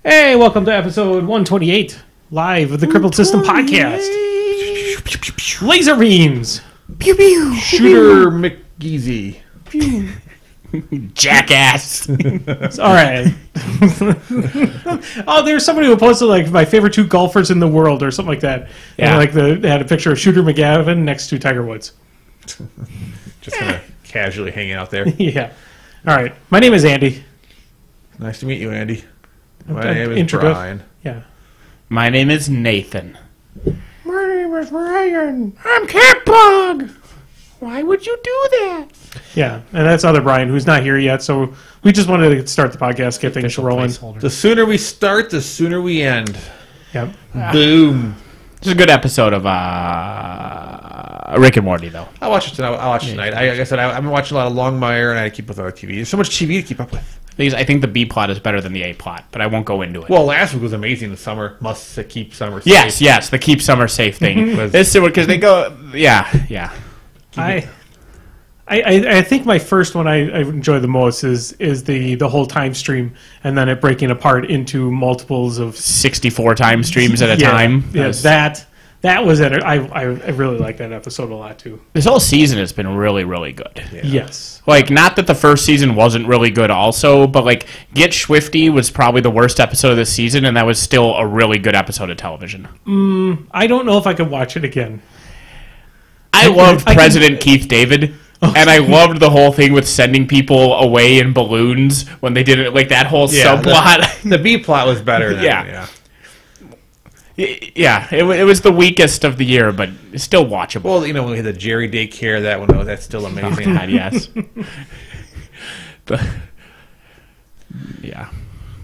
Hey, welcome to episode 128, live of the Crippled System podcast. Laser beams. Pew pew. Shooter McGeezy. Jackass. All right. Oh, there's somebody who posted like my favorite two golfers in the world or something like that. Yeah. And they had a picture of Shooter McGavin next to Tiger Woods. Just kind of casually hanging out there. Yeah. All right. My name is Andy. Nice to meet you, Andy. My Okay, name is introduce- Brian. Yeah. My name is Nathan. My name is Ryan. I'm Cat Bug. Why would you do that? Yeah, and that's other Brian who's not here yet. So we just wanted to start the podcast, get things rolling. The sooner we start, the sooner we end. Yep. Boom. It's a good episode of Rick and Morty, though. I'll watch it tonight. Like I said, I've been watching a lot of Longmire, and I keep up with other TV. There's so much TV to keep up with. I think the B plot is better than the A plot, but I won't go into it. Well, last week was amazing. The summer must keep summer safe. Yes, the keep summer safe thing. Was- This because they go, yeah. I think my first one I enjoy the most is the whole time stream and then it breaking apart into multiples of 64 time streams at a time. Yeah, that was it. I really like that episode a lot too. This whole season has been really, really good. Yeah. Yes. Like, not that the first season wasn't really good also, but, like, Get Swifty was probably the worst episode of the season, and that was still a really good episode of television. I don't know if I could watch it again. I loved President Keith David, and I loved the whole thing with sending people away in balloons when they did it, like, that whole subplot. The B plot was better. Yeah. Yeah, it was the weakest of the year, but it's still watchable. Well, when we had the Jerry daycare, that's still amazing. God, yes. Yeah.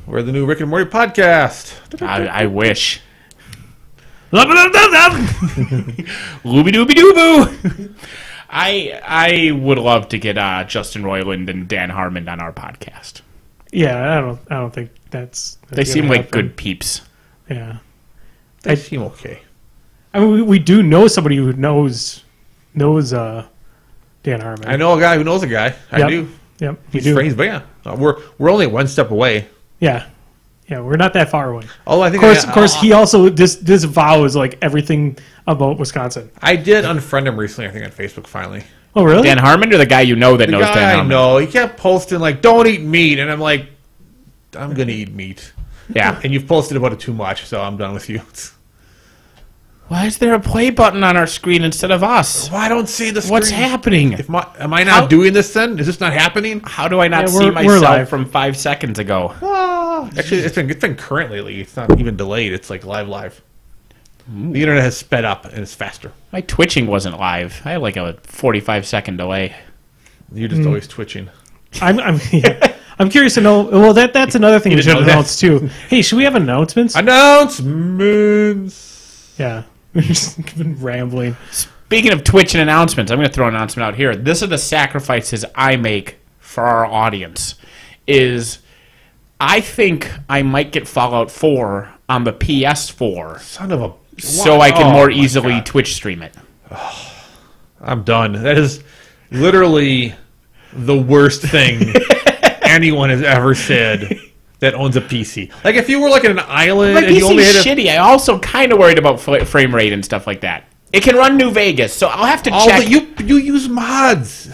We're the new Rick and Morty podcast. I wish. Looby dooby doo boo. I would love to get Justin Roiland and Dan Harmon on our podcast. Yeah, I don't think that's They seem gonna like happen. good peeps. Yeah. They seem okay. I mean, we do know somebody who knows Dan Harmon. I know a guy who knows a guy. I Yep. do. Yep, we He's do. friends, but yeah, we're only one step away. Yeah, we're not that far away. Oh, I think. Of course, he also this vows like everything about Wisconsin. I did unfriend him recently. I think on Facebook finally. Oh, really? Dan Harmon or the guy you know that The knows Dan guy I Harmon? know, he kept posting like, "Don't eat meat," and I'm like, "I'm gonna eat meat." Yeah. And you've posted about it too much, so I'm done with you. Why is there a play button on our screen instead of us? Well, I don't see the screen. What's happening? Am I not doing this then? Is this not happening? How do I not Yeah, see we're myself live. from 5 seconds ago? Actually, it's been current lately. It's not even delayed. It's like live. The internet has sped up and it's faster. My twitching wasn't live. I had like a 45-second delay. You're just always twitching. I'm curious to know. Well, that's another thing we didn't should know that? announce too. Hey, should we have announcements? Announcements. Yeah, we've just been rambling. Speaking of Twitch and announcements, I'm going to throw an announcement out here. This are the sacrifices I make for our audience. I think I might get Fallout 4 on the PS4 Son of a. so I can Oh, more my easily God. Twitch stream it. I'm done. That is literally the worst thing anyone has ever said that owns a PC. Like if you were like in an island My and you only PC's had shitty. I also kind of worried about frame rate and stuff like that. It can run New Vegas, so I'll have to check. you use mods.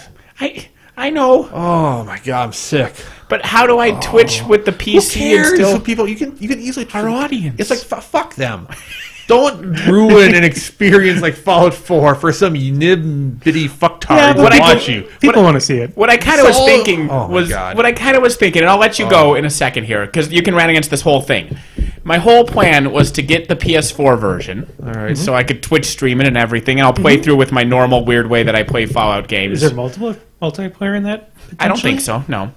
I know, Oh my God, I'm sick. but how do I Twitch with the PC Who cares? and still So people, you can easily our audience? It's like fuck them. Don't ruin an experience like Fallout 4 for some nib-bitty fucktard Yeah, to but watch you. People want to see it. What I kind of was So- thinking oh my was God. what I kind of was thinking, and I'll let you go in a second here because you can run against this whole thing. My whole plan was to get the PS4 version, all right, so I could Twitch stream it and everything, and I'll play through with my normal weird way that I play Fallout games. Is there multiplayer in that? I don't think so. No.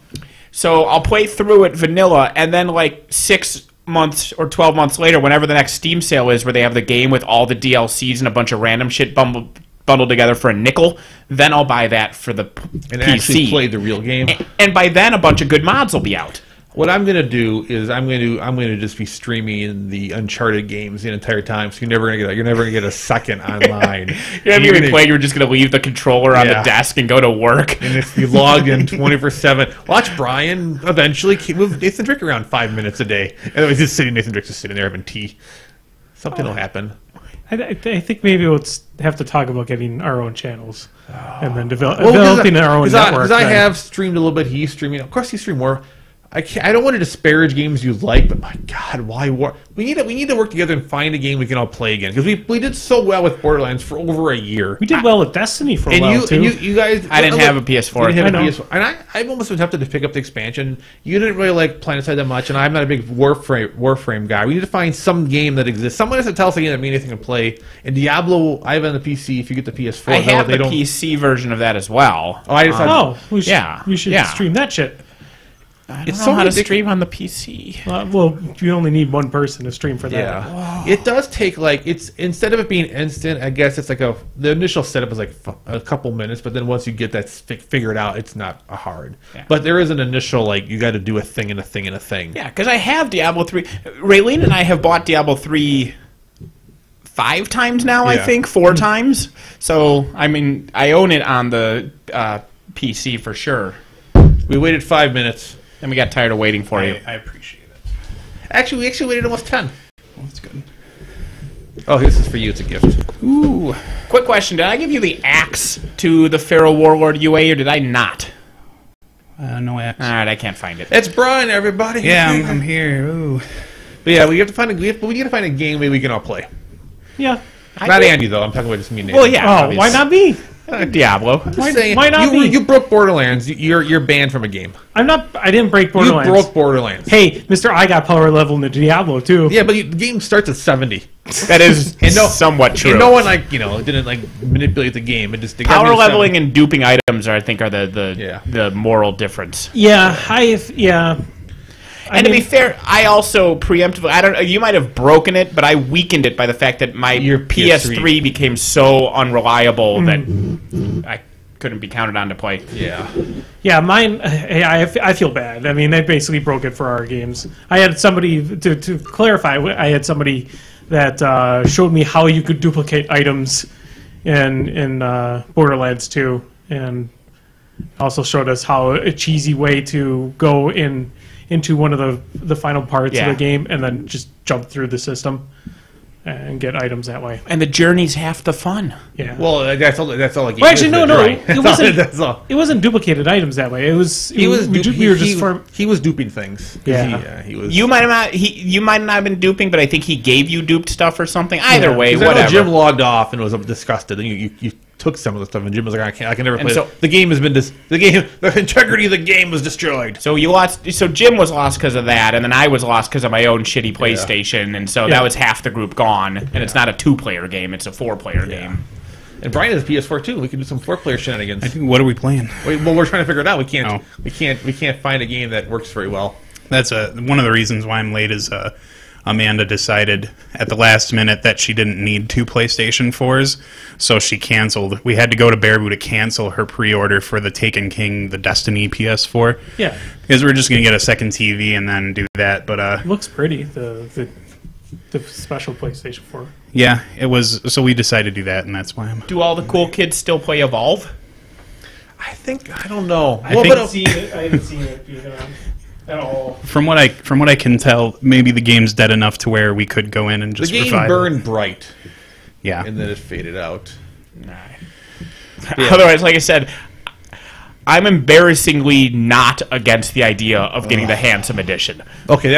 So I'll play through it vanilla, and then like 6 months or 12 months later, whenever the next Steam sale is, where they have the game with all the DLCs and a bunch of random shit bundled together for a nickel, then I'll buy that for the And PC. actually play the real game. And by then, a bunch of good mods will be out. What I'm gonna do is I'm gonna just be streaming the Uncharted games the entire time. So you're never gonna get a second online. You're not even playing. You're just gonna leave the controller on the desk and go to work. And if you log in 24/7, watch Brian eventually move Nathan Drake around 5 minutes a day. And he's just sitting. Nathan Drake's just sitting there having tea. Something will happen. I think maybe we'll have to talk about getting our own channels and then developing our own network. Because I have streamed a little bit. He's streaming. Of course, he's streamed more. I don't want to disparage games you like, but my God, why? We need to work together and find a game we can all play again. Because we did so well with Borderlands for over a year. We did well with Destiny for a while, too. And you guys... I didn't have a PS4. You didn't have a PS4. And I've almost been tempted to pick up the expansion. You didn't really like PlanetSide that much, and I'm not a big Warframe guy. We need to find some game that exists. Someone has to tell us a game that means anything to play. And Diablo, I have it on the PC. If you get the PS4... I have the PC version of that as well. Oh, I just thought... we should stream that shit. I don't know how to stream on the PC. Well, you only need one person to stream for that. Yeah, it does take instead of it being instant, I guess it's the initial setup is like a couple minutes, but then once you get that figured out, it's not hard. Yeah. But there is an initial you got to do a thing and a thing and a thing. Yeah, because I have Diablo 3. Raylene and I have bought Diablo 3 5 times now. I think 4 times. So I mean, I own it on the PC for sure. We waited 5 minutes. And we got tired of waiting for you. I appreciate it. Actually, we waited almost 10. Well, that's good. Oh, this is for you. It's a gift. Ooh. Quick question. Did I give you the axe to the Pharaoh Warlord UA, or did I not? No axe. All right, I can't find it. It's Brian, everybody. Yeah, I'm here. Ooh. But yeah, we need to find a game we can all play. Yeah. Not Andy, though. I'm talking about just me and Nathan. Well, yeah. Oh, why not me? Diablo. Why not me? You broke Borderlands. You're banned from a game. I didn't break Borderlands. You broke Borderlands. Hey, Mr. I got power level in the Diablo too. Yeah, but the game starts at 70. That is somewhat true. And no one didn't manipulate the game. It just power leveling and duping items are the moral difference. Yeah, And to be fair, I also preemptively, you might have broken it, but I weakened it by the fact that your PS3 became so unreliable that I couldn't be counted on to play. Yeah, mine. I feel bad. I mean, they basically broke it for our games. I had somebody to clarify. I had somebody that showed me how you could duplicate items in Borderlands 2, and also showed us how a cheesy way to go into one of the final parts of the game and then just jump through the system and get items that way. And the journey's half the fun. Yeah. Well, that's all. Well, actually, no. It wasn't. That's all. It wasn't duplicated items that way. It was. He was duping things. Yeah. He was. You might not have been duping, but I think he gave you duped stuff or something. Either way, whatever. I know Jim logged off and was disgusted. And you took some of the stuff, and Jim was like, I can never play it. The game has been the integrity of the game was destroyed. So you lost. So Jim was lost because of that, and then I was lost because of my own shitty PlayStation, and so that was half the group gone. And it's not a 2-player game; it's a 4-player game. And Brian has a PS4 too. We can do some 4-player shenanigans. I think, what are we playing? Well, we're trying to figure it out. We can't find a game that works very well. That's one of the reasons why I'm late is Amanda decided at the last minute that she didn't need 2 PlayStation 4s, so she canceled. We had to go to Baraboo to cancel her pre-order for the Taken King, the Destiny PS4. Yeah. Because we're just going to get a second TV and then do that. But it looks pretty, the special PlayStation 4. Yeah, it was. So we decided to do that, and that's why I'm... Do all the cool kids still play Evolve? I don't know. I haven't seen it being around. At all. From what I can tell, maybe the game's dead enough to where we could go in and just revive it. The game burned bright. Yeah. And then it faded out. Nah. Yeah. Otherwise, like I said, I'm embarrassingly not against the idea of getting the Handsome Edition. Okay,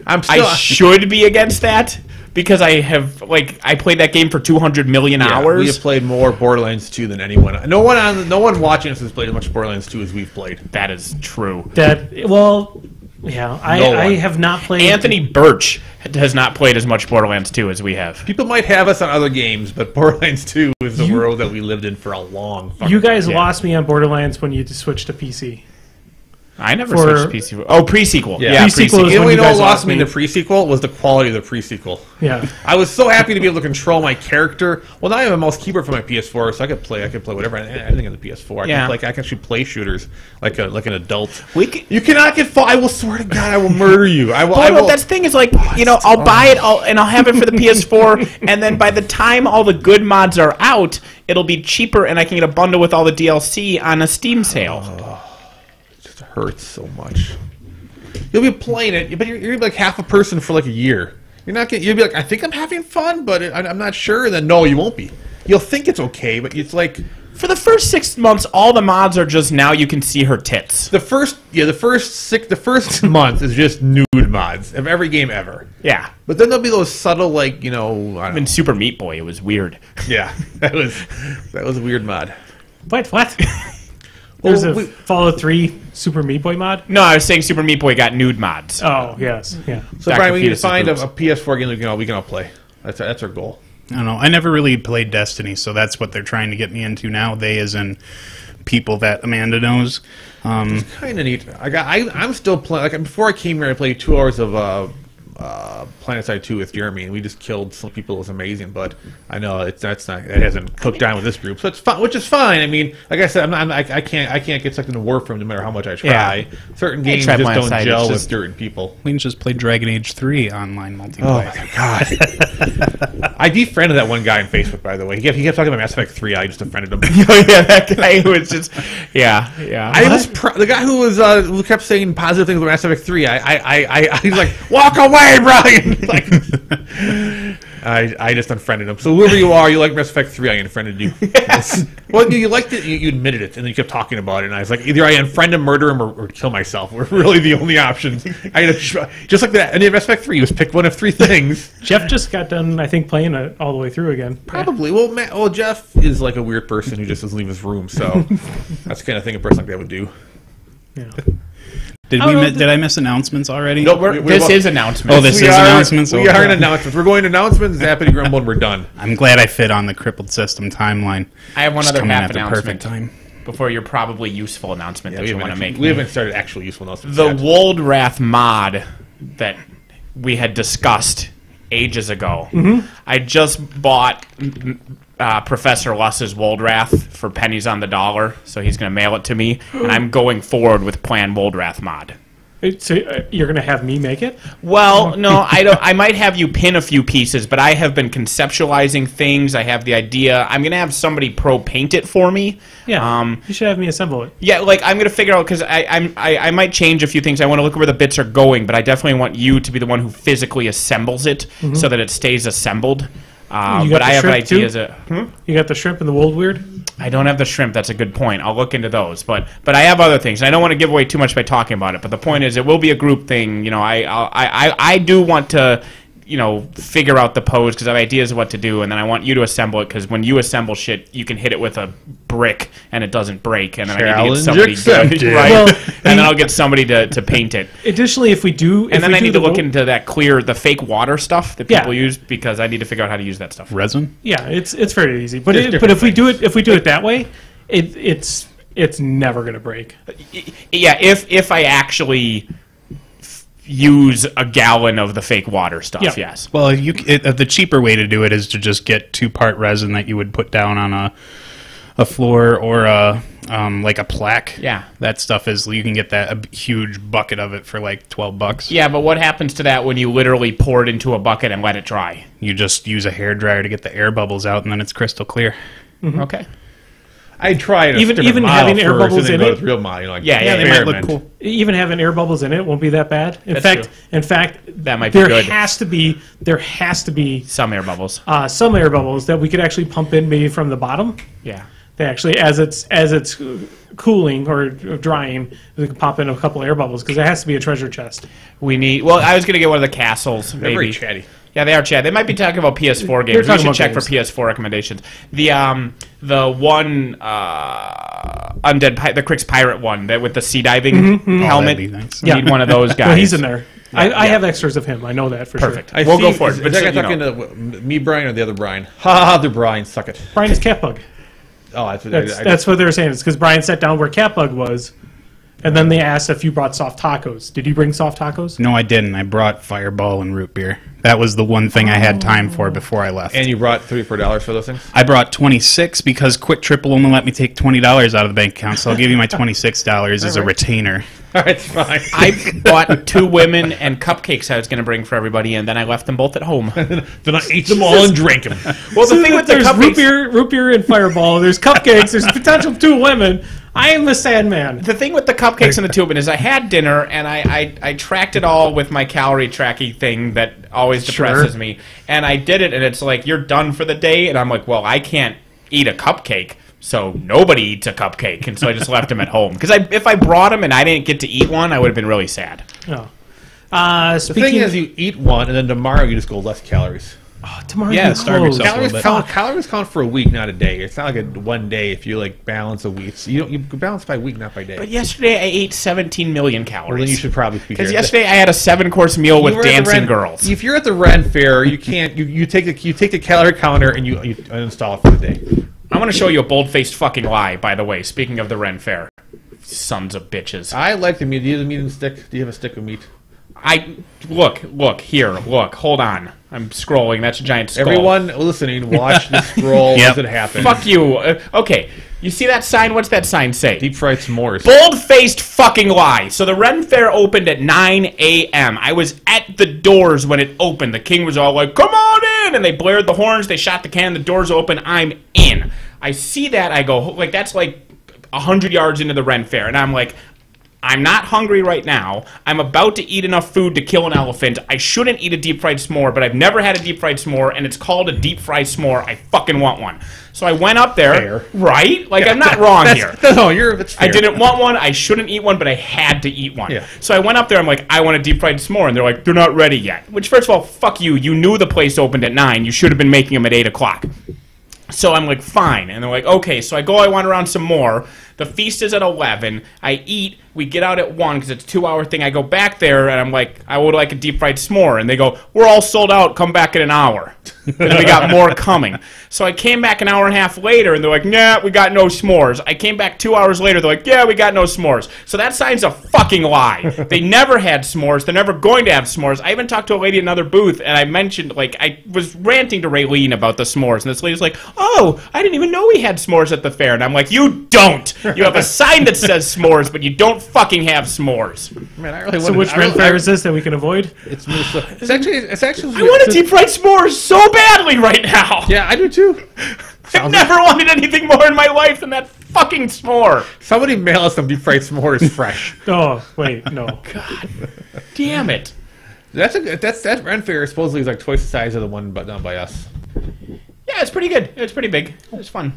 I should be against that because I played that game for 200 million hours. We have played more Borderlands 2 than anyone. No one watching us has played as much Borderlands 2 as we've played. That is true. I have not played. Anthony Birch has not played as much Borderlands 2 as we have. People might have us on other games, but Borderlands 2 is the world that we lived in for a long fucking You guys lost me on Borderlands when you switched to PC. I never For- switched PC. Oh, pre-sequel. Yeah. Yeah, Pre-sequel pre-sequel. is You know when what you guys lost lost me in me. the pre-sequel was the quality of the pre-sequel. Yeah. I was so happy to be able to control my character. Well, now I have a mouse keyboard for my PS4, so I could play whatever, anything on the PS4. I can actually play shooters like an adult. You cannot get I will swear to God, I will murder you. I will. Well, that's the thing is like, I'll buy it and I'll have it for the PS4, and then by the time all the good mods are out, it'll be cheaper, and I can get a bundle with all the DLC on a Steam sale. It just hurts so much. You'll be playing it, but you're gonna be like half a person for like a year. You'll be like, I think I'm having fun, but I'm not sure. And then no, you won't be. You'll think it's okay, but it's like For the first 6 months, all the mods are just now you can see her tits. the first month is just nude mods of every game ever. Yeah. But then there'll be those subtle, like, I don't In know. Super Meat Boy, it was weird. Yeah, that was a weird mod. What? There's Well, a Fallout 3 Super Meat Boy mod? No, I was saying Super Meat Boy got nude mods. Oh, yes. Yeah. So Back Brian, to we need to fetus find a groups. PS4 game that we can all play. That's our goal. I don't know. I never really played Destiny, so that's what they're trying to get me into now. They, as in people that Amanda knows. Kind of neat. I'm still playing. Like before I came here, I played 2 hours of PlanetSide 2 with Jeremy, and we just killed some people. It was amazing, but I know it hasn't cooked down with this group, so it's fine, which is fine. I mean, like I said, I can't get sucked into Warframe no matter how much I try. Yeah. Certain games try just don't PlanetSide, gel it's with just- certain people. We can just play Dragon Age 3 online Oh multiplayer. my god! I defriended that one guy on Facebook, by the way. He kept talking about Mass Effect 3. I just defriended him. Oh, yeah, that guy who was just... Yeah. I was the guy who kept saying positive things about Mass Effect 3. I was like, walk away, Brian. Like, I just unfriended him. So whoever you are, you like Mass Effect 3, I unfriended you. Well, you liked it, you admitted it, and then you kept talking about it, and I was like, either I unfriend him, murder him, or kill myself. Were really the only options. I had to just like that. And in Mass Effect 3, you just pick one of 3 things. Jeff just got done, I think, playing it all the way through again. Probably. Well, Jeff is like a weird person who just doesn't leave his room, so that's the kind of thing a person like that would do. Yeah. Did I miss announcements already? No, This is announcement. Oh, this is announcements? We are in announcements. We're going to announcements, Zappity Grumble, and we're done. I'm glad I fit on the Crippled System timeline. I have one Just other coming half at the announcement perfect time. before your probably useful announcement that you want to make. We haven't started actual useful announcements The yet. Woldrath mod that we had discussed ages ago. I just bought Professor Luss's Woldrath for pennies on the dollar, so he's going to mail it to me, and I'm going forward with Plan Woldrath mod. So you're going to have me make it? Well, no, I don't. I might have you pin a few pieces, but I have been conceptualizing things. I have the idea. I'm going to have somebody pro paint it for me. Yeah. You should have me assemble it. Yeah, like I'm gonna figure out because I might change a few things. I want to look where the bits are going, but I definitely want you to be the one who physically assembles it so that it stays assembled. But I have ideas. You got the shrimp and the wold weird? I don't have the shrimp. That's a good point. I'll look into those. But I have other things. And I don't want to give away too much by talking about it. But the point is, it will be a group thing. You know, I do want to, you know, figure out the pose because I have ideas of what to do, and then I want you to assemble it because when you assemble shit, you can hit it with a brick and it doesn't break. And then I need to get somebody accepted. right, Well, and then I'll get somebody to paint it. Additionally, if we do... And then I need to look into that the fake water stuff that Yeah. people use because I need to figure out how to use that stuff. Resin? Yeah, it's very easy. But There's but if we different do it that way, it's never going to break. Yeah, if I actually use a gallon of the fake water stuff, Yeah. yes. Well, the cheaper way to do it is to just get 2-part resin that you would put down on a floor or like a plaque. Yeah. That stuff is, you can get a huge bucket of it for like $12. Yeah, but what happens to that when you literally pour it into a bucket and let it dry? You just use a hairdryer to get the air bubbles out, and then it's crystal clear. Okay. I tried Even having air bubbles in it? Real mod, you know, like Yeah, they might look experiment. cool. Even having air bubbles in it won't be that bad. In That's fact, That might be there good. has to be Some air bubbles. some air bubbles that we could actually pump in maybe from the bottom. Yeah. They actually, as it's cooling or drying, we can pop in a couple air bubbles because there has to be a treasure chest. We need... Well, I was going to get one of the castles, They're very maybe. chatty. Yeah, they are Chad. They might be talking about PS4 They're games. We talking should about check games. for PS4 recommendations. The one the Crix Pirate one that with the sea diving helmet. that'd be nice. We need one of those guys. Well, he's in there. I have extras of him. I know that for Perfect. sure. We'll go for it. Is But that so, guy you know. talking to me, Brian, or the other Brian? Ha, other Brian, suck it. Brian is Catbug. Oh, That's what they were saying. It's because Brian sat down where Catbug was, And then they asked if you brought soft tacos. Did you bring soft tacos? No, I didn't. I brought Fireball and root beer. That was the one thing I had time for before I left. And you brought $34 for those things? I brought 26 because Quick Trip will only let me take $20 out of the bank account, so I'll give you my $26 as a retainer. All right, it's fine. I bought 2 women and cupcakes I was going to bring for everybody, and then I left them both at home. Then I ate them all and drank them. Well, the thing with the there's cupcakes... root beer and Fireball. There's cupcakes. There's potential 2 women. I am the Sandman. The thing with the cupcakes and the tubing is I had dinner, and I tracked it all with my calorie tracking thing that always depresses me. And I did it, and it's like, you're done for the day. And I'm like, well, I can't eat a cupcake, so nobody eats a cupcake. And so I just left them at home. Because if I brought them and I didn't get to eat one, I would have been really sad. Oh. The thing is, you eat one, and then tomorrow you just go less calories. Oh, tomorrow Yeah, you starve close. yourself. Calories count for a week, not a day. It's not like a one day if you like balance a week. So you balance by week, not by day. But yesterday I ate 17 million Well, calories. then you should probably be Because here. yesterday I had a 7-course meal with You were at the dancing Rant- girls. If you're at the Rant Fair, you can't. You take the calorie counter and you uninstall it for the day. I want to show you a bold-faced fucking lie, by the way, speaking of the Ren Fair. Sons of bitches. I like the meat. Do you have a meat and stick? Do you have a stick of meat? Look, hold on. I'm scrolling. That's a giant skull. Everyone listening, watch the scroll as it happens. Fuck you. Okay, you see that sign? What's that sign say? Deep fried s'mores. Bold-faced fucking lie. So the Ren Fair opened at 9 a.m. I was at the doors when it opened. The king was all like, come on in! And they blared the horns, they shot the cannon, the doors open, I'm in. I see that, I go, like, that's like 100 yards into the Ren Fair. And I'm like, I'm not hungry right now. I'm about to eat enough food to kill an elephant. I shouldn't eat a deep-fried s'more, but I've never had a deep-fried s'more, and it's called a deep-fried s'more. I fucking want one. So I went up there. Fair. Right? Like, I'm not wrong here. No, it's fair. I didn't want one. I shouldn't eat one, but I had to eat one. Yeah. So I went up there. I'm like, I want a deep-fried s'more. And they're like, they're not ready yet. Which, first of all, fuck you. You knew the place opened at 9. You should have been making them at 8 o'clock. So I'm like, fine. And they're like, okay. So I go, I want around some more. The feast is at 11. I eat. We get out at 1 because it's a 2-hour thing. I go back there, and I'm like, I would like a deep-fried s'more. And they go, we're all sold out. Come back in an hour. And we got more coming. So I came back an hour and a half later, and they're like, nah, we got no s'mores. I came back 2 hours later. They're like, yeah, we got no s'mores. So that sign's a fucking lie. They never had s'mores. They're never going to have s'mores. I even talked to a lady in another booth, and I mentioned, like, I was ranting to Raylene about the s'mores. And this lady's like, oh, I didn't even know we had s'mores at the fair. And I'm like, you don't. You have a sign that says s'mores, but you don't fucking have s'mores. Man, I really So which Ren Fair is this that we can avoid? It's actually. I want a deep-fried s'mores so badly right now. Yeah, I do too. I've never wanted anything more in my life than that fucking s'more. Somebody mail us some deep fried s'mores fresh. Oh, wait, no. God damn it. That Rent Fair supposedly is like twice the size of the one done by us. Yeah, it's pretty good. It's pretty big. It's fun.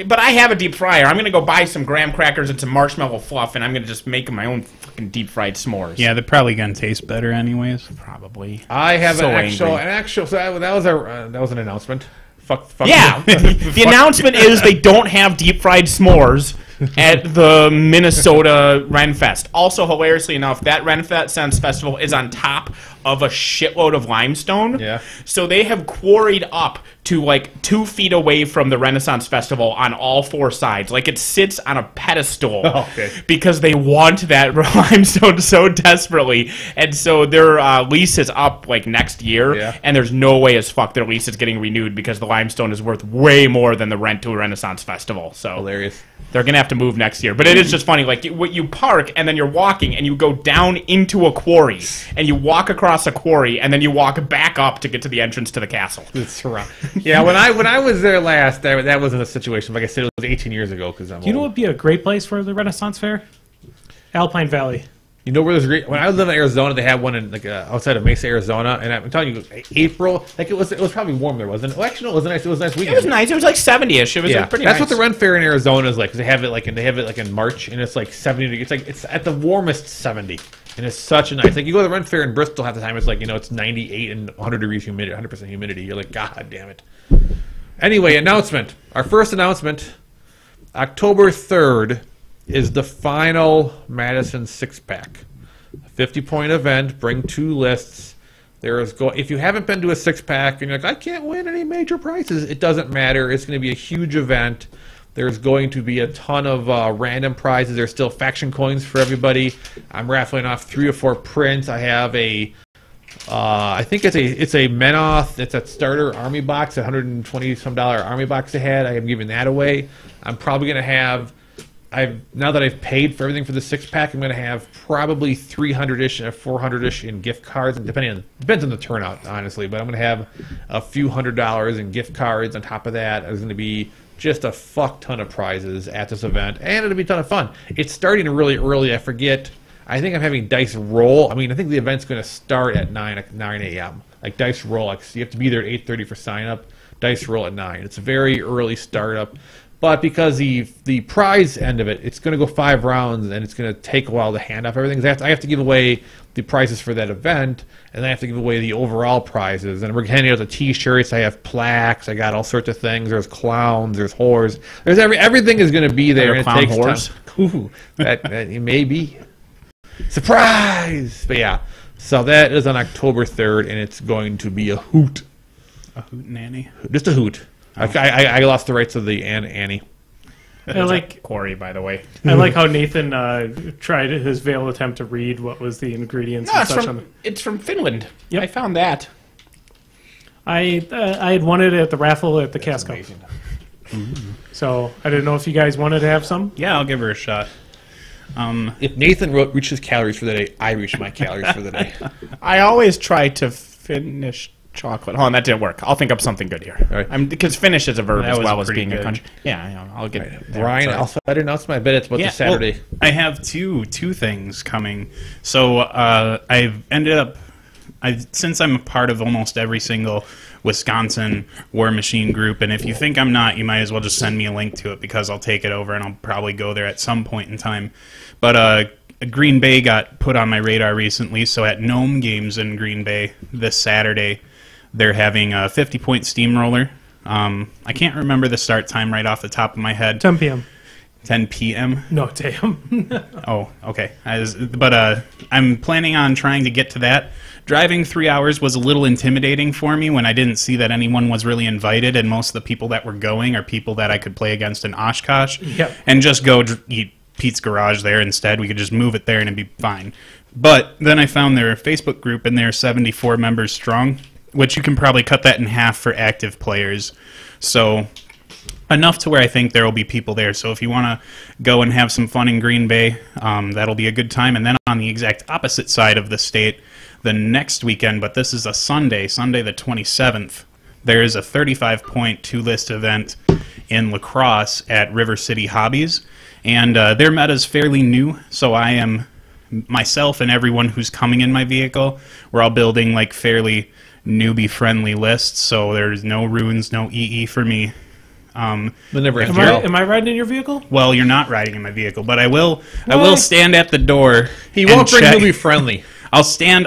But I have a deep fryer. I'm going to go buy some graham crackers and some marshmallow fluff, and I'm going to just make my own fucking deep fried s'mores. Yeah, they're probably going to taste better anyways. Probably. I have So an actual. angry. So that was an announcement. Fuck. Yeah. The announcement is they don't have deep fried s'mores at the Minnesota Renfest. Also, hilariously enough, that Renfest Festival is on top of a shitload of limestone. Yeah. So they have quarried up to like 2 feet away from the Renaissance Festival on all 4 sides. Like it sits on a pedestal because they want that limestone so desperately. And so their lease is up like next year, and there's no way as fuck their lease is getting renewed because the limestone is worth way more than the rent to a Renaissance Festival. So hilarious. They're going to have to move next year. But it is just funny. Like, you park, and then you're walking, and you go down into a quarry, and you walk across a quarry, and then you walk back up to get to the entrance to the castle. It's around. Yeah, when I was there last, that wasn't a situation. Like I said, it was 18 years ago. Because You know what would be a great place for the Renaissance Fair? Alpine Valley. You know where there's great. When I lived in Arizona, they had one in like outside of Mesa, Arizona, and I'm telling you, April, like it was probably warm there, wasn't it? Well, actually, no, it was nice. It was a nice weekend. It was nice. It was like 70-ish. It was like, pretty That's nice. what the Rent Fair in Arizona is like. 'Cause they have it like in March, and it's like 70 degrees. It's at the warmest 70, and it's such a nice. Like you go to the Rent Fair in Bristol half the time, it's like it's 98 and 100 degrees humidity, 100% humidity. You're like, God damn it. Anyway, announcement. Our first announcement, October 3rd, is the final Madison 6-pack. 50-point event. Bring 2 lists. If you haven't been to a 6-pack and you're like, I can't win any major prizes, it doesn't matter. It's going to be a huge event. There's going to be a ton of random prizes. There's still faction coins for everybody. I'm raffling off 3 or 4 prints. I have a, I think it's a Menoth. It's a starter army box, $120 some army box I had. I am giving that away. I'm probably going to have, now that I've paid for everything for the 6-pack, I'm going to have probably 300-ish, 400-ish in gift cards, and depends on the turnout, honestly. But I'm going to have a few $100 in gift cards. On top of that, there's going to be just a fuck ton of prizes at this event, and it'll be a ton of fun. It's starting really early. I forget. I think I'm having dice roll. I mean, I think the event's going to start at 9 a.m. Like dice roll, like you have to be there at 8:30 for sign up. Dice roll at 9. It's a very early startup. But because the prize end of it, it's going to go 5 rounds, and it's going to take a while to hand off everything. I have to give away the prizes for that event, and then I have to give away the overall prizes. And we're handing out the T-shirts. I have plaques. I got all sorts of things. There's clowns. There's whores. There's everything is going to be there. Are clown it takes whores? Time. Ooh, that may be. Surprise! But yeah, so that is on October 3rd, and it's going to be a hoot. A hoot nanny. Just a hoot. Oh. I lost the rights of the Annie. I like Corey, by the way. I like how Nathan tried his veiled attempt to read what was the ingredients. No, and such it's from Finland. Yep. I found that. I had won it at the raffle at the Casco. So I didn't know if you guys wanted to have some. Yeah, I'll give her a shot. If Nathan reached his calories for the day, I reached my calories for the day. I always try to finish chocolate. Hold on, that didn't work. I'll think up something good here. All right. Because finish is a verb That as was well as pretty being good. a country. Yeah, I'll get there. Brian, Sorry. also, I didn't announce my bet. It's about the Saturday. Well, I have two things coming. So I've ended up, since I'm a part of almost every single Wisconsin War Machine group, and if you think I'm not, you might as well just send me a link to it because I'll take it over and I'll probably go there at some point in time. But Green Bay got put on my radar recently, so at Gnome Games in Green Bay this Saturday, they're having a 50-point steamroller. I can't remember the start time right off the top of my head. 10 p.m. 10 p.m.? No, damn. Oh, okay. But I'm planning on trying to get to that. Driving 3 hours was a little intimidating for me when I didn't see that anyone was really invited, and most of the people that were going are people that I could play against in Oshkosh. Yep. And just go eat Pete's Garage there instead. We could just move it there and it'd be fine. But then I found their Facebook group, and they're 74 members strong, which you can probably cut that in half for active players. So enough to where I think there will be people there. So if you want to go and have some fun in Green Bay, that'll be a good time. And then on the exact opposite side of the state, the next weekend, but this is a Sunday the 27th, there is a 35-point two-list event in La Crosse at River City Hobbies. And their meta is fairly new, so I am, myself and everyone who's coming in my vehicle, we're all building like fairly newbie-friendly lists, so there's no runes, no EE for me. Am I riding in your vehicle? Well, you're not riding in my vehicle, but I will stand at the door. He won't bring newbie friendly. I'll stand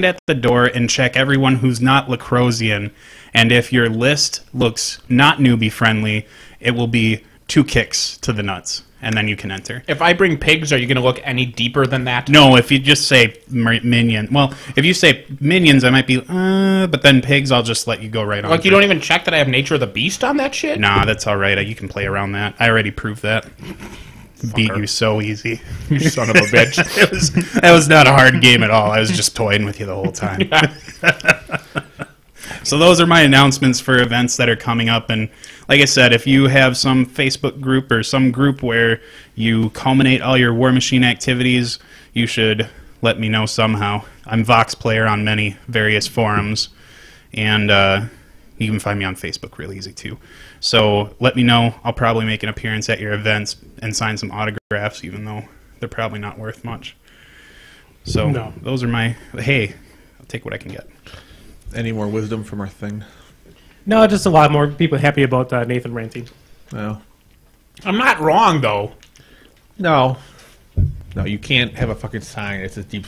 at the door and check everyone who's not Lacrosian, and if your list looks not newbie friendly, it will be 2 kicks to the nuts, and then you can enter. If I bring pigs, are you going to look any deeper than that? No, if you just say minion. Well, if you say minions, I might be, but then pigs, I'll just let you go right on. Like, you don't even check that I have Nature of the Beast on that shit? Nah, that's all right. You can play around that. I already proved that. Beat you so easy. You son of a bitch. That was not a hard game at all. I was just toying with you the whole time. So those are my announcements for events that are coming up. And like I said, if you have some Facebook group or some group where you culminate all your War Machine activities, you should let me know somehow. I'm Vox Player on many various forums, and you can find me on Facebook real easy too. So let me know. I'll probably make an appearance at your events and sign some autographs, even though they're probably not worth much. So those are my, hey, I'll take what I can get. Any more wisdom from our thing? No, just a lot more people happy about Nathan ranting. No. I'm not wrong, though. No, you can't have a fucking sign. It's a deep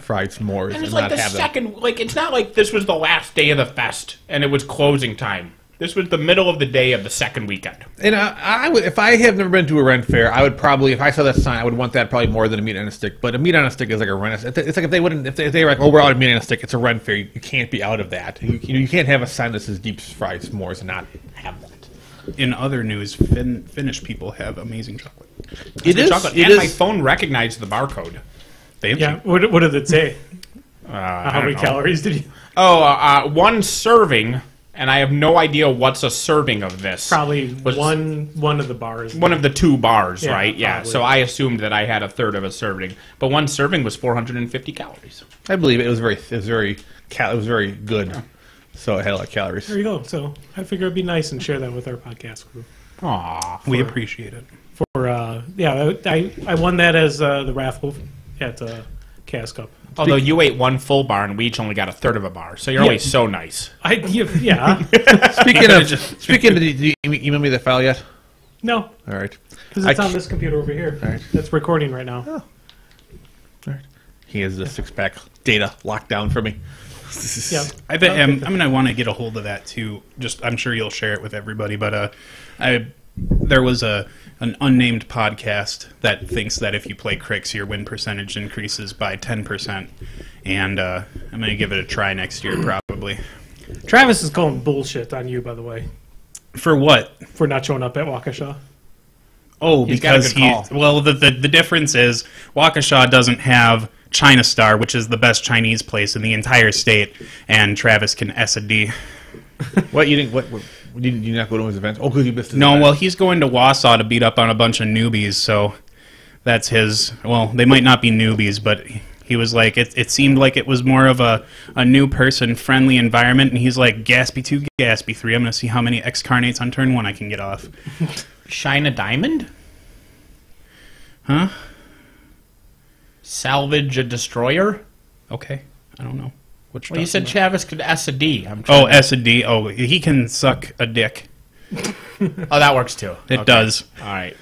fried s'mores And it's and like not the have them. second, like, it's not like this was the last day of the fest and it was closing time. This was the middle of the day of the second weekend. And I would, if I have never been to a Rent fair, I would probably, if I saw that sign, I would want that probably more than a meat on a stick. But a meat on a stick is like a Rent. It's like if they wouldn't, if they were like, oh, we're out of meat on a stick, it's a Rent fair. You can't be out of that. You can't have a sign that says deep fried s'mores and not have that. in other news, Finnish people have amazing chocolate. It is. Chocolate. It And is. my phone recognized the barcode. Fancy. Yeah. What did it say? I How don't many know. calories did you? Oh, one serving, and I have no idea what's a serving of this. Probably Was- one of the bars. One of the 2 bars, Yeah, right? Yeah. probably. So I assumed that I had a third of a serving, but one serving was 450 calories. I believe it was very good. So it had a lot of calories. There you go. So I figure it'd be nice and share that with our podcast crew. Aw. We appreciate it. For I won that as the raffle at Cask Up. Although you ate one full bar and we each only got a third of a bar, so you're always so nice. Yeah. Speaking of, did you email me the file yet? No, All right. because it's on this computer over here. All right. That's recording right now. All right. He has the 6-pack data locked down for me. Yeah. I bet I'm gonna want to get a hold of that too. Just I'm sure you'll share it with everybody. But there was an unnamed podcast that thinks that if you play Cricks, your win percentage increases by 10%, and I'm gonna give it a try next year probably. Travis is calling bullshit on you, by the way, For what? for not showing up at Waukesha. Oh, He's got a because good call. well, the difference is Waukesha doesn't have China Star, which is the best Chinese place in the entire state, and Travis can S a D. What you didn't? What did you not go to his events? Oh, because you missed his No, event. well, he's going to Wausau to beat up on a bunch of newbies, so that's his. Well, they might not be newbies, but he was like, it seemed like it was more of a new person friendly environment, and he's like, Gaspy 2, Gaspy 3. I'm going to see how many X carnates on turn 1 I can get off. Shine a diamond? Huh? Salvage a destroyer? Okay. I don't know. What Well, you said talking Travis could S a D. I'm about. Oh, trying to- S a D. Oh, he can suck a dick. Oh, that works too. It Okay. does. All right.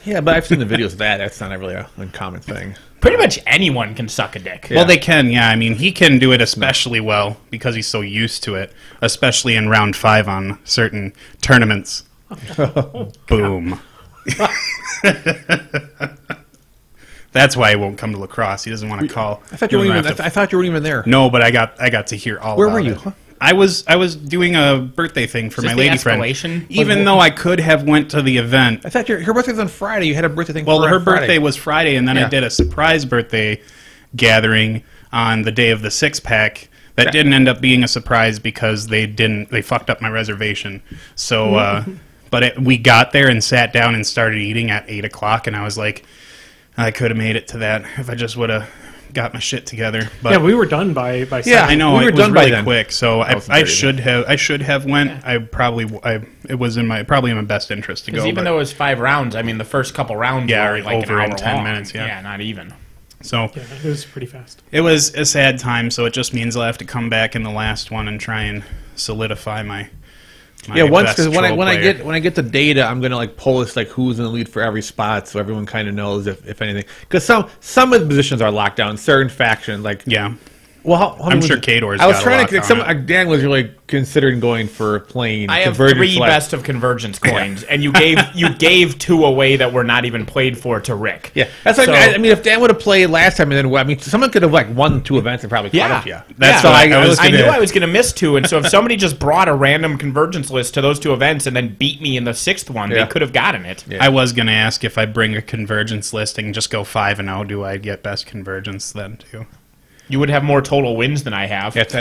Yeah, but I've seen the videos of that. That's not really a uncommon thing. Pretty much anyone can suck a dick. Well, they can, yeah. I mean, he can do it especially well because he's so used to it, especially in round 5 on certain tournaments. Boom. That's why he won't come to lacrosse. He doesn't want to call. I thought you weren't even there. No, but I got to hear all. Where about were you? it. I was doing a birthday thing for Is my this the lady friend. escalation? Even though I could have went to the event. I thought her birthday's on Friday. You had a birthday thing. Well, for her Friday. birthday was Friday, and then Yeah. I did a surprise birthday gathering on the day of the 6-pack. That didn't end up being a surprise because they fucked up my reservation. So, we got there and sat down and started eating at 8 o'clock, and I was like, I could have made it to that if I just would have got my shit together. But Yeah, we were done by Yeah. 7. I know we were it was done by really then. quick, so I 30 should have went. It was probably in my best interest to go. Because even but- though it was 5 rounds, I mean, the first couple rounds Yeah, were like over an in hour 10 long. minutes, yeah. not even. so Yeah, it was pretty fast. it was a sad time. So it just means I'll have to come back in the last one and try and solidify my Yeah, once best because when troll player. I get the data, I'm gonna like post like who's in the lead for every spot, so everyone kind of knows if anything. Because some of the positions are locked down, certain factions like Yeah. Well, how I'm many sure was- Kador's I was got a trying lock to. on it. Dan was really considering going for playing. I have Convergence 3 Lab. best of convergence coins, and you gave 2 away that were not even played for to Rick. Yeah, that's like So- I mean, if Dan would have played last time, and then someone could have like won 2 events and probably caught Yeah, up. Yeah, That's so what I was. I Gonna, knew I was going to miss 2, and so if somebody just brought a random convergence list to those 2 events and then beat me in the 6th one, Yeah. they could have gotten it. Yeah. I was gonna ask if I bring a convergence list and just go 5-0. Do I get best convergence then too? You would have more total wins than I have. That's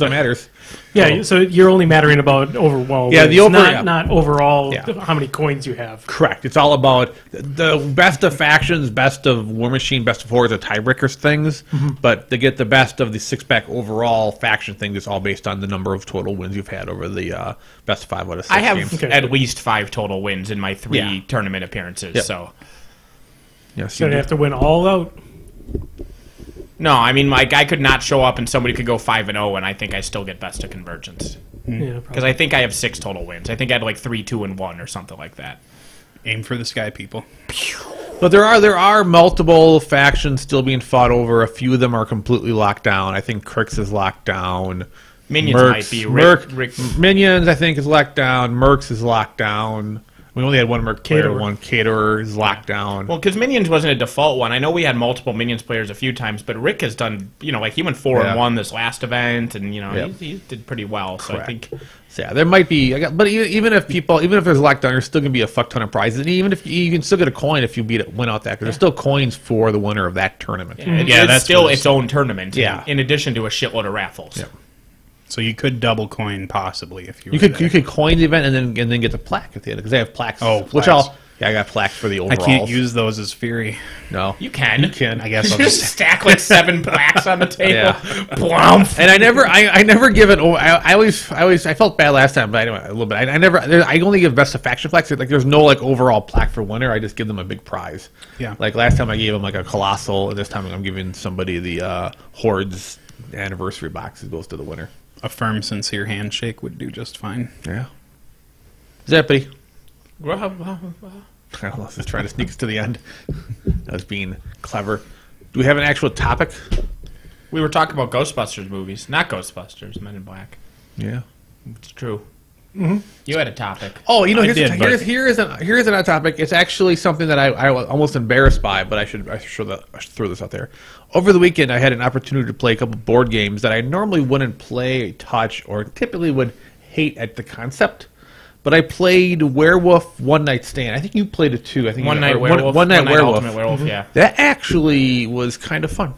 what matters. Yeah, so you're only mattering about overall. Yeah, wins, the over- not, yeah. not overall Yeah. how many coins you have. Correct. It's all about the best of factions, best of War Machine, best of Horrors are tiebreakers things, but to get the best of the 6-pack overall faction thing, it's all based on the number of total wins you've had over the best of 5 out of 6 I have games. Okay. at least 5 total wins in my 3 Yeah. tournament appearances. Yep. So Yes, So you have to win all out. no, I mean, like I could not show up and somebody could go 5-0, and I think I still get best of convergence Yeah, because I think I have 6 total wins. I think I had like 3, 2, and 1 or something like that. Aim for the sky, people. But there are multiple factions still being fought over. A few of them are completely locked down. I think Crix is locked down. Minions might be Merc, Rick. Minions, I think, is locked down. Mercs is locked down. We only had one Merc player, Caterer. one Caterer's lockdown. Well, because Minions wasn't a default one. I know we had multiple Minions players a few times, but Rick has done, like he went 4-1 this last event, and he did pretty well. So I think, so yeah, there might be, but even if there's lockdown, there's still gonna be a fuck ton of prizes, and even if you can still get a coin if you win out that, because there's still coins for the winner of that tournament. it's that's still what its own tournament. Yeah. in addition to a shitload of raffles. Yeah. So you could double coin possibly if you You could coin the event and then get the plaque at the end, because they have plaques. Plaques. I got plaques for the overalls. I can't use those as Fury. No, You can. I guess I'll Just just stack like 7 plaques on the table. Yeah. Plump. and I never give it. I felt bad last time, but anyway, a little bit. I only give best of faction plaques. Like there's no like overall plaque for winner. I just give them a big prize. Yeah. Like last time I gave them like a colossal, and this time I'm giving somebody the Horde's anniversary box. It goes to the winner. a firm, sincere handshake would do just fine. Yeah. Zappity. I don't know. Just trying to sneak us to the end. I was being clever. Do we have an actual topic? We were talking about Ghostbusters movies, not Ghostbusters, Men in Black. Yeah. It's true. Mm-hmm. You had a topic. Oh, you know, I did, here's an odd topic. It's actually something that I was almost embarrassed by, but I should throw this out there. Over the weekend, I had an opportunity to play a couple board games that I normally wouldn't play, touch, or typically would hate at the concept. But I played Werewolf One Night Stand. I think you played it too. I think One Night Werewolf. One Night Werewolf. Ultimate Werewolf. Yeah. That actually was kind of fun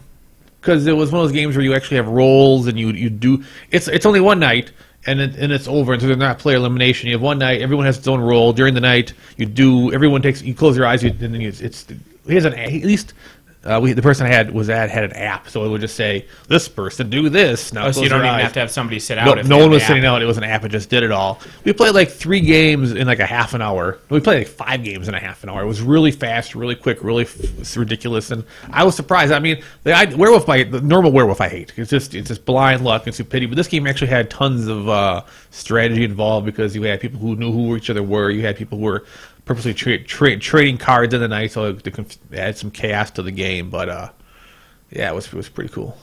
because it was one of those games where you actually have roles and you do. It's only one night. And it's over, and so they're not player elimination. You have one night, everyone has its own role. During the night, you close your eyes, and then he has at least the person I had had an app, so it would just say, this person do this. Now So you don't even have to have somebody sit out. No, if no they one have was the sitting app. out. It was an app. It just did it all. We played like 3 games in like a half an hour. We played like 5 games in a half an hour. It was really fast, really quick, really ridiculous, and I was surprised. I mean, the normal werewolf I hate. It's just blind luck and stupidity. But this game actually had tons of strategy involved because you had people who knew who each other were. You had people who were purposely trading cards in the night, so they could add some chaos to the game. But yeah, it was pretty cool.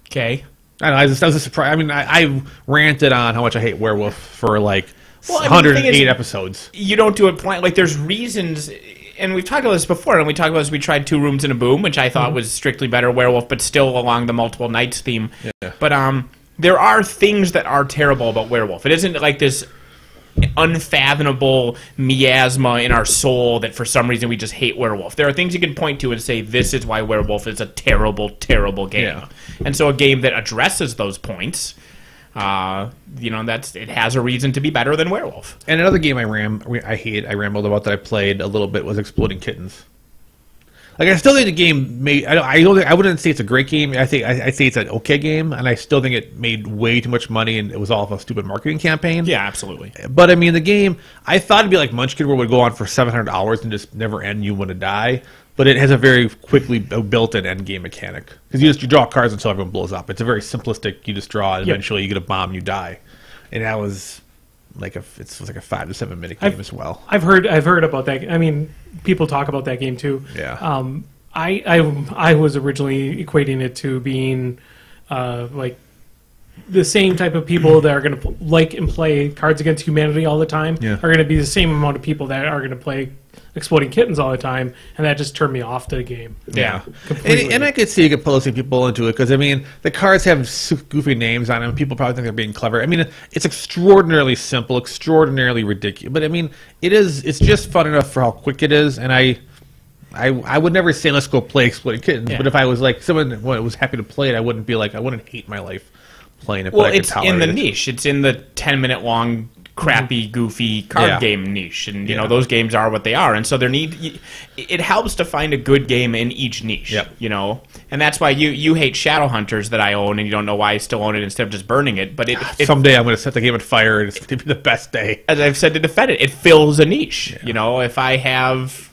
Okay. I don't know. That was a surprise. I mean, I ranted on how much I hate Werewolf for like Well, I mean, 108 the thing is, episodes. You don't do it blind. Like, there's reasons, and we've talked about this before, and we talked about this. We tried 2 Rooms and a Boom, which I thought was strictly better Werewolf, but still along the multiple nights theme. Yeah. But there are things that are terrible about Werewolf. It isn't like this unfathomable miasma in our soul that for some reason we just hate Werewolf. There are things you can point to and say, this is why Werewolf is a terrible, terrible game. Yeah. And so a game that addresses those points, it has a reason to be better than Werewolf. And another game I rambled about that I played a little bit was Exploding Kittens. Like, I still think the game I wouldn't say it's a great game. I say it's an okay game, and I still think it made way too much money, and it was all of a stupid marketing campaign. Yeah, absolutely. But I mean, the game, I thought it'd be like Munchkin, where it would go on for 700 hours and just never end. You want to die, but it has a very quickly built-in end game mechanic because you draw cards until everyone blows up. It's a very simplistic. You just draw, and eventually you get a bomb, and you die, and that was like a 5 to 7 minute game as well. I've heard about that. I mean, people talk about that game too. Yeah. I was originally equating it to being like the same type of people that are going to like and play Cards Against Humanity all the time are going to be the same amount of people that are going to play Exploding Kittens all the time, and that just turned me off to the game. Yeah. And I could see you could pull some people into it because, I mean, the cards have goofy names on them. People probably think they're being clever. I mean, it's extraordinarily simple, extraordinarily ridiculous. But, I mean, it's just fun enough for how quick it is, and I would never say let's go play Exploding Kittens, but if I was like someone that was happy to play it, I wouldn't hate my life playing it. Well, but I could it's tolerate in the it. niche. It's in the 10-minute long, crappy, goofy card game niche, and you know those games are what they are. And so it helps to find a good game in each niche. Yep. You know, and that's why you hate Shadowhunters that I own, and you don't know why I still own it instead of just burning it. But someday I'm going to set the game on fire, and it's going to be the best day. As I've said to defend it, it fills a niche. You know, if I have.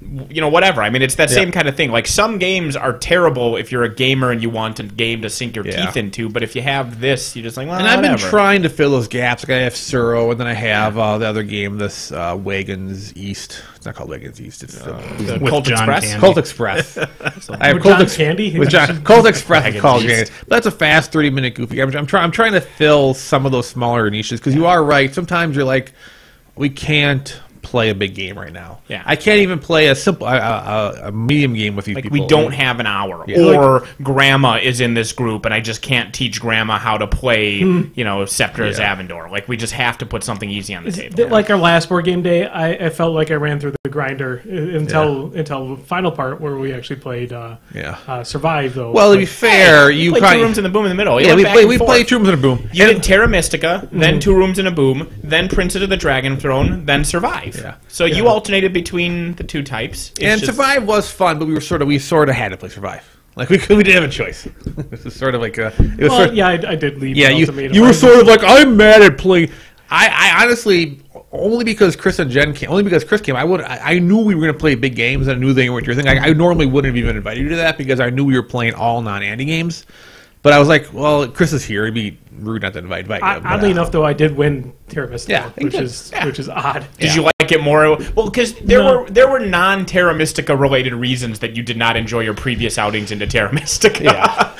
Whatever. I mean, it's that same kind of thing. Like, some games are terrible if you're a gamer and you want a game to sink your teeth into, but if you have this, you're just like, well, and I've whatever. been trying to fill those gaps. Like, I have Suro, and then I have the other game, this Wagons East. It's not called Wagons East. It's The with Cult John Express. Candy. Colt Express. I have With Colt John Candy? With Colt Express is called Wagons games. But that's a fast 30-minute goofy. I'm trying to fill some of those smaller niches because you are right. Sometimes you're like, we can't play a big game right now. Yeah. I can't even play a simple a medium game with these Like people. we don't have an hour, Yeah. or Grandma is in this group, and I just can't teach Grandma how to play, Scepter of Zavendor. Like we just have to put something easy on the table. Like our last board game day, I felt like I ran through the grinder until the final part where we actually played Survive. Though, Well, to be fair, you played Two Rooms in the Boom in the middle. Yeah, we played Two Rooms in a Boom. You did Terra Mystica, then Two Rooms in a Boom, then Princess of the Dragon Throne, then Survive. Yeah. So you alternated between the two types. Survive was fun, but we sort of had to play Survive. Like we didn't have a choice. This is sort of like I did leave. Yeah, you were sort of like, I'm mad at playing. I honestly, only because Chris and Jen came, only because Chris came, I knew we were going to play big games. And I knew they weren't your thing. I normally wouldn't have even invited you to that because I knew we were playing all non-Andy games. But I was like, well, Chris is here. It'd be rude not to invite you. Oddly enough, though, I did win Terra Mystica, Yeah, which is odd. Did you like it more? Well, because there were non-Terra Mystica related reasons that you did not enjoy your previous outings into Terra Mystica. Yeah.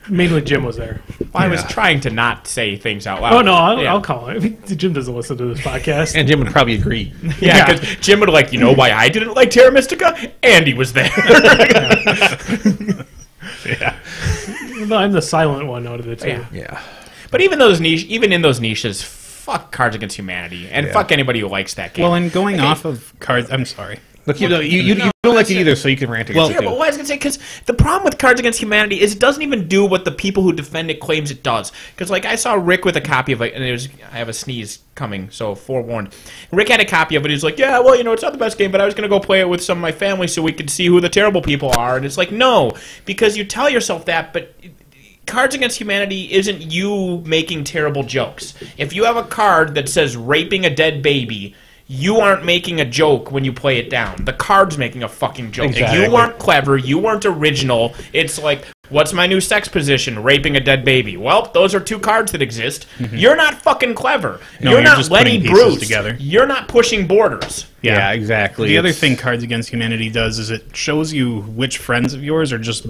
Mainly Jim was there. Well, I was trying to not say things out loud. Oh, no, I'll call it. I mean, Jim doesn't listen to this podcast. And Jim would probably agree. Yeah, because Jim would like, you know why I didn't like Terra Mystica? Andy was there. Yeah. No, I'm the silent one out of the two. Yeah. But even in those niches, fuck Cards Against Humanity, and fuck anybody who likes that game. Well, and going off of cards, I'm sorry. Look, you don't like it either, so you can rant against it. Yeah, but what I was going to say, because the problem with Cards Against Humanity is it doesn't even do what the people who defend it claims it does. Because, like, I saw Rick with a copy of it, and I have a sneeze coming, so forewarned. Rick had a copy of it, he's like, yeah, well, it's not the best game, but I was going to go play it with some of my family so we could see who the terrible people are. And it's like, no, because you tell yourself that, but Cards Against Humanity isn't you making terrible jokes. If you have a card that says raping a dead baby, you aren't making a joke when you play it down. The card's making a fucking joke. Exactly. You weren't clever. You weren't original. It's like, what's my new sex position? Raping a dead baby. Well, those are two cards that exist. Mm-hmm. You're not fucking clever. No, you're not just Lenny putting pieces Bruce. together. You're not pushing borders. Yeah, exactly. The other thing Cards Against Humanity does is it shows you which friends of yours are just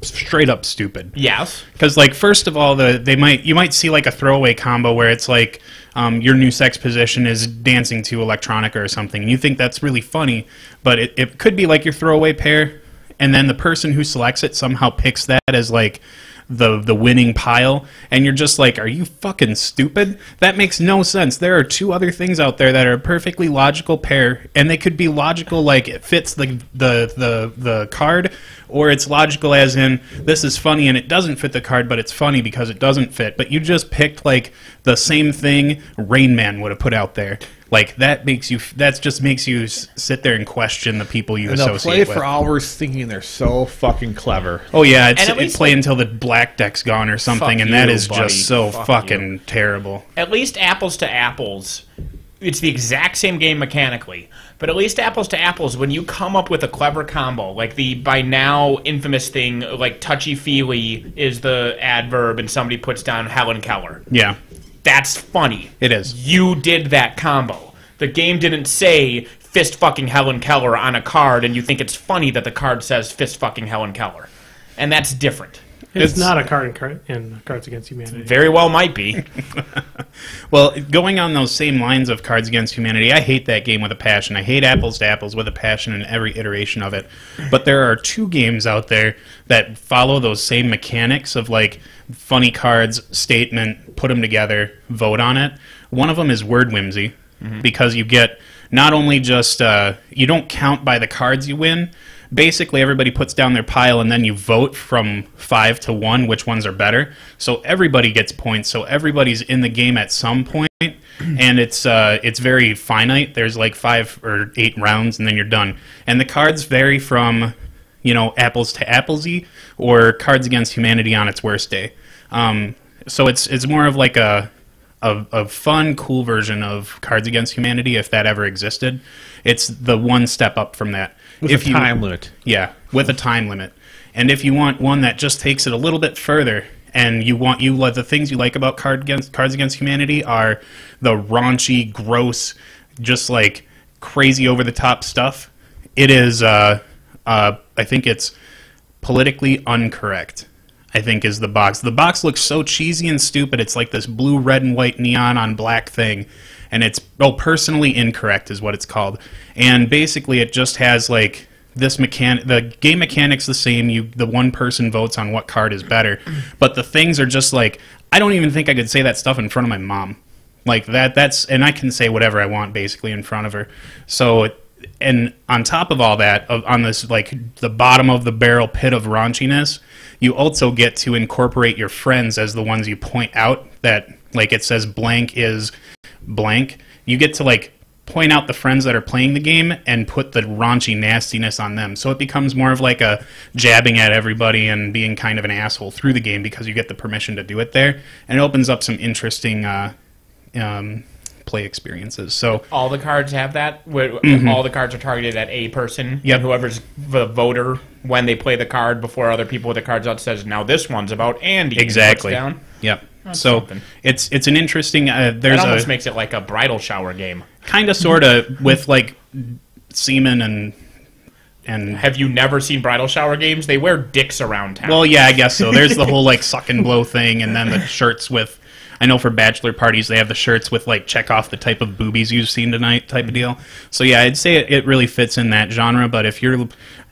straight up stupid. Yes. Because, like, first of all, you might see like a throwaway combo where it's like your new sex position is dancing to electronica or something, and you think that's really funny, but it could be like your throwaway pair, and then the person who selects it somehow picks that as like the winning pile, and you're just like, are you fucking stupid? That makes no sense. There are two other things out there that are a perfectly logical pair, and they could be logical like it fits the card, or it's logical as in this is funny and it doesn't fit the card, but it's funny because it doesn't fit. But you just picked like the same thing Rain Man would have put out there. Like that just makes you sit there and question the people you associate with. They'll play for hours thinking they're so fucking clever. Oh yeah, it's play until the black deck's gone or something, and that is just so fucking terrible. At least apples to apples, it's the exact same game mechanically. But at least apples to apples, when you come up with a clever combo, like the by now infamous thing, like touchy-feely is the adverb, and somebody puts down Helen Keller. Yeah. That's funny. It is. You did that combo. The game didn't say fist fucking Helen Keller on a card, and you think it's funny that the card says fist fucking Helen Keller. And that's different. It's not a card in Cards Against Humanity. Very well might be. Well, going on those same lines of Cards Against Humanity, I hate that game with a passion. I hate apples to apples with a passion in every iteration of it. But there are two games out there that follow those same mechanics of like funny cards, statement, put them together, vote on it. One of them is Word Whimsy, because you get not only just you don't count by the cards you win. Basically, everybody puts down their pile, and then you vote from 5 to 1 which ones are better. So everybody gets points. So everybody's in the game at some point, and it's very finite. There's like 5 or 8 rounds, and then you're done. And the cards vary from, apples to applesy, or Cards Against Humanity on its worst day. So it's more of like a fun, cool version of Cards Against Humanity, if that ever existed. It's the one step up from that. With a time limit. Yeah, with a time limit. And if you want one that just takes it a little bit further, and the things you like about Cards Against Humanity are the raunchy, gross, just like crazy over the top stuff. It is, I think it's politically incorrect, I think, is the box. The box looks so cheesy and stupid. It's like this blue, red, and white neon on black thing. and it's personally incorrect is what it's called. And basically, it just has like this the game mechanic's the same. The one person votes on what card is better, but the things are just like, I don't even think I could say that stuff in front of my mom. Like that's, and I can say whatever I want basically in front of her. So, and on top of all that, on this like the bottom of the barrel pit of raunchiness, you also get to incorporate your friends as the ones you point out. That like it says blank is blank. You get to like point out the friends that are playing the game and put the raunchy nastiness on them. So it becomes more of like a jabbing at everybody and being kind of an asshole through the game because you get the permission to do it there. And it opens up some interesting play experiences. So all the cards have that? All the cards are targeted at a person? Yep. And whoever's the voter, when they play the card before other people with the cards out, says, now this one's about Andy. Exactly. Down. Yep. That's so something. it's an interesting... That almost makes it like a bridal shower game. Kind of, sort of, with like semen and... Have you never seen bridal shower games? They wear dicks around town. Well, yeah, I guess so. There's the whole like suck and blow thing, and then the shirts with... I know for bachelor parties they have the shirts with like check off the type of boobies you've seen tonight type of deal. So yeah, I'd say it really fits in that genre. But if you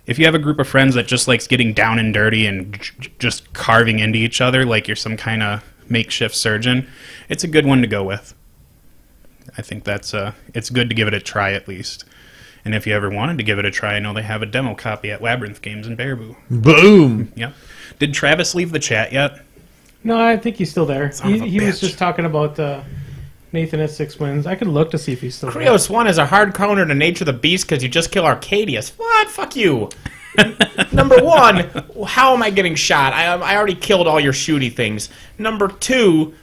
have a group of friends that just likes getting down and dirty and just carving into each other like you're some kind of makeshift surgeon, it's a good one to go with. I think that's it's good to give it a try at least. And if you ever wanted to give it a try, I know they have a demo copy at Labyrinth Games in Baraboo. Boom. Yep. Did Travis leave the chat yet? No, I think he's still there. Son of a He was bitch. just talking about Nathan at 6 wins. I could look to see if he's still there. Krios 1 is a hard counter to Nature the Beast because you just kill Arcadius. What? Fuck you. Number 1, how am I getting shot? I already killed all your shooty things. Number 2,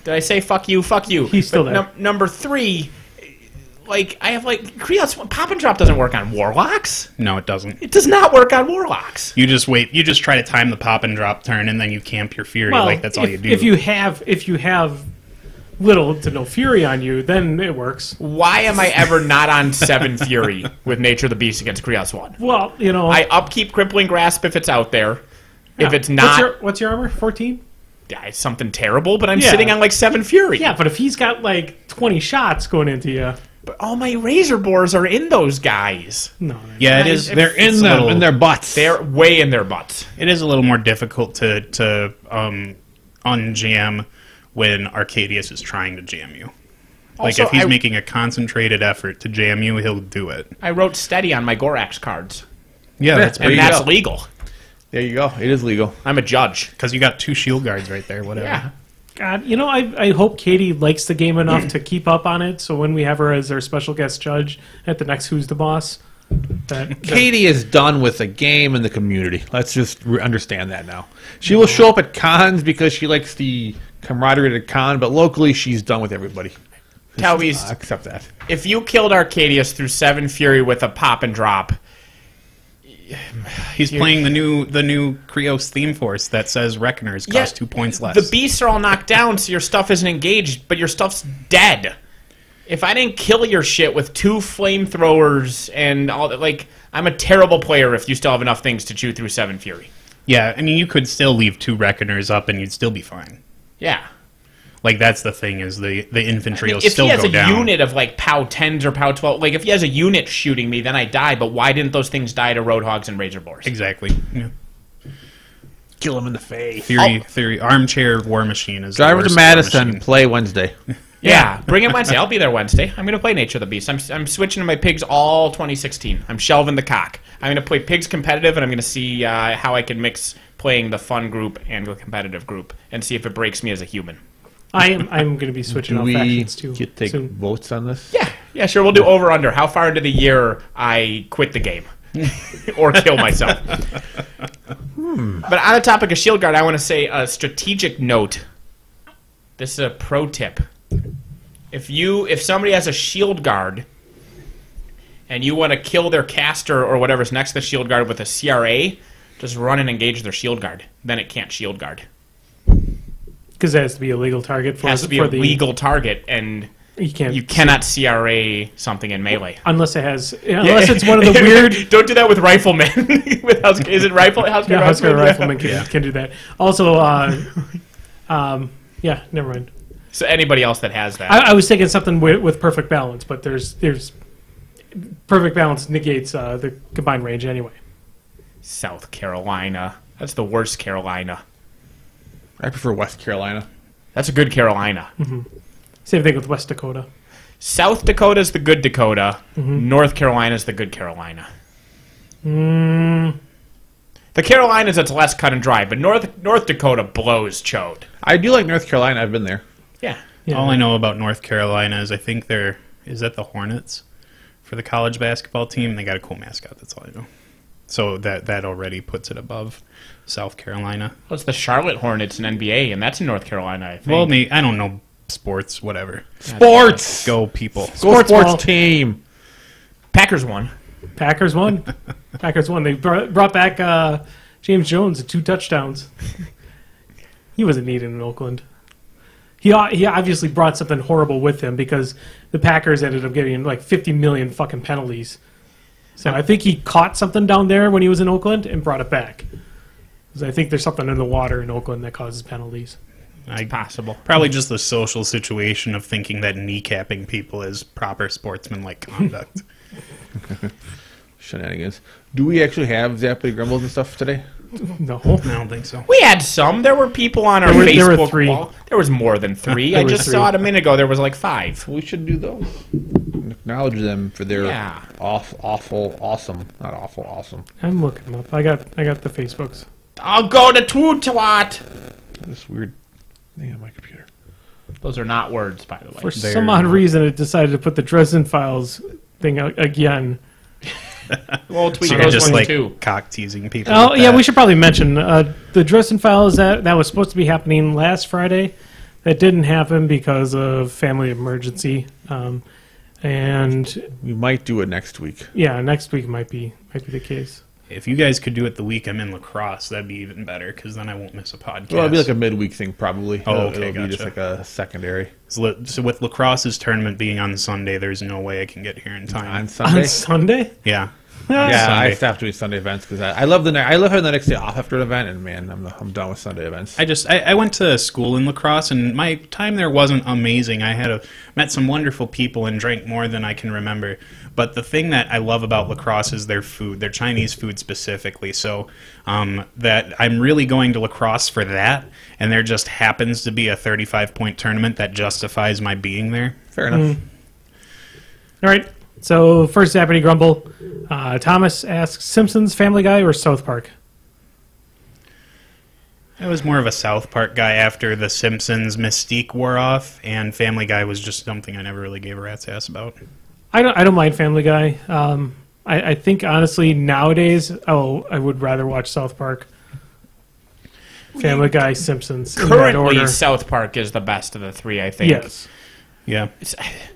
did I say fuck you? Fuck you. He's still there. Number 3, like, I have like, Krios 1, Pop and Drop doesn't work on Warlocks. No, it doesn't. It does not work on Warlocks. You just wait. You just try to time the pop and drop turn, and then you camp your fury. Well, Like that's all you do. If you have little to no fury on you, then it works. Why am I ever not on 7 Fury with Nature the Beast against Krios 1? Well, you know, I upkeep Crippling Grasp if it's out there. yeah. If it's not, what's your armor? 14. yeah, it's something terrible, but I'm Yeah. sitting on like 7 Fury. Yeah, but if he's got like 20 shots going into you, But all my Razor Boars are in those guys. no. yeah, it is. They're in it's a them, little- in their butts. They're way in their butts. It is a little more difficult to unjam when Arcadius is trying to jam you. Like Also, if he's I- making a concentrated effort to jam you, he'll do it. I wrote steady on my Gorax cards, Yeah, that's and you that's go. legal. There you go. It is legal. I'm a judge. because you got 2 shield guards right there. Whatever. Yeah. God, you know, I hope Katie likes the game enough to keep up on it, so when we have her as our special guest judge at the next Who's the Boss, that Katie is done with the game and the community. Let's just understand that now. She will show up at cons because she likes the camaraderie at a con, but locally she's done with everybody. Talvies, Accept that. if you killed Arcadius through 7 Fury with a pop and drop, He's playing the new Krios theme force that says Reckoners cost 2 points less. the beasts are all knocked down, so your stuff isn't engaged, but your stuff's dead. If I didn't kill your shit with 2 flamethrowers and all that, like, I'm a terrible player if you still have enough things to chew through 7 Fury. Yeah, I mean, you could still leave 2 Reckoners up and you'd still be fine. Yeah. Like, that's the thing, is the infantry will If still he has go a down. unit of like POW 10s or POW 12, like if he has a unit shooting me, then I die. But why didn't those things die to Roadhogs and Razor Boars? Exactly. Yeah. Kill him in the face. Theory. Armchair War Machine is the Drive her to worst war Madison. machine. Play Wednesday. Yeah, bring it Wednesday. I'll be there Wednesday. I'm going to play Nature of the Beast. I'm switching to my pigs all 2016. I'm shelving the cock. I'm going to play pigs competitive, and I'm going to see how I can mix playing the fun group and the competitive group, and see if it breaks me as a human. I'm going to be switching Do off we factions too. get take soon. votes on this? Yeah, sure. We'll do over under. How far into the year I quit the game or kill myself. But on the topic of Shield Guard, I want to say a strategic note. This is a pro tip. If somebody has a Shield Guard and you want to kill their caster or whatever's next to the Shield Guard with a CRA, just run and engage their Shield Guard. Then it can't Shield Guard. Because it has to be a legal target for, It has to be for a the legal target, and you cannot CRA something in melee. unless it's one of the weird. Don't do that with riflemen. Is it rifle? Yeah, Husker Rifleman can do that. Also, yeah, never mind. So anybody else that has that. I was thinking something with perfect balance, but there's perfect balance negates the combined range anyway. South Carolina. That's the worst Carolina. I prefer West Carolina. That's a good Carolina. Mm-hmm. Same thing with West Dakota. South Dakota's the good Dakota. Mm-hmm. North Carolina's the good Carolina. The Carolinas, it's less cut and dry, but North Dakota blows chode. I do like North Carolina. I've been there. Yeah. All I know about North Carolina is I think is that the Hornets for the college basketball team. They got a cool mascot. That's all I know. So that already puts it above South Carolina. Well, it's the Charlotte Hornets in NBA, and that's in North Carolina, I think. Well, I don't know sports, whatever. Sports! Go, people. Sports team! Packers won. Packers won. They brought back James Jones at 2 touchdowns. He wasn't needed in Oakland. He obviously brought something horrible with him because the Packers ended up getting like 50 million fucking penalties. So I think he caught something down there when he was in Oakland and brought it back. Because I think there's something in the water in Oakland that causes penalties. It's possible. Probably just the social situation of thinking that kneecapping people is proper sportsmanlike conduct. Shenanigans. Do we actually have Zappity Grumbles and stuff today? No. I don't think so. We had some. There were people on our Facebook there were 3. wall. There was more than 3. I just saw it a minute ago. There was like 5. We should do those. Acknowledge them for their awful, awesome. Not awful, awesome. I'm looking them up. I got the Facebooks. I'll go to Toot-Twat. This weird thing on my computer. Those are not words, by the way. For some odd reason, it decided to put the Dresden Files thing out again. Well, tweet So those you're just ones like too. cock teasing people. Oh with yeah, that. we should probably mention the Dresden Files that was supposed to be happening last Friday. That didn't happen because of family emergency, and We might do it next week. yeah, next week might be the case. If you guys could do it the week I'm in lacrosse, that'd be even better because then I won't miss a podcast. Well, it'll be like a midweek thing, probably. Oh, okay, It'll be just gotcha. like a secondary. So with lacrosse's tournament being on Sunday, there's no way I can get here in time. On Sunday? On Sunday? Yeah. Yeah, Sunday. I stopped doing Sunday events because I love I love having the next day off after an event, and man, I'm done with Sunday events. I went to school in lacrosse, and my time there wasn't amazing. I met some wonderful people and drank more than I can remember. But the thing that I love about lacrosse is their food, their Chinese food specifically. So that I'm really going to lacrosse for that, and there just happens to be a 35-point tournament that justifies my being there. Fair enough. All right. So first, Zappity Grumble. Thomas asks, Simpsons, Family Guy, or South Park? I was more of a South Park guy after The Simpsons mystique wore off, and Family Guy was just something I never really gave a rat's ass about. I don't mind Family Guy. I think honestly nowadays I would rather watch South Park. Family Guy, Simpsons. In that Currently, order. South Park is the best of the 3, I think. Yes. Yeah.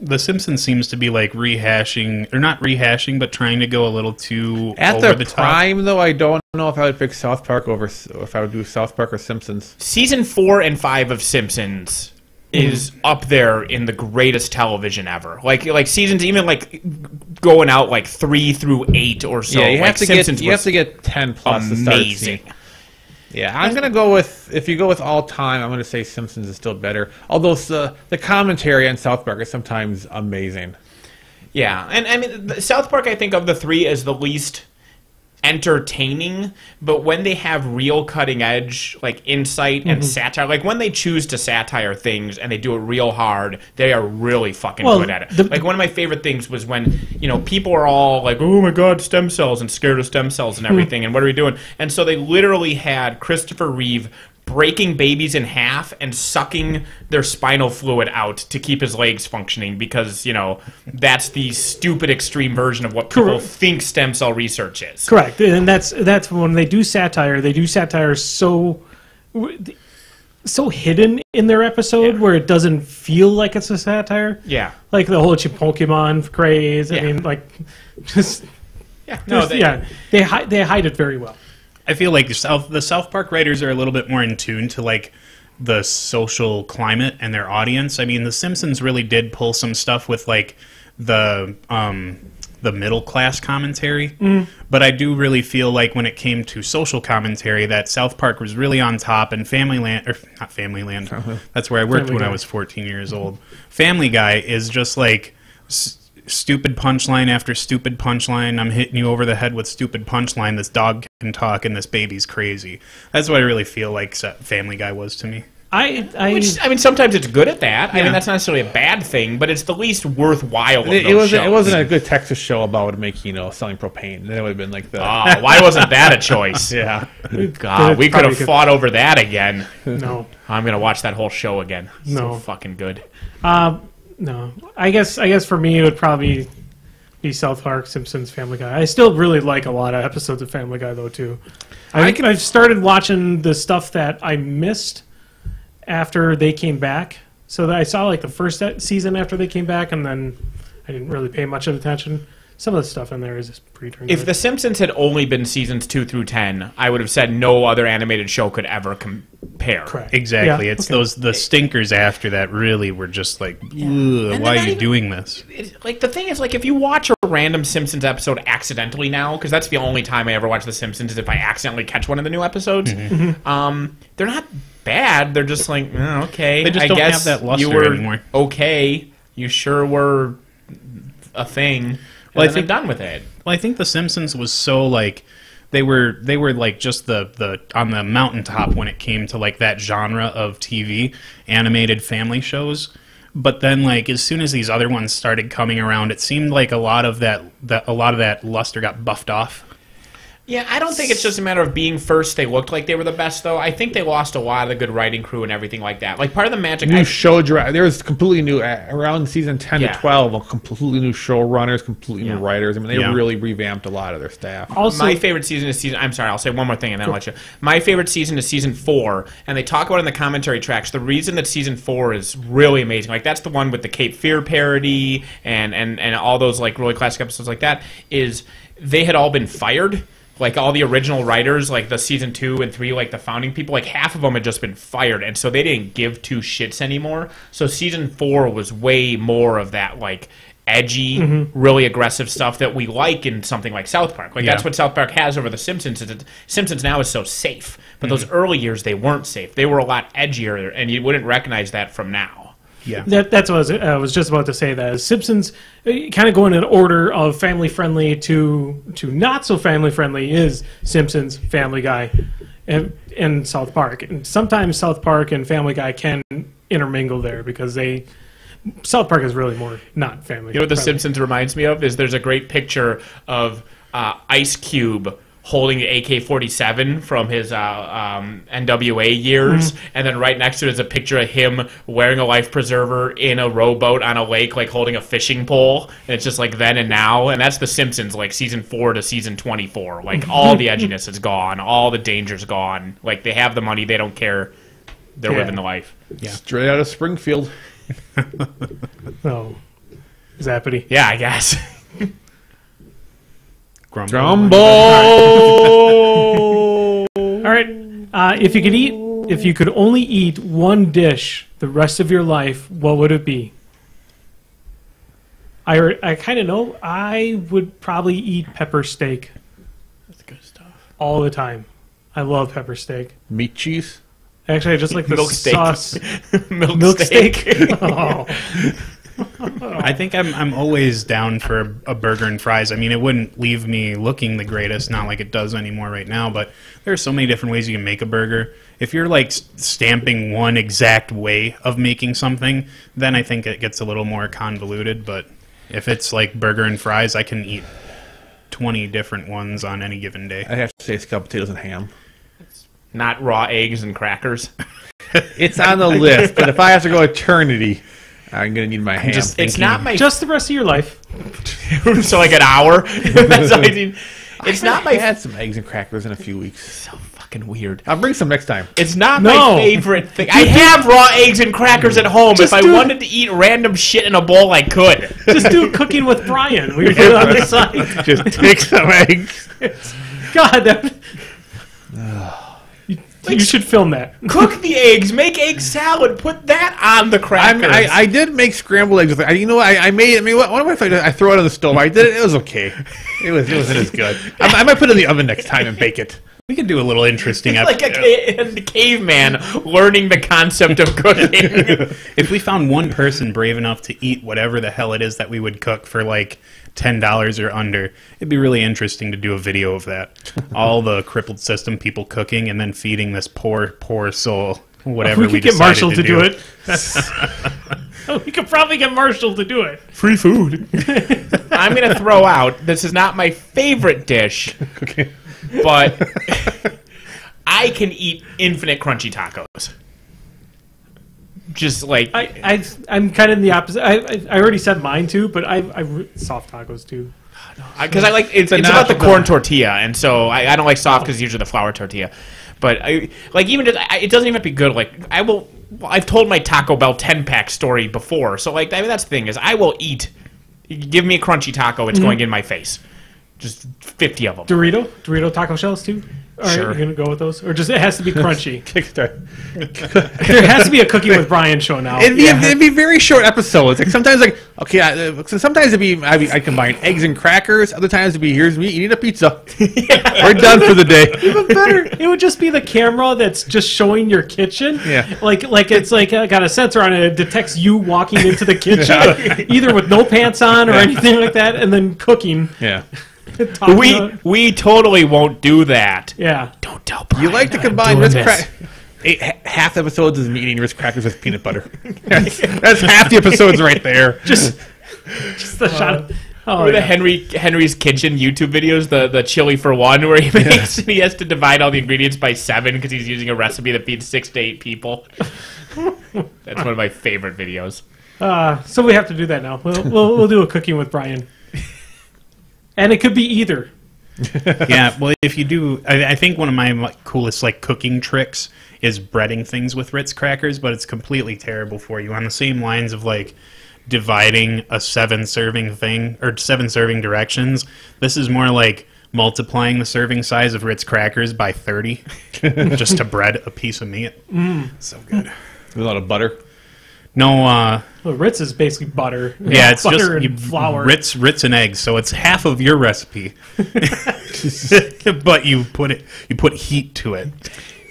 The Simpsons seems to be like rehashing, or not rehashing, but trying to go a little too At over the the prime, though, I don't know if I would pick South Park over if I would do South Park or Simpsons. Season 4 and 5 of Simpsons is up there in the greatest television ever. Like seasons, even like going out like 3 through 8 or so. Yeah, you like have to Simpsons get 10 plus to start amazing. seeing. Yeah, I'm gonna go with if you go with all time, I'm gonna say Simpsons is still better. Although the commentary on South Park is sometimes amazing. Yeah, and I mean South Park, I think of the 3 as the least entertaining, but when they have real cutting edge like insight and satire, like when they choose to satire things and they do it real hard, they are really fucking good at it. Like one of my favorite things was when people are all like, oh my god, stem cells, and scared of stem cells and everything, and what are we doing? And so they literally had Christopher Reeve breaking babies in half and sucking their spinal fluid out to keep his legs functioning because, that's the stupid extreme version of what people think stem cell research is. Correct. And that's when they do satire so hidden in their episode where it doesn't feel like it's a satire. Yeah. Like the whole Pokemon craze. I mean, like, just... Yeah. No, they hide it very well. I feel like the South Park writers are a little bit more in tune to like the social climate and their audience. I mean, The Simpsons really did pull some stuff with like the the middle class commentary. But I do really feel like when it came to social commentary, that South Park was really on top, and not Family Land. That's where I worked when I was 14 years old. Family Guy is just like stupid punchline after stupid punchline. I'm hitting you over the head with stupid punchline. This dog can talk and this baby's crazy. That's what I really feel like Family Guy was to me. Which, I mean, sometimes it's good at that. I mean, that's not necessarily a bad thing, but it's the least worthwhile of those shows. It wasn't a good Texas show about making, selling propane. That would have been like the... Oh, why wasn't that a choice? Yeah. God, we could have fought over that again. No. I'm going to watch that whole show again. No. So fucking good. No. I guess for me it would probably be South Park, Simpsons, Family Guy. I still really like a lot of episodes of Family Guy, though, too. I've started watching the stuff that I missed after they came back. So I saw like the first season after they came back, and then I didn't really pay much attention. Some of the stuff in there is pretty darn good. If The Simpsons had only been seasons 2 through 10, I would have said no other animated show could ever compare. Correct. Exactly. Yeah, it's the stinkers after that really were just like, why are you doing this? Like, the thing is, like, if you watch a random Simpsons episode accidentally now, because that's the only time I ever watch The Simpsons is if I accidentally catch one of the new episodes, they're not bad. They're just like, okay. They just don't have that luster anymore. Okay. You sure were a thing. Well, I think done with it. Well, I think The Simpsons was so like they were like just the on the mountaintop when it came to like that genre of TV animated family shows. But then, like, as soon as these other ones started coming around, it seemed like a lot of that luster got buffed off. Yeah, I don't think it's just a matter of being first. They looked like they were the best, though. I think they lost a lot of the good writing crew and everything like that. Like, part of the magic... There was completely new... around season 10 to 12, a completely new showrunners, completely new writers. I mean, they really revamped a lot of their staff. Also, my favorite season is season... I'm sorry, I'll say one more thing and then I'll let you... My favorite season is season 4, and they talk about it in the commentary tracks. The reason that season 4 is really amazing, like, that's the one with the Cape Fear parody and all those, like, really classic episodes like that, is they had all been fired. Like, all the original writers, like the season 2 and 3, like the founding people, like half of them had just been fired, and so they didn't give two shits anymore. So season 4 was way more of that, like, edgy, really aggressive stuff that we like in something like South Park. Like, that's what South Park has over The Simpsons. Simpsons now is so safe, but those early years, they weren't safe. They were a lot edgier, and you wouldn't recognize that from now. Yeah, that's what I was just about to say. That Simpsons, kind of going in order of family friendly to not so family friendly, is Simpsons, Family Guy, and South Park. And sometimes South Park and Family Guy can intermingle there because South Park is really more not family. You know what The friendly. Simpsons reminds me of is there's a great picture of Ice Cube holding the AK-47 from his NWA years, and then right next to it is a picture of him wearing a life preserver in a rowboat on a lake, like holding a fishing pole, and it's just like then and now, and that's The Simpsons, like season 4 to season 24. Like, all the edginess is gone, all the danger's gone. Like, they have the money, they don't care, they're living the life. Yeah. Straight out of Springfield. Oh, Zappity. Yeah, I guess. Grumble! All right. If you could only eat one dish the rest of your life, what would it be? I kind of know. I would probably eat pepper steak. That's good stuff. All the time. I love pepper steak. Meat cheese? Actually, I just like the Milk steak. sauce. Milk steak. Oh. I think I'm always down for a burger and fries. I mean, it wouldn't leave me looking the greatest, not like it does anymore right now, but there are so many different ways you can make a burger. If you're like stamping one exact way of making something, then I think it gets a little more convoluted, but if it's like burger and fries, I can eat 20 different ones on any given day. I have to say scalloped potatoes and ham. Not raw eggs and crackers. It's on the list, but if I have to go eternity, I'm going to need my ham. It's not my... Just the rest of your life. So like an hour? That's all I need. It's not my... I had some eggs and crackers in a few weeks. So fucking weird. I'll bring some next time. It's not my favorite thing. I have raw eggs and crackers at home. If I wanted to eat random shit in a bowl, I could. Just do cooking with Brian. We put it on the side. Just take some eggs. God, that... You should film that. Cook the eggs, make egg salad, put that on the crackers. I did make scrambled eggs. You know, I made it. I mean, what if I throw it on the stove? I did it. It was okay. It wasn't as good. I might put it in the oven next time and bake it. We could do a little interesting like episode. a caveman learning the concept of cooking. If we found one person brave enough to eat whatever the hell it is that we would cook for like $10 or under, it'd be really interesting to do a video of that. All the Crippled System people cooking and then feeding this poor soul whatever we could get Marshall to do it. We could probably get Marshall to do it. Free food. I'm going to throw out, this is not my favorite dish, Okay. but I can eat infinite crunchy tacos. Just like... I'm kind of in the opposite. I already said mine too, but I soft tacos too. Because I like it's about the corn tortilla, and so I don't like soft because it's usually the flour tortilla. But it doesn't even have to be good. Like I've told my Taco Bell 10-pack story before, so like that's the thing is I will eat. Give me a crunchy taco, it's going in my face. Just 50 of them. Dorito taco shells too. All Sure. right, you're gonna go with those, or just it has to be crunchy. Kickstart. There has to be a Cooking with Brian show now. It'd be very short episodes. Like sometimes, so sometimes I combine eggs and crackers. Other times it'd be here's me eating a pizza. We're done for the day. Even better, it would just be the camera that's just showing your kitchen. Yeah. Like it's like got a sensor on it. It detects you walking into the kitchen, either with no pants on or anything like that, and then cooking. Yeah. We totally won't do that. Yeah. Don't tell Brian. You like to combine Ritz crackers. Half episodes is me eating Ritz crackers with peanut butter. That's half the episodes right there. Just the shot. Or the Henry's Kitchen YouTube videos, the chili for one, where he makes he has to divide all the ingredients by 7 because he's using a recipe that feeds 6 to 8 people. That's one of my favorite videos. So we have to do that now. We'll do a Cooking with Brian, and it could be either. Yeah, well, if you do, I think one of my coolest cooking tricks is breading things with Ritz crackers, but it's completely terrible for you. On the same lines of dividing a 7-serving thing or 7 serving directions, this is more like multiplying the serving size of Ritz crackers by 30 just to bread a piece of meat. So good. With a lot of butter. No, Well, Ritz is basically butter. yeah, it's butter just and flour. Ritz and eggs, so it's half of your recipe, but you put heat to it.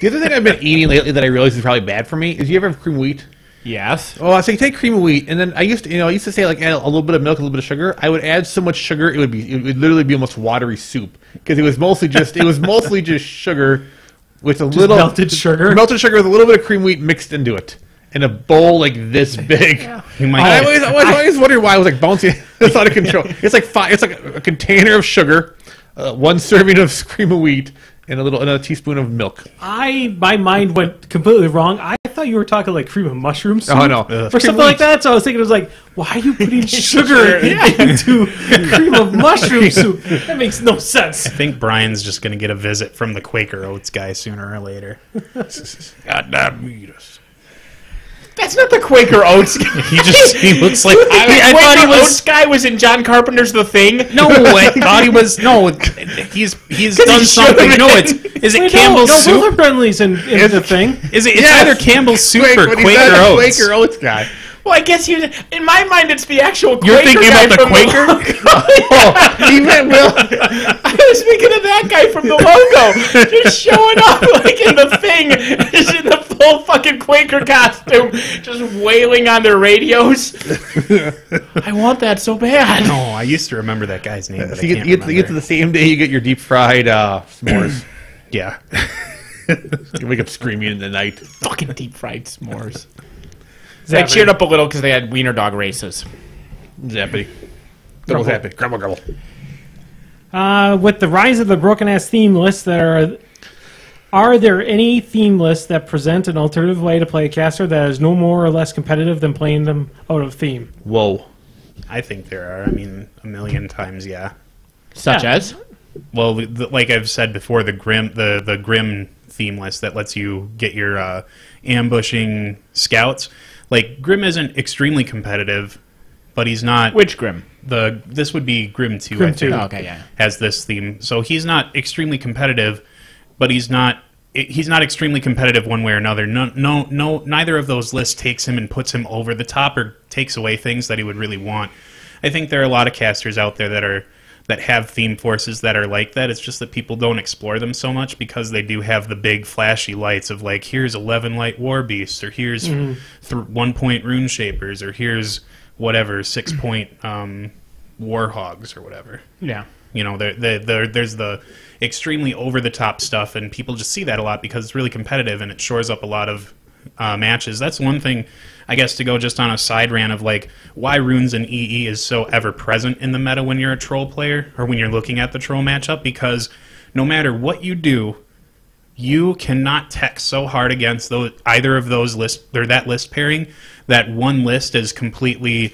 The other thing I've been eating lately that I realize is probably bad for me is you ever have cream of wheat? Yes. Oh, so you take cream of wheat, and then I used to say add a little bit of milk, a little bit of sugar. I would add so much sugar it would literally be almost watery soup because it was mostly just sugar with a little melted sugar with a little bit of cream of wheat mixed into it in a bowl like this big. Yeah. I always wondered why it was bouncing. It's out of control. It's like a container of sugar, 1 serving of cream of wheat, and a teaspoon of milk. My mind went completely wrong. I thought you were talking like cream of mushroom soup Oh, no. or something like that. So I was thinking, it was like, why are you putting sugar into cream of mushroom soup? That makes no sense. I think Brian's just going to get a visit from the Quaker Oats guy sooner or later. Got diabetes. That's not the Quaker Oats guy. He looks like I thought he was. Oats guy was in John Carpenter's The Thing. No, I thought he was. No, he's done something. No, is it Campbell's no, soup? both are Brenly's in The Thing. It's either Campbell's soup or But he's Quaker not a Oats. Quaker Oats guy. Well, I guess he was. In my mind, it's the actual Quaker You're thinking guy about the from Quaker? Oh, he meant Will. I was thinking of that guy from the logo, just showing up in The Thing, just in the full fucking Quaker costume, just wailing on their radios. I want that so bad. No, I used to remember that guy's name, but I You can't get to remember. the same day you get your deep fried s'mores. Yeah. You wake up screaming in the night. Fucking deep fried s'mores. I cheered up a little because they had wiener dog races. Zappity. Double zappity. Grumble, grumble. With the rise of the broken ass theme lists are there any theme lists that present an alternative way to play a caster that is no more or less competitive than playing them out of theme? Whoa. I think there are. I mean, a million times, yeah. Such as? Well, like I've said before, the Grim theme list that lets you get your ambushing scouts. Like, Grim isn't extremely competitive, but he's not... Which Grim? This would be Grim 2, Grim I think. 2. Oh, okay, yeah. Has this theme. So he's not extremely competitive, but he's not he's not extremely competitive one way or another. No, neither of those lists takes him and puts him over the top or takes away things that he would really want. I think there are a lot of casters out there that have theme forces that are like that. It's just that people don't explore them so much because they do have the big flashy lights of like, here's 11 light war beasts, or here's 1 point rune shapers, or here's whatever 6 point war hogs or whatever. Yeah. You know, there's the extremely over the top stuff, and people just see that a lot because it's really competitive and it shores up a lot of matches. That's one thing, I guess, to go just on a side rant of like why runes and EE is so ever present in the meta when you're a troll player or when you're looking at the troll matchup, because no matter what you do, you cannot tech so hard against either of those lists or that list pairing that one list is completely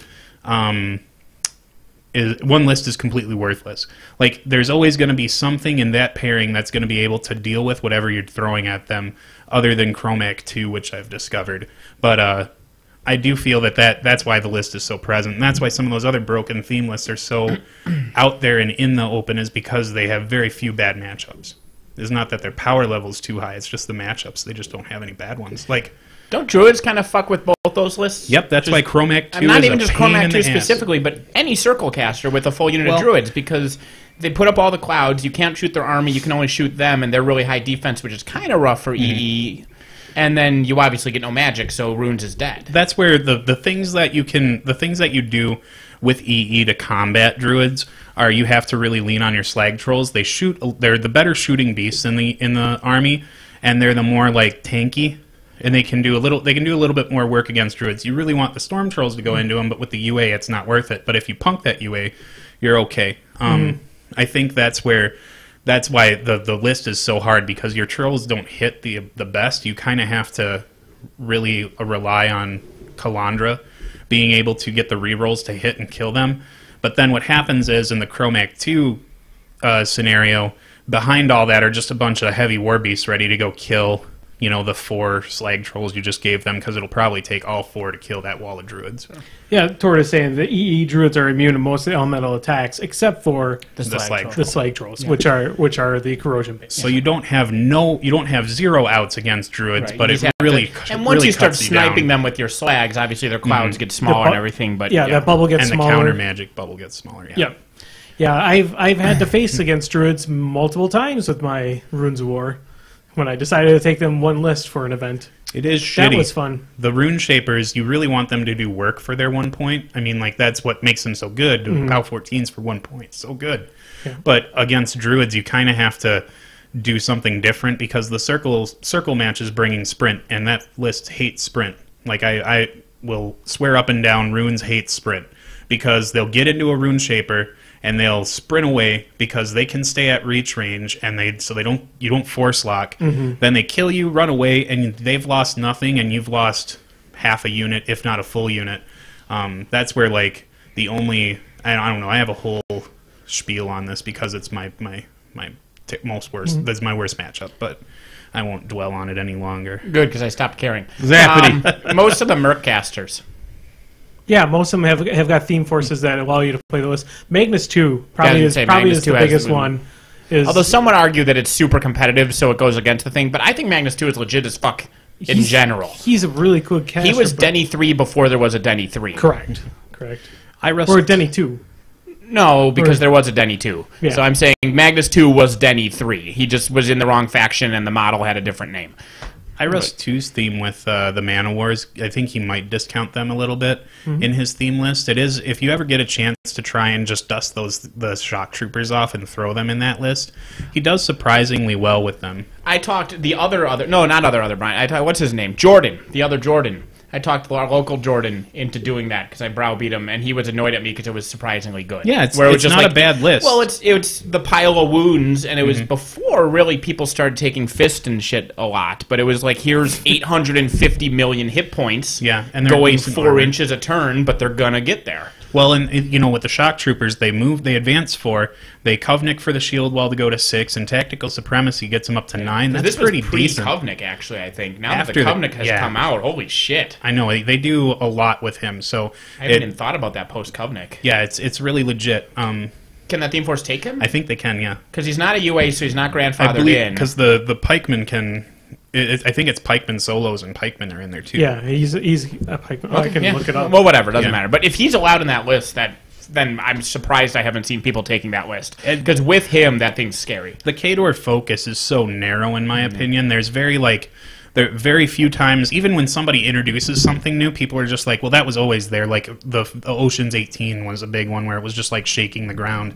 worthless. Like, there's always going to be something in that pairing that's going to be able to deal with whatever you're throwing at them, other than Chromac 2, which I've discovered. But I do feel that's why the list is so present, and that's why some of those other broken theme lists are so out there and in the open, is because they have very few bad matchups. It's not that their power level's too high, it's just the matchups. They just don't have any bad ones. Like, don't druids kind of fuck with both those lists? Yep, that's why Chromac 2 is not even just pain Chromac in 2 the specifically, ass. but any circle caster with a full unit of druids, because they put up all the clouds, you can't shoot their army, you can only shoot them, and they're really high defense, which is kind of rough for EE. And then you obviously get no magic, so runes is dead. That's where the things that you do with EE to combat druids are, you have to really lean on your slag trolls. They're the better shooting beasts in the army, and they're the more like tanky, and they can do a little bit more work against druids. You really want the storm trolls to go into them, but with the UA it's not worth it. But if you punk that UA, you're okay. I think that's why the list is so hard, because your trolls don't hit the best. You kind of have to really rely on Kalandra being able to get the rerolls to hit and kill them. But then what happens is, in the Chromac 2 scenario, behind all that are just a bunch of heavy war beasts ready to go kill, you know, the 4 slag trolls you just gave them, because it'll probably take all 4 to kill that wall of druids. Yeah, Tord is saying the EE druids are immune to most of the elemental attacks except for The slag trolls, which are the corrosion based. So you don't have zero outs against druids, Right, but you it just have really to, and once really you start cuts sniping down. them with your slags, obviously their clouds get smaller and everything. But that bubble gets and smaller. the counter magic bubble gets smaller. Yeah, I've had to face against druids multiple times with my Runes of War when I decided to take them one list for an event. It is shitty. That was fun. The rune shapers, you really want them to do work for their 1 point. I mean, like, that's what makes them so good. POW 14s for 1 point, so good. Yeah. But against druids, you kind of have to do something different, because the circle match is bringing sprint, and that list hates sprint. Like, I will swear up and down, runes hate sprint, because they'll get into a rune shaper and they'll sprint away because they can stay at reach range, and you don't force lock. Then they kill you, run away, and they've lost nothing, and you've lost half a unit, if not a full unit. That's where, like, I don't know. I have a whole spiel on this because it's my most worst. That's my worst matchup, but I won't dwell on it any longer. Good, because I stopped caring. Zappity. Most of the merc casters. Yeah, most of them have got theme forces that allow you to play the list. Magnus 2 probably is the biggest one. Although some would argue that it's super competitive, so it goes against the thing. But I think Magnus 2 is legit as fuck in general. He's a really good caster. He was Denny 3 before there was a Denny 3. Correct. Or Denny 2. No, because there was a Denny 2. Yeah. So I'm saying Magnus 2 was Denny 3. He just was in the wrong faction, and the model had a different name. Iris 2's theme with the Mana Wars, I think he might discount them a little bit in his theme list. It is, if you ever get a chance to try and just dust the shock troopers off and throw them in that list, he does surprisingly well with them. I talked Brian. What's his name? Jordan, the other Jordan. I talked our local Jordan into doing that because I browbeat him, and he was annoyed at me because it was surprisingly good. Yeah, it's not a bad list. Well, it's the pile of wounds, and it was before really people started taking fist and shit a lot. But it was like, here's 850 million hit points. Yeah, and they're going 4 inches a turn, but they're gonna get there. Well, and with the shock troopers, they advance 4, they Kovnik for the shield wall to go to 6, and tactical supremacy gets them up to 9. That's pretty decent. Kovnik, actually, I think. Now that the Kovnik has come out, holy shit! I know they do a lot with him. So I haven't even thought about that post Kovnik. Yeah, it's really legit. Can that Theme Force take him? I think they can. Yeah, because he's not a UA, so he's not grandfathered in. Because the pikemen can I think it's Pikeman Solos and Pikeman are in there too. Yeah, he's a Pikeman. I can look it up. Well, whatever, doesn't matter. But if he's allowed in that list, then I'm surprised I haven't seen people taking that list. Because with him, that thing's scary. The Khador focus is so narrow, in my opinion. There's there are very few times, even when somebody introduces something new, people are just like, well, that was always there. Like the Ocean's 18 was a big one where it was just like shaking the ground.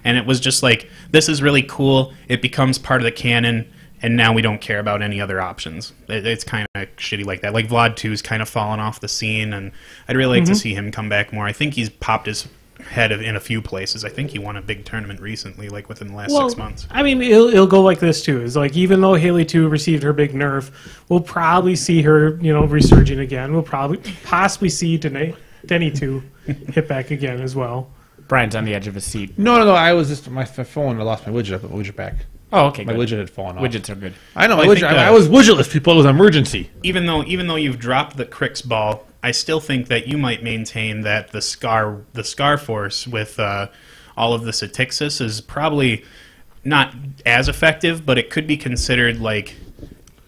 And it was just like, this is really cool. It becomes part of the canon, and now we don't care about any other options. It's kind of shitty like that. Like Vlad 2's kind of fallen off the scene, and I'd really like to see him come back more. I think he's popped his head in a few places. I think he won a big tournament recently, like within the last 6 months. I mean, it'll go like this too. Is like, even though Haley 2 received her big nerf, we'll probably see her, resurging again. We'll possibly see Denny 2 hit back again as well. Brian's on the edge of his seat. No. I was just my phone. I lost my widget. I put my widget back. Oh, okay. My good. widget had fallen off. Widgets are good. I know. I was widgetless. People, it was an emergency. Even though you've dropped the Crix ball, I still think that you might maintain that the Scar Force with all of the Satixis is probably not as effective, but it could be considered like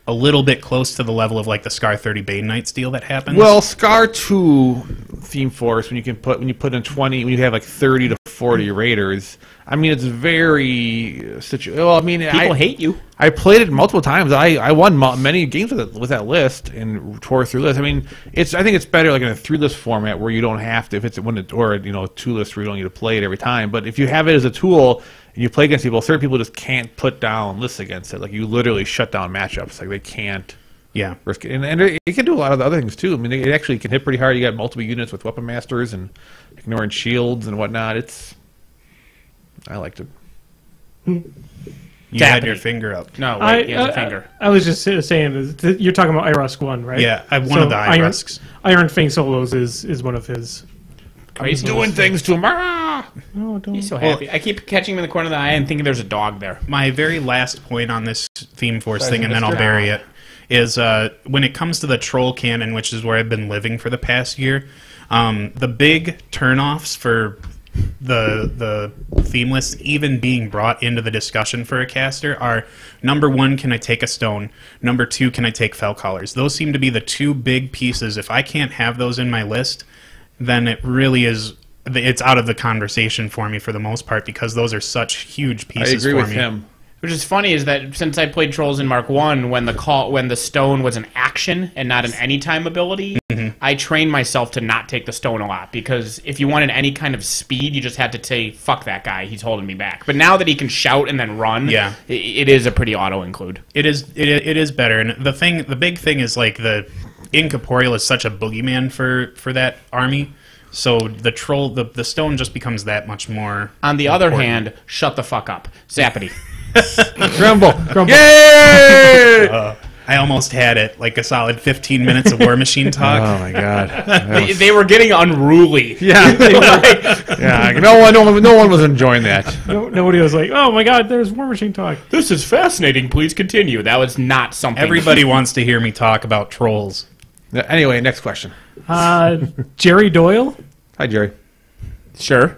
a little bit close to the level of like the Scar 30 Bane Knight steal that happens. Well, Scar 2 Theme Force, when you put in 20, when you have like 30 to 40 raiders, I mean, it's very well, I mean, people hate you. I played it multiple times. I won many games with that list and tore through lists. I mean, I think it's better like in a 3-list format where you don't have to, if it's or a 2-list where you don't need to play it every time. But if you have it as a tool and you play against people, certain people just can't put down lists against it. Like, you literally shut down matchups. Like, they can't. Yeah, risk it. And it can do a lot of the other things too. I mean, it actually can hit pretty hard. You got multiple units with weapon masters and ignoring shields and whatnot. I liked it. You had your finger up. No, wait, he has a finger. I was just saying, you're talking about Irusk 1, right? Yeah, one of the Irusks. Iron Fang Solos is one of his. He's doing things to him. No, don't. He's so happy. I keep catching him in the corner of the eye and thinking there's a dog there. My very last point on this Theme Force thing, and then I'll bury it, is when it comes to the troll canon, which is where I've been living for the past year, the big turnoffs for the theme list even being brought into the discussion for a caster are, number 1, can I take a stone? Number 2, can I take fell collars? Those seem to be the two big pieces. If I can't have those in my list, then it really is, it's out of the conversation for me for the most part, because those are such huge pieces for me. I agree with him. Which is funny is that since I played Trolls in Mark 1, when the stone was an action and not an anytime ability, I trained myself to not take the stone a lot, because if you wanted any kind of speed, you just had to say, fuck that guy, he's holding me back. But now that he can shout and then run, it is a pretty auto-include. It is better, and the big thing is, like, the Incorporeal is such a boogeyman for that army. So the stone just becomes that much more. On the other hand, shut the fuck up, Zappity. Grumble. Yay! I almost had it, like a solid 15 minutes of War Machine talk. Oh my god, they were getting unruly. Yeah, no one was enjoying that. Nobody was like, "Oh my god, there's War Machine talk." This is fascinating. Please continue. That was not something. Everybody wants to hear me talk about trolls. Anyway, next question. Jerry Doyle. Hi, Jerry. Sure.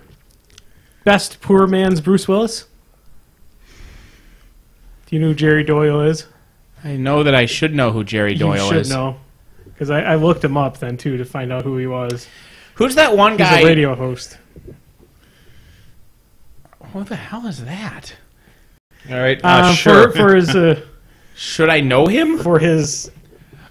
Best poor man's Bruce Willis. Do you know who Jerry Doyle is? I know that I should know who Jerry Doyle is. You should know. Because I looked him up then, too, to find out who he was. Who's that one guy? He's a radio host. What the hell is that? All right. Sure. For his... should I know him? For his...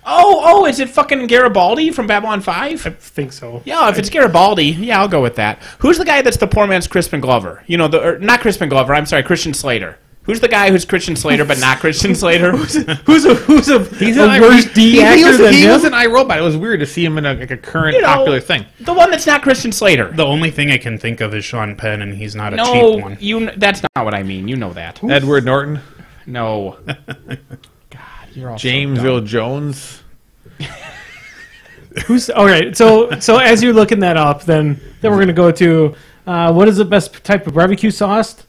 Oh, is it fucking Garibaldi from Babylon 5? I think so. Yeah, if it's Garibaldi, yeah, I'll go with that. Who's the guy that's the poor man's Crispin Glover? You know, not Crispin Glover, I'm sorry, Christian Slater. Who's the guy who's Christian Slater but not Christian Slater? He's a worse D actor than him? He was an iRobot. It was weird to see him in a current popular thing. The one that's not Christian Slater. The only thing I can think of is Sean Penn, and he's not a cheap one. No, that's not what I mean. You know that. Edward Norton? No. God, you're all James Earl Jones? Who's all right? So as you're looking that up, then we're going to go to what is the best type of barbecue sauce?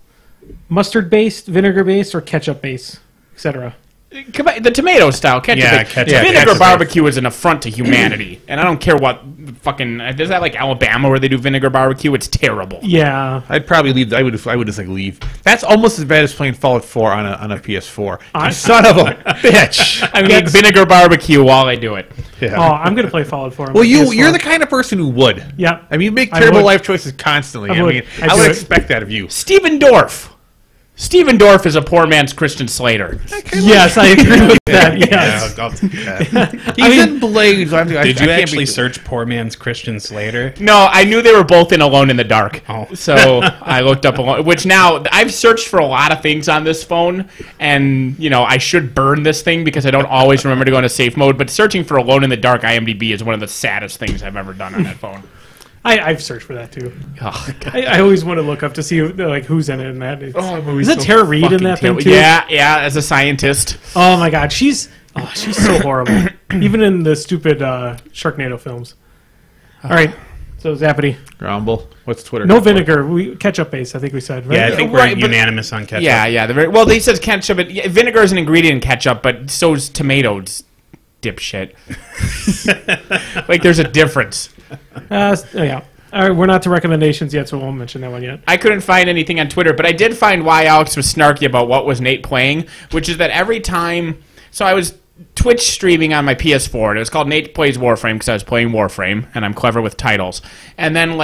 Mustard based, vinegar based, or ketchup based, etc. The tomato style ketchup. Yeah, ketchup. Vinegar Ketchup. barbecue is an affront to humanity, and I don't care what fucking. Is that like Alabama where they do vinegar barbecue? It's terrible. Yeah. I'd probably leave. I would just like leave. That's almost as bad as playing Fallout 4 on a PS4. You son of a bitch. I mean, vinegar barbecue while I do it. Yeah. Oh, I'm gonna play Fallout 4. Well, you're the kind of person who would. Yeah. I mean, you make I terrible would. life choices constantly. I would. mean, I I do would it. expect that of you. Stephen Dorff. Stephen Dorff is a poor man's Christian Slater. Yes, I agree with that. Yeah, Yes. I'll take that. He's in Blades. Did you actually search poor man's Christian Slater? No, I knew they were both in Alone in the Dark. Oh. So I looked up Alone, which now I've searched for a lot of things on this phone, and I should burn this thing because I don't always remember to go into safe mode. But searching for Alone in the Dark IMDb is one of the saddest things I've ever done on that phone. I've searched for that too. Oh, God. I always want to look up to see who's in it and that. Movie's Is it Tara Reid in that thing terrible. too? Yeah, as a scientist. Oh my God, she's so horrible. Even in the stupid Sharknado films. All right, so Zappity. Grumble. What's Twitter? No vinegar. Ketchup base. I think we said. Right? Yeah, I think we're Right, but- unanimous on ketchup. Yeah. Well, they said ketchup. Vinegar is an ingredient in ketchup, but so is tomatoes. Dipshit. There's a difference. Yeah. All right, we're not to recommendations yet, so we won't mention that one yet. I couldn't find anything on Twitter, but I did find why Alex was snarky about what was Nate playing, which is that every time... So I was Twitch streaming on my PS4, and it was called Nate Plays Warframe because I was playing Warframe, and I'm clever with titles. And then,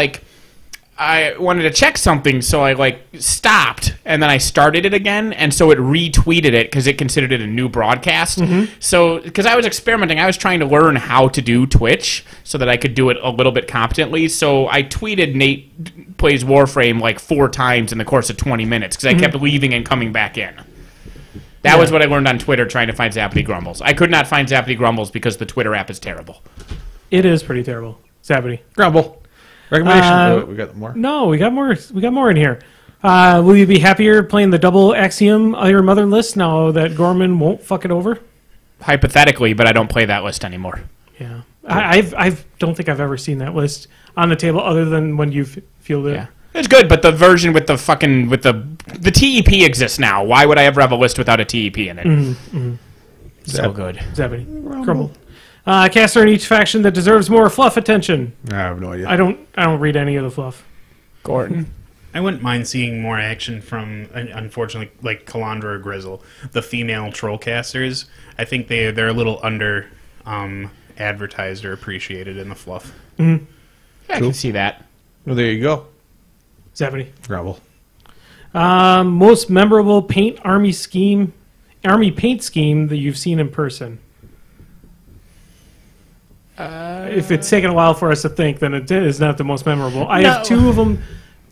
I wanted to check something, so I stopped, and then I started it again, and so it retweeted it because it considered it a new broadcast. Mm-hmm. So, because I was experimenting, I was trying to learn how to do Twitch so that I could do it a little bit competently. So I tweeted Nate Plays Warframe 4 times in the course of 20 minutes because I kept leaving and coming back in. That was what I learned on Twitter trying to find Zappity Grumbles. I could not find Zappity Grumbles because the Twitter app is terrible. It is pretty terrible. Zappity. Grumble. Recommendation. We got more. No, we got more. We got more in here. Will you be happier playing the double Axiom Iron Mother list now that Gorman won't fuck it over? Hypothetically, but I don't play that list anymore. Yeah, I don't think I've ever seen that list on the table other than when you fielded it. Yeah. It's good, but the version with the TEP exists now. Why would I ever have a list without a TEP in it? So good. Zappity. Grumble. Caster in each faction that deserves more fluff attention. I have no idea. I don't read any of the fluff. Gordon. I wouldn't mind seeing more action from, unfortunately, Calandra or Grizzle, the female troll casters. I think they're a little under advertised or appreciated in the fluff. Mm-hmm. I can see that. Well, there you go. Zappity. Grumble. Most memorable army paint scheme that you've seen in person. If it's taken a while for us to think, then it is not the most memorable. I have 2 of them,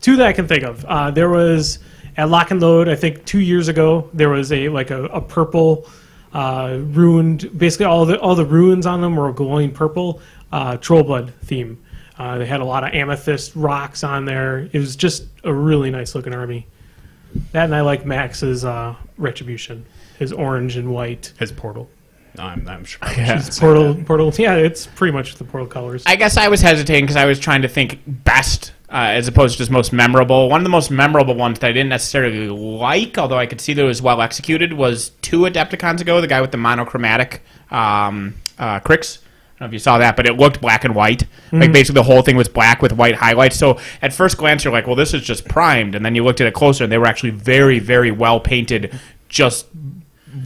2 that I can think of. There was at Lock and Load, I think 2 years ago, there was a purple ruined. Basically, all the ruins on them were glowing purple. Troll Blood theme. They had a lot of amethyst rocks on there. It was just a really nice looking army. That, and I like Max's Retribution, his orange and white. His portal. I'm sure. Yeah. Portal. Yeah, it's pretty much the portal colors. I guess I was hesitating because I was trying to think best as opposed to just most memorable. One of the most memorable ones that I didn't necessarily like, although I could see that it was well executed, was 2 Adepticons ago, the guy with the monochromatic Crix. I don't know if you saw that, but it looked black and white. Basically the whole thing was black with white highlights. So at first glance, you're like, well, this is just primed. And then you looked at it closer, and they were actually very, very well painted, just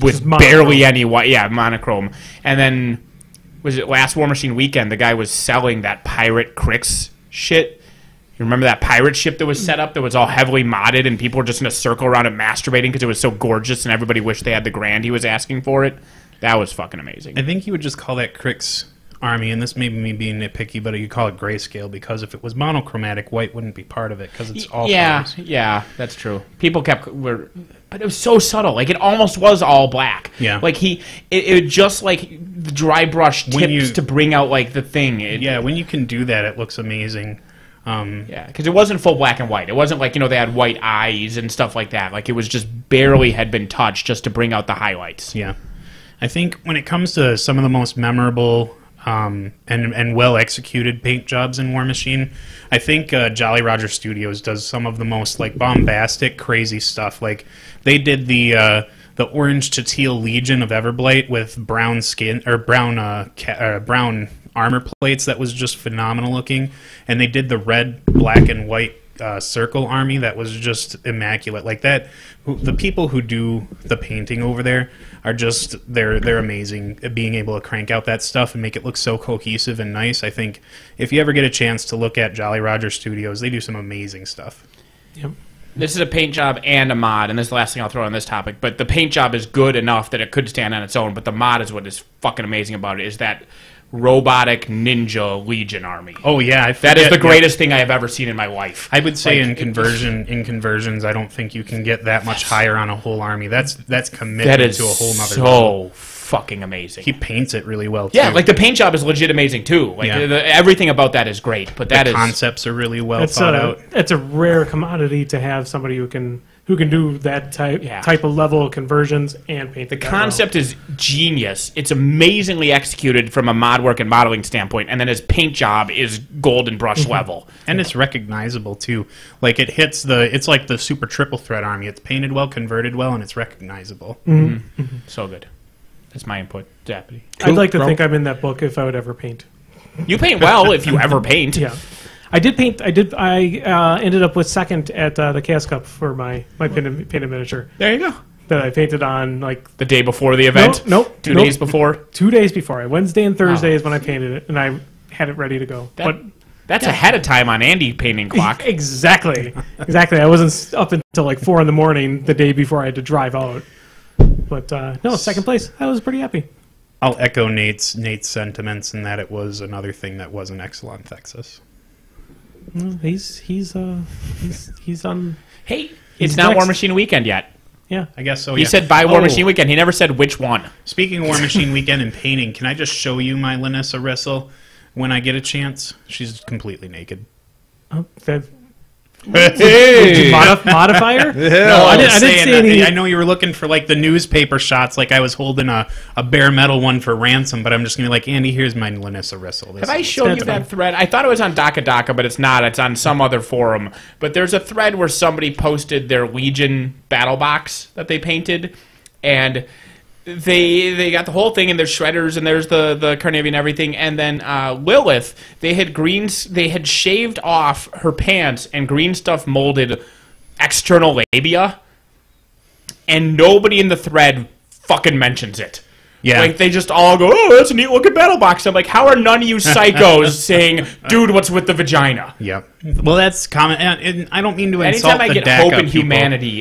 with barely any white. Yeah, monochrome. And then, was it last War Machine weekend, the guy was selling that pirate Crix shit. You remember that pirate ship that was set up that was all heavily modded, and people were just in a circle around it masturbating because it was so gorgeous, and everybody wished they had the grand he was asking for it? That was fucking amazing. I think you would just call that Crix army, and this may be me being nitpicky, but you call it grayscale because if it was monochromatic, white wouldn't be part of it because it's all colors. Yeah, that's true. People but it was so subtle. It almost was all black. Yeah. It just the dry brush tips to bring out the thing. When you can do that, it looks amazing. Yeah, because it wasn't full black and white. It wasn't they had white eyes and stuff like that. It was just barely had been touched just to bring out the highlights. Yeah. I think when it comes to some of the most memorable and well-executed paint jobs in War Machine, I think Jolly Roger Studios does some of the most bombastic, crazy stuff. They did the the orange to teal Legion of Everblight with brown skin or brown armor plates that was just phenomenal looking, and they did the red, black, and white circle army that was just immaculate. Like that, the people who do the painting over there are just they're amazing at being able to crank out that stuff and make it look so cohesive and nice. I think if you ever get a chance to look at Jolly Roger Studios, they do some amazing stuff. Yep. This is a paint job and a mod, and this is the last thing I'll throw on this topic, but the paint job is good enough that it could stand on its own, but the mod is what is fucking amazing about it, is that robotic ninja Legion army. Oh yeah, that is the greatest thing I have ever seen in my life. I would say in conversions, I don't think you can get that much higher on a whole army. That's commitment that is to a whole nother so level. Fucking amazing. He paints it really well too. Yeah, like the paint job is legit amazing too. Like everything about that is great. But the concepts are really well thought out. It's a rare commodity to have somebody who can do that type of level of conversions and paint. The concept is genius. It's amazingly executed from a mod work and modeling standpoint, and then his paint job is golden brush level. And it's recognizable too. Like it's like the super triple threat army. It's painted well, converted well, and it's recognizable. So good. That's my input, Zappity. I'd like to think I'm in that book if I would ever paint. You paint well if you ever paint. Yeah. I did paint. I ended up with second at the Chaos Cup for my painted miniature. There you go. That I painted on like the day before the event. Nope. 2 days before. 2 days before. Wednesday and Thursday is when I painted it, and I had it ready to go. That's ahead of time on Andy painting clock. Exactly. I wasn't up until like 4 a.m. the day before I had to drive out. But no, second place. I was pretty happy. I'll echo Nate's sentiments in that it was another thing that was an excellent Texas. He's on. Hey, it's not War Machine Weekend yet. Yeah, I guess so. He said by War Machine Weekend. He never said which one. Speaking of War Machine Weekend and painting, can I just show you my Linessa Wrestle when I get a chance? She's completely naked. Oh, Did you modify her? No, I didn't see any. I know you were looking for like the newspaper shots, like I was holding a bare metal one for Ransom, but I'm just gonna be like, Andy, here's my Linessa Wrestle. Have I shown you that thread? I thought it was on Daka, but it's not. It's on some other forum. But there's a thread where somebody posted their Legion battle box that they painted, and they got the whole thing in their shredders, and there's the Carnivy and everything, and then Lilith, they had shaved off her pants and green stuff molded external labia, and nobody in the thread fucking mentions it. Yeah, like they just all go, "Oh, that's a neat looking battle box." I'm like, how are none of you psychos saying, "Dude, what's with the vagina?" Yep. Well, that's common, and I don't mean to insult the DACA people.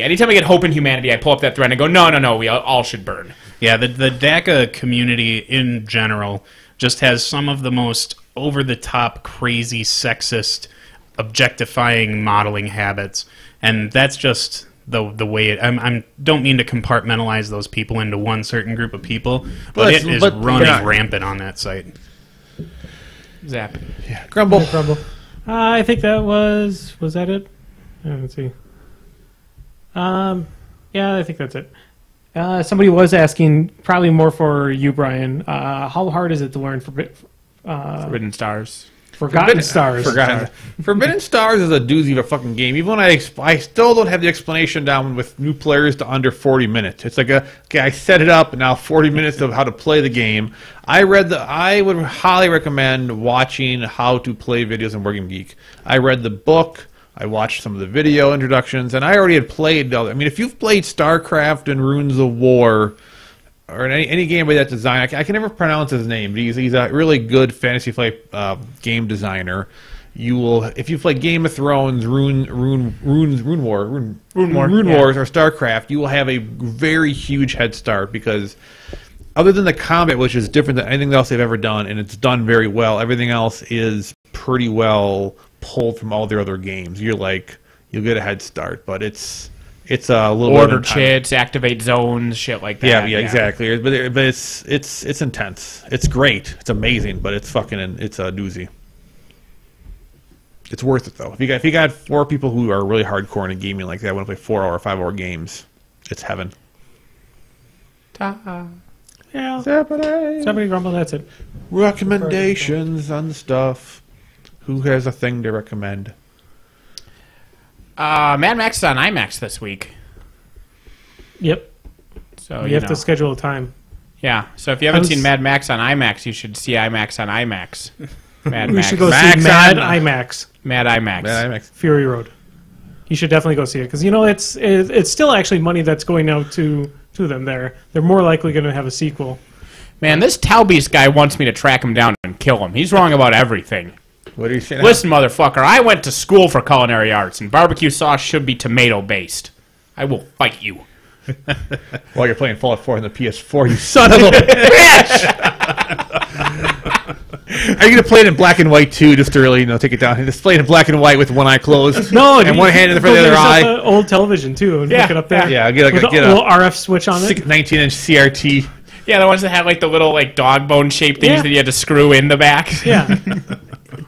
Anytime I get hope in humanity, I pull up that thread and go, "No, we all should burn." Yeah, the DACA community in general just has some of the most over-the-top, crazy, sexist, objectifying modeling habits, and that's just the way it. I don't mean to compartmentalize those people into one certain group of people, but it is running rampant on that site. Zap. Yeah, Grumble. I think that was that it? Let's see. Yeah, I think that's it. Somebody was asking, probably more for you, Brian. How hard is it to learn Forbidden Stars? Forgotten Stars. Forbidden Stars is a doozy of a fucking game. Even when I still don't have the explanation down with new players to under 40 minutes. It's like I set it up, and now 40 minutes of how to play the game. I would highly recommend watching how to play videos on Board Game Geek. I read the book. I watched some of the video introductions, and I already had played. I mean, if you've played StarCraft and Runes of War, or any game by that design, I can never pronounce his name, but he's a really good Fantasy Flight game designer. You will, if you play Game of Thrones, Rune Wars, or StarCraft, you will have a very huge head start, because other than the combat, which is different than anything else they've ever done, and it's done very well, everything else is pretty well pulled from all their other games. You'll get a head start, but it's a little order chits, activate zones, shit like that. Yeah, exactly. But it's intense. It's great. It's amazing, but it's a doozy. It's worth it though. If you got 4 people who are really hardcore in gaming like that, want to play 4-hour, 5-hour games, it's heaven. Yeah. Zappity Grumble. That's it. Recommendations on stuff. Who has a thing to recommend? Mad Max is on IMAX this week. Yep. So You have to schedule a time. Yeah. So if you haven't seen Mad Max on IMAX, you should see IMAX on IMAX. Mad We Max. should go Max see Mad on- IMAX, Mad IMAX. Fury Road. You should definitely go see it because it's still actually money that's going out to them. They're more likely going to have a sequel. Man, this Talbeast guy wants me to track him down and kill him. He's wrong about everything. What are you saying? Listen, motherfucker, I went to school for culinary arts, and barbecue sauce should be tomato-based. I will fight you. While you're playing Fallout 4 on the PS4, you son of a bitch! Are you going to play it in black and white, too, just to really take it down? Just play it in black and white with one eye closed. No, and one hand in front of the other eye. An old television too, and hook it up there. Yeah, get with a little RF switch on it. 19-inch CRT. Yeah, the ones that have like the little like dog bone shaped things that you had to screw in the back. Yeah.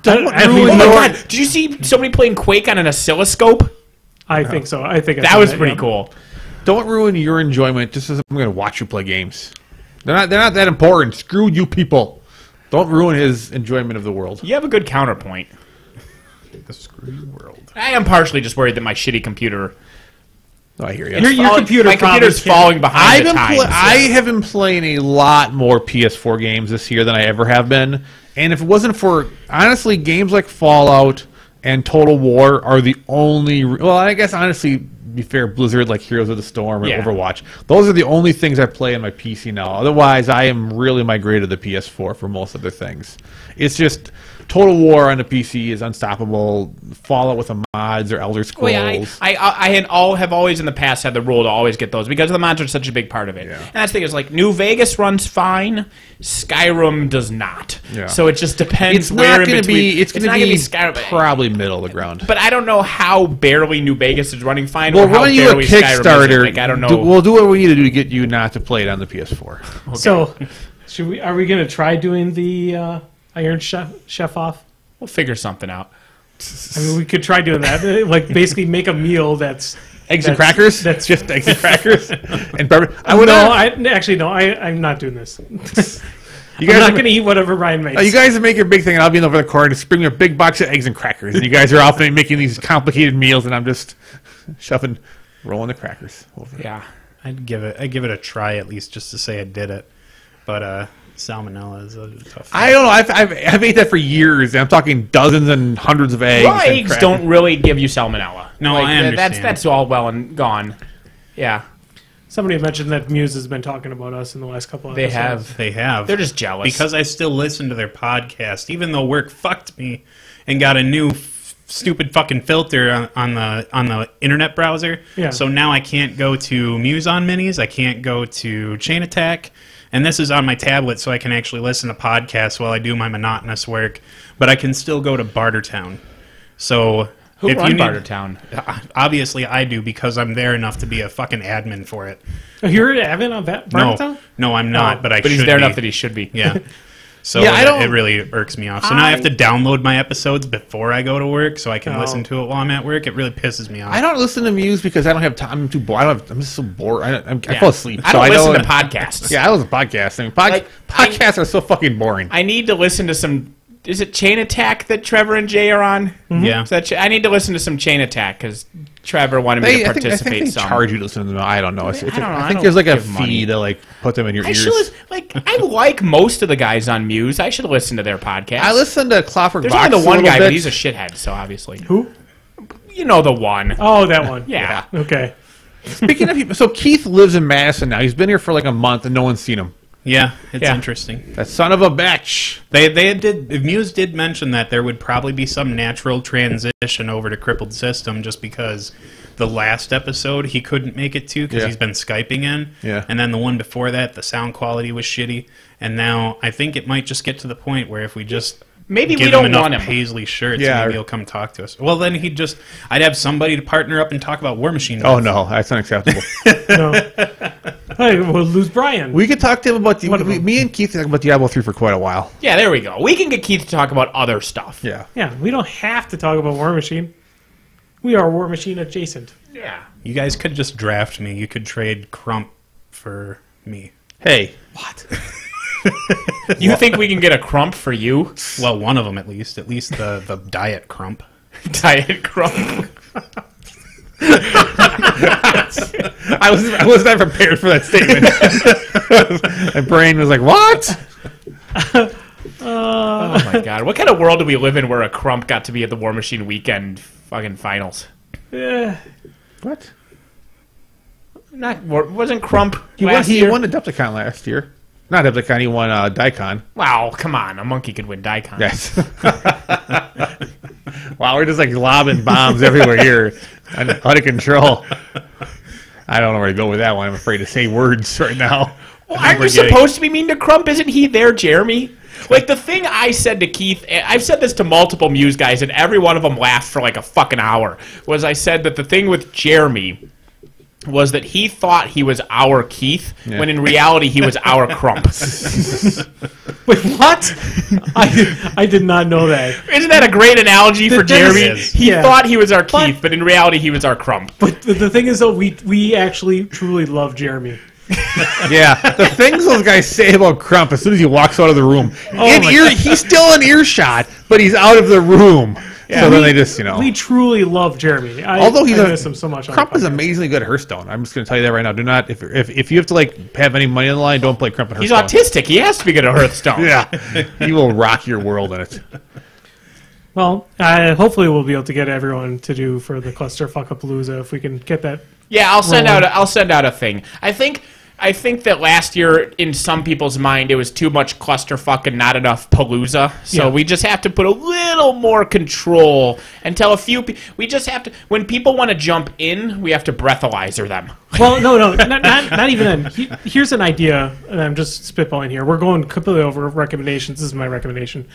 Oh my god! Did you see somebody playing Quake on an oscilloscope? I think so. I think that was pretty cool. Don't ruin your enjoyment just as I'm going to watch you play games. They're not that important. Screw you people. Don't ruin his enjoyment of the world. You have a good counterpoint. The screw world. I am partially just worried that my shitty computer. Oh, I hear you. Your computer my computer's falling behind the times. I have been playing a lot more PS4 games this year than I ever have been. And if it wasn't for, honestly, games like Fallout and Total War are the only... Well, I guess, honestly, be fair, Blizzard, like Heroes of the Storm or Overwatch. Those are the only things I play on my PC now. Otherwise, I am really migrated to the PS4 for most other things. It's just... Total War on the PC is unstoppable. Fallout with the mods or Elder Scrolls. Well, yeah, I have always in the past had the rule to always get those because the mods are such a big part of it. Yeah. And that's the thing is like New Vegas runs fine, Skyrim does not. Yeah. So it just depends where in between. It's going to be Skyrim, probably middle of the ground. But I don't know how barely New Vegas is running fine. We'll or how run you a Kickstarter. Like, I don't know. We'll do what we need to do to get you not to play it on the PS4. Okay. So, are we going to try doing the Iron Chef off? We'll figure something out. I mean, we could try doing that. Like, basically make a meal that's... Eggs and crackers? That's just eggs and crackers? And barbecue? I'm not doing this. I'm not going to eat whatever Ryan makes. You guys make your big thing, and I'll be over the corner to bring me a big box of eggs and crackers. And you guys are often making these complicated meals, and I'm just rolling the crackers over. Yeah. I'd give it a try at least just to say I did it. But, salmonella is a tough thing. I don't know. I've ate that for years. I'm talking dozens and hundreds of eggs. Raw eggs don't really give you salmonella. No, like, I understand. That's all well and gone. Yeah. Somebody mentioned that Muse has been talking about us in the last couple of episodes. They have. They're just jealous. Because I still listen to their podcast, even though work fucked me and got a new stupid fucking filter on the internet browser. Yeah. So now I can't go to Muse on Minis. I can't go to Chain Attack. And this is on my tablet, so I can actually listen to podcasts while I do my monotonous work. But I can still go to Bartertown. So who runs Bartertown? Obviously, I do because I'm there enough to be a fucking admin for it. Oh, you're an admin on Bartertown? No, I'm not. But he's there enough that he should be. Yeah. So it really irks me off. So now I have to download my episodes before I go to work so I can listen to it while I'm at work. It really pisses me off. I don't listen to Muse because I don't have time. I'm too bored. I'm just so bored. I fall asleep. I don't listen to podcasts. Yeah, I listen to podcasts. I mean, podcasts are so fucking boring. I need to listen to some... Is it Chain Attack that Trevor and Jay are on? Mm-hmm. Yeah. I need to listen to some Chain Attack because Trevor wanted me to participate. I think they charge you to listen to them. I don't know. I think there's like a fee to like put them in your ears. I like most of the guys on Muse. I should listen to their podcast. I listen to Clockwork Box. There's only the one guy, but he's a shithead. So obviously, who? You know the one. Oh, that one. Yeah. Okay. Speaking of people, so Keith lives in Madison now. He's been here for like a month and no one's seen him. Yeah, it's interesting. That son of a bitch. Muse did mention that there would probably be some natural transition over to Crippled System just because the last episode he couldn't make it to because he's been Skyping in. Yeah. And then the one before that, the sound quality was shitty. And now I think it might just get to the point where if we just... Maybe give we don't him want him. Paisley shirts. Maybe he'll come talk to us. Well, then I'd have somebody to partner up and talk about War Machine. Oh no, that's unacceptable. No. Hey, we'll lose Brian. We could talk to him about me and Keith talk about Diablo 3 for quite a while. Yeah, there we go. We can get Keith to talk about other stuff. Yeah. Yeah, we don't have to talk about War Machine. We are War Machine adjacent. Yeah. You guys could just draft me. You could trade Crump for me. Hey. What? You think we can get a Crump for you? Well, one of them at least. At least the Diet Crump. Diet Crump. I was not prepared for that statement. My brain was like, what? Oh my god! What kind of world do we live in where a Crump got to be at the War Machine weekend fucking finals? What? Wasn't Crump He last year? won the Adepticon last year. Not Adepticon, he won Daikon. Wow, come on. A monkey could win Daikon. Yes. Wow, we're just like lobbing bombs everywhere here. Out of control. I don't know where to go with that one. I'm afraid to say words right now. Well, aren't you supposed to be mean to Crump? Isn't he there, Jeremy? Like, the thing I said to Keith, I've said this to multiple Muse guys, and every one of them laughed for like a fucking hour, was I said that the thing with Jeremy was that he thought he was our Keith, when in reality he was our Crump. Wait, what? I did not know that. Isn't that a great analogy for Jeremy? He Yeah. thought he was our Keith, but in reality he was our Crump. But the thing is, though, we actually truly love Jeremy. Yeah, the things those guys say about Crump as soon as he walks out of the room. He's still in earshot, but he's out of the room. Yeah, so then they just, We truly love Jeremy. Although I miss him so much. Crump is amazingly good at Hearthstone. I'm just going to tell you that right now. Do not, if you have to like have any money on the line, don't play Crump at Hearthstone. He's autistic. He has to be good at Hearthstone. Yeah, he will rock your world in it. Well, hopefully we'll be able to get everyone to do for the Clusterfuckapalooza if we can get that. Yeah, I'll send out a thing. I think that last year, in some people's mind, it was too much clusterfuck and not enough palooza. So we just have to put a little more control and tell a few people. We just have to, when people want to jump in, we have to breathalyzer them. Well, no, not even then. Here's an idea, and I'm just spitballing here. We're going completely over recommendations. This is my recommendation.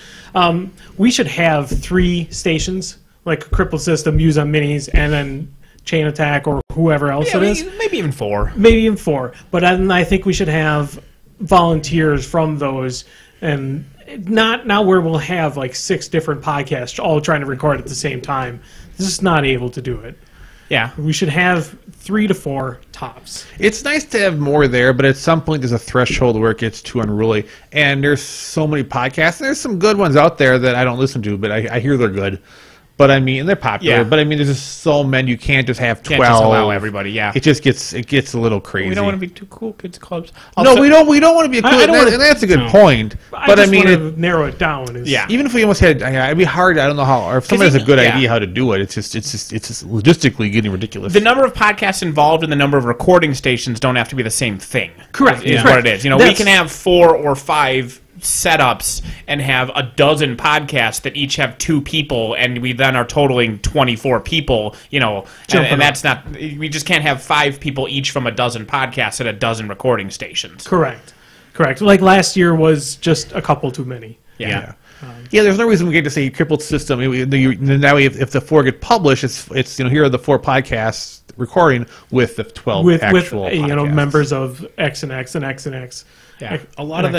We should have 3 stations, like a Crippled System, Muse on Minis, and then Chain Attack or whoever else it is. Maybe even 4. Maybe even 4. But I think we should have volunteers from those, and not where we'll have like 6 different podcasts all trying to record at the same time. This is not able to do it. Yeah. We should have 3 to 4 tops. It's nice to have more there, but at some point there's a threshold where it gets too unruly. And there's so many podcasts. And there's some good ones out there that I don't listen to, but I hear they're good. But I mean, they're popular. Yeah. But I mean, there's just so many. You can't just have 12. Can't just allow everybody. Yeah. It just gets a little crazy. We don't want to be too cool kids clubs. We don't want to be a cool. And that's a good point. But I mean, to narrow it down. Yeah. Even if we almost had, it'd be hard. I don't know how. Or if somebody has a good idea how to do it, it's just logistically getting ridiculous. The number of podcasts involved and the number of recording stations don't have to be the same thing. Correct. Is what it is. We can have 4 or 5 setups and have a dozen podcasts that each have 2 people, and we then are totaling 24 people, and that's not, we just can't have 5 people each from a dozen podcasts at a dozen recording stations. Correct. Like last year was just a couple too many. Yeah. There's no reason we get to say Crippled System. Now, if the 4 get published, it's here are the 4 podcasts recording with the 12 actual podcasts. Members of X and X and X and X. Yeah, a lot of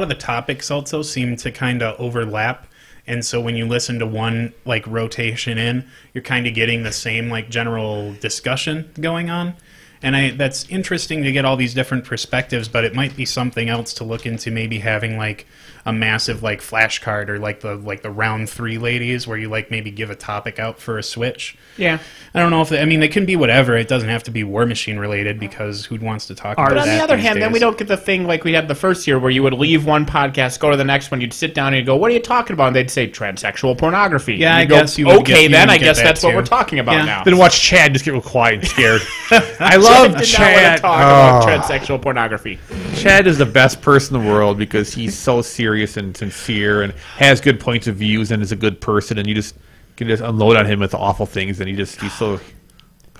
the topics also seem to kind of overlap, and so when you listen to one like rotation in, you're kind of getting the same like general discussion going on. And that's interesting to get all these different perspectives, but it might be something else to look into, maybe having like a massive like flashcard or like the round 3 ladies where you like maybe give a topic out for a switch. Yeah. I don't know if they can be whatever. It doesn't have to be War Machine related, because who wants to talk about that? But on the other hand, days? then we don't get the thing like we had the first year where you would leave one podcast, go to the next one, you'd sit down and you'd go, "What are you talking about?" And they'd say transsexual pornography. Yeah, I guess you would okay, get, then you I would guess get that's that what too. we're talking about now. Then watch Chad just get real quiet and scared. I love Chad. Chad. Talk about transsexual pornography. Chad is the best person in the world because he's so serious and sincere and has good points of views and is a good person, and you just can just unload on him with awful things, and he's so.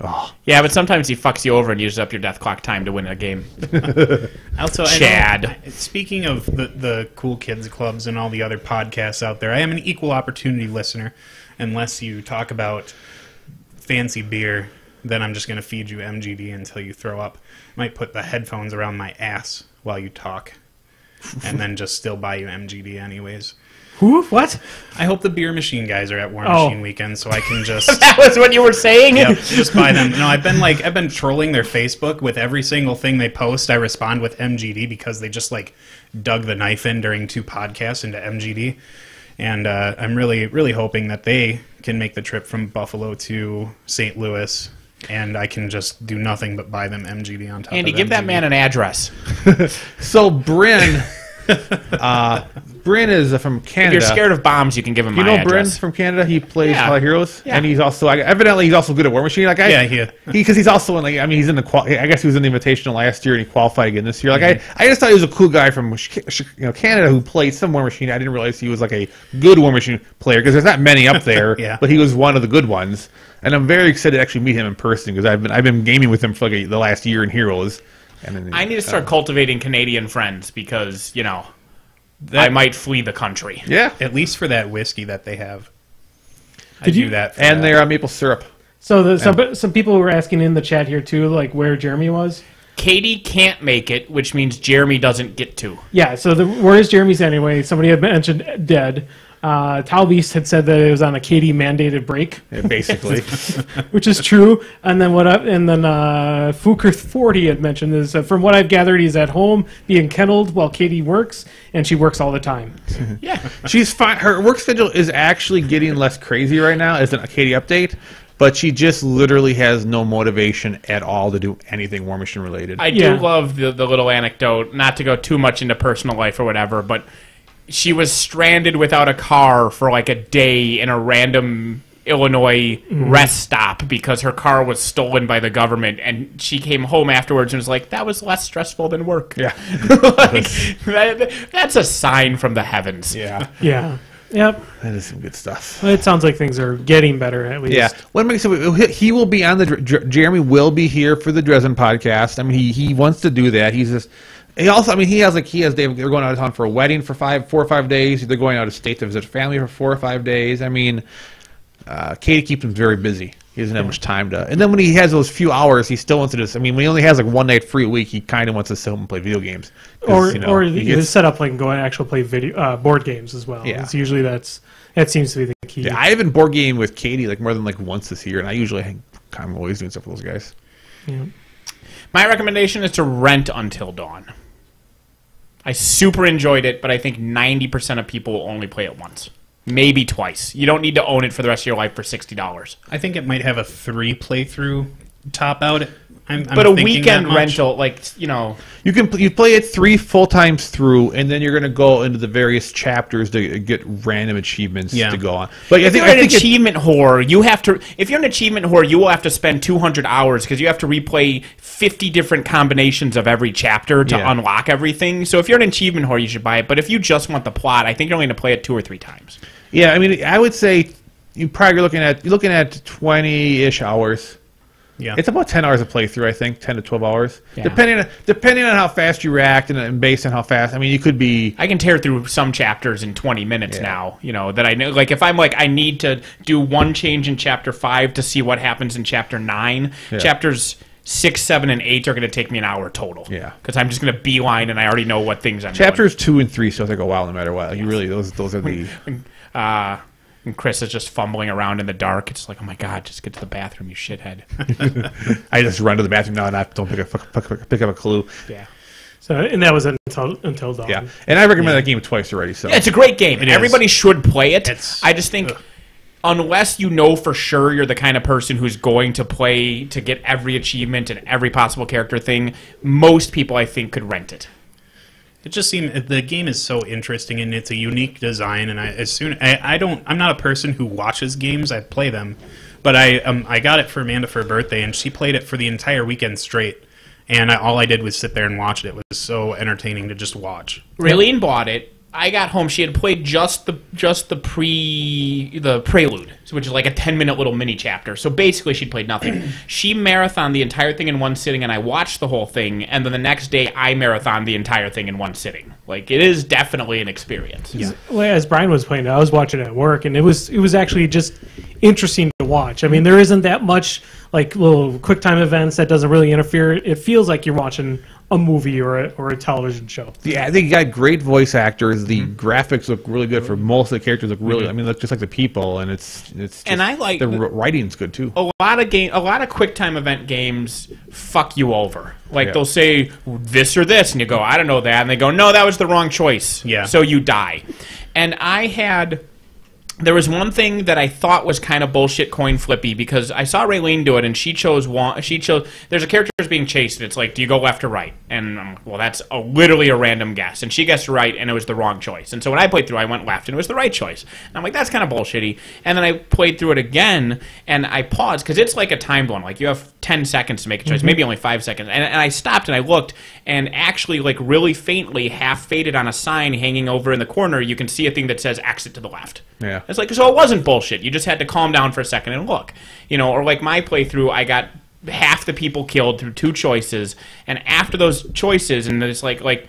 Oh. Yeah, but sometimes he fucks you over and uses up your death clock time to win a game. Also, Chad. Speaking of the cool kids clubs and all the other podcasts out there, I am an equal opportunity listener. Unless you talk about fancy beer, then I'm just going to feed you MGD until you throw up. I might put the headphones around my ass while you talk, and then just still buy you MGD anyways. Who? What? I hope the beer machine guys are at War Machine weekend, so I can just That was what you were saying? Yep, just buy them. No, I've been trolling their Facebook with every single thing they post. I respond with MGD because they just like dug the knife in during 2 podcasts into MGD, and I'm really hoping that they can make the trip from Buffalo to St. Louis and I can just do nothing but buy them MGD on top. Andy, of give that MGD. man an address. So Bryn, Bryn is from Canada. If you're scared of bombs, you can give him You my know Bryn address. from Canada? He plays Yeah. Hollow Heroes, Yeah. and he's also evidently he's also good at War Machine. Like because he's also in he's in the I guess he was in the Invitational last year and he qualified again this year. Like I just thought he was a cool guy from Canada who played some War Machine. I didn't realize he was like a good War Machine player because there's not many up there. Yeah. But he was one of the good ones, and I'm very excited to actually meet him in person because I've been gaming with him for like the last year in Heroes. And then, I need to start cultivating Canadian friends because, I might flee the country. Yeah, At least for that whiskey that they have. I Did do you- that. For and that. they're maple syrup. So some people were asking in the chat here too, like where Jeremy was. Katie can't make it, which means Jeremy doesn't get to. Yeah. So where is Jeremy's anyway? Somebody had mentioned dead. Talbeast had said that it was on a Katie mandated break, Yeah, basically. which is true. And then Fuker40 had mentioned is from what I've gathered, he's at home being kennelled while Katie works, and she works all the time. Yeah. She's fine. Her work schedule is actually getting less crazy right now as a Katie update, but she just literally has no motivation at all to do anything War Machine related. I Yeah. do love the little anecdote, not to go too much into personal life or whatever, but she was stranded without a car for like a day in a random Illinois rest stop because her car was stolen by the government, and she came home afterwards and was like, that was less stressful than work. Yeah. That's a sign from the heavens. Yeah. Yeah. Yep. That is some good stuff. It sounds like things are getting better at least. Yeah. What makes he will be on Jeremy will be here for the Dresden podcast. I mean, he wants to do that. He's just. He also, they're going out of town for a wedding for 4 or 5 days. They're going out of state to visit family for 4 or 5 days. I mean, Katie keeps him very busy. He doesn't have much time to. And then when he has those few hours, he still wants to just. I mean, when he only has like one night free a week, he kind of wants to sit home and play video games. Or he his gets, setup like go and actually play board games as well. Yeah. It's usually that seems to be the key. yeah, I haven't board game with Katie like more than like once this year, and I usually I'm always doing stuff with those guys. Yeah. My recommendation is to rent Until Dawn. I super enjoyed it, but I think 90% of people will only play it once. Maybe twice. You don't need to own it for the rest of your life for $60. I think it might have a 3 playthrough top out. I'm But a thinking weekend that much. rental, You play it 3 full times through, and then you're going to go into the various chapters to get random achievements to go on. But if you're an achievement whore, if you're an achievement whore, you will have to spend 200 hours because you have to replay 50 different combinations of every chapter to unlock everything. So if you're an achievement whore, you should buy it. But if you just want the plot, I think you're only going to play it 2 or 3 times. Yeah, I mean, I would say you're looking at 20-ish hours. Yeah. It's about 10 hours of playthrough, I think, 10 to 12 hours, Yeah. depending on how fast you react and based on how fast. I mean, you could be. I can tear through some chapters in 20 minutes now, that I know. Like, if I'm like, I need to do one change in chapter 5 to see what happens in chapter 9, chapters 6, 7, and 8 are going to take me an hour total. Yeah. Because I'm just going to beeline and I already know what things I'm Chapters 2 and 3 still take a while, no matter what. Like, you really, those are the. doing. And Chris is just fumbling around in the dark. It's like, oh my god, just get to the bathroom, you shithead. I just run to the bathroom now and I don't pick up a clue. Yeah. So and that was until dawn. Yeah, and I recommend that game twice already. So Yeah, it's a great game. It is. Everybody should play it. It's- I just think, unless you know for sure you're the kind of person who's going to play to get every achievement and every possible character thing, most people, I think, could rent it. It just seemed the game is so interesting and it's a unique design. And I'm not a person who watches games. I play them, but I got it for Amanda for her birthday, and she played it for the entire weekend straight. And all I did was sit there and watch it. It was so entertaining to just watch. Raylene bought it. I got home. She had played just the prelude, which is like a 10-minute little mini chapter. So basically, she'd played nothing. She marathoned the entire thing in one sitting, and I watched the whole thing. And then the next day, I marathoned the entire thing in one sitting. Like, it is definitely an experience. Yeah. Well, as Brian was playing it, I was watching it at work, and it was actually just interesting to watch. I mean, there isn't that much like little quick time events that doesn't really interfere. It feels like you're watching a movie or a television show. Yeah, I think you got great voice actors. The graphics look really good for most of the characters. Look really, I mean, look just like the people, and it's. Just, And I like the writing's good too. a lot of quick time event games fuck you over. Like they'll say this or this, and you go, I don't know that, and they go, no, that was the wrong choice. Yeah. So you die. And I had There was one thing that I thought was kind of bullshit coin flippy because I saw Raylene do it and she chose one. There's a character who's being chased and it's like, do you go left or right? And I'm like, well, that's literally a random guess. And she guessed right and it was the wrong choice. And so when I played through, I went left and it was the right choice. And I'm like, that's kind of bullshitty. And then I played through it again and I paused because it's like a timed one. Like you have 10 seconds to make a choice, maybe only 5 seconds. And I stopped and I looked and actually, like really faintly, half faded on a sign hanging over in the corner, you can see a thing that says exit to the left. Yeah. It's like, so it wasn't bullshit. You just had to calm down for a second and look. You know, or like my playthrough, I got half the people killed through 2 choices, and after those choices, and it's like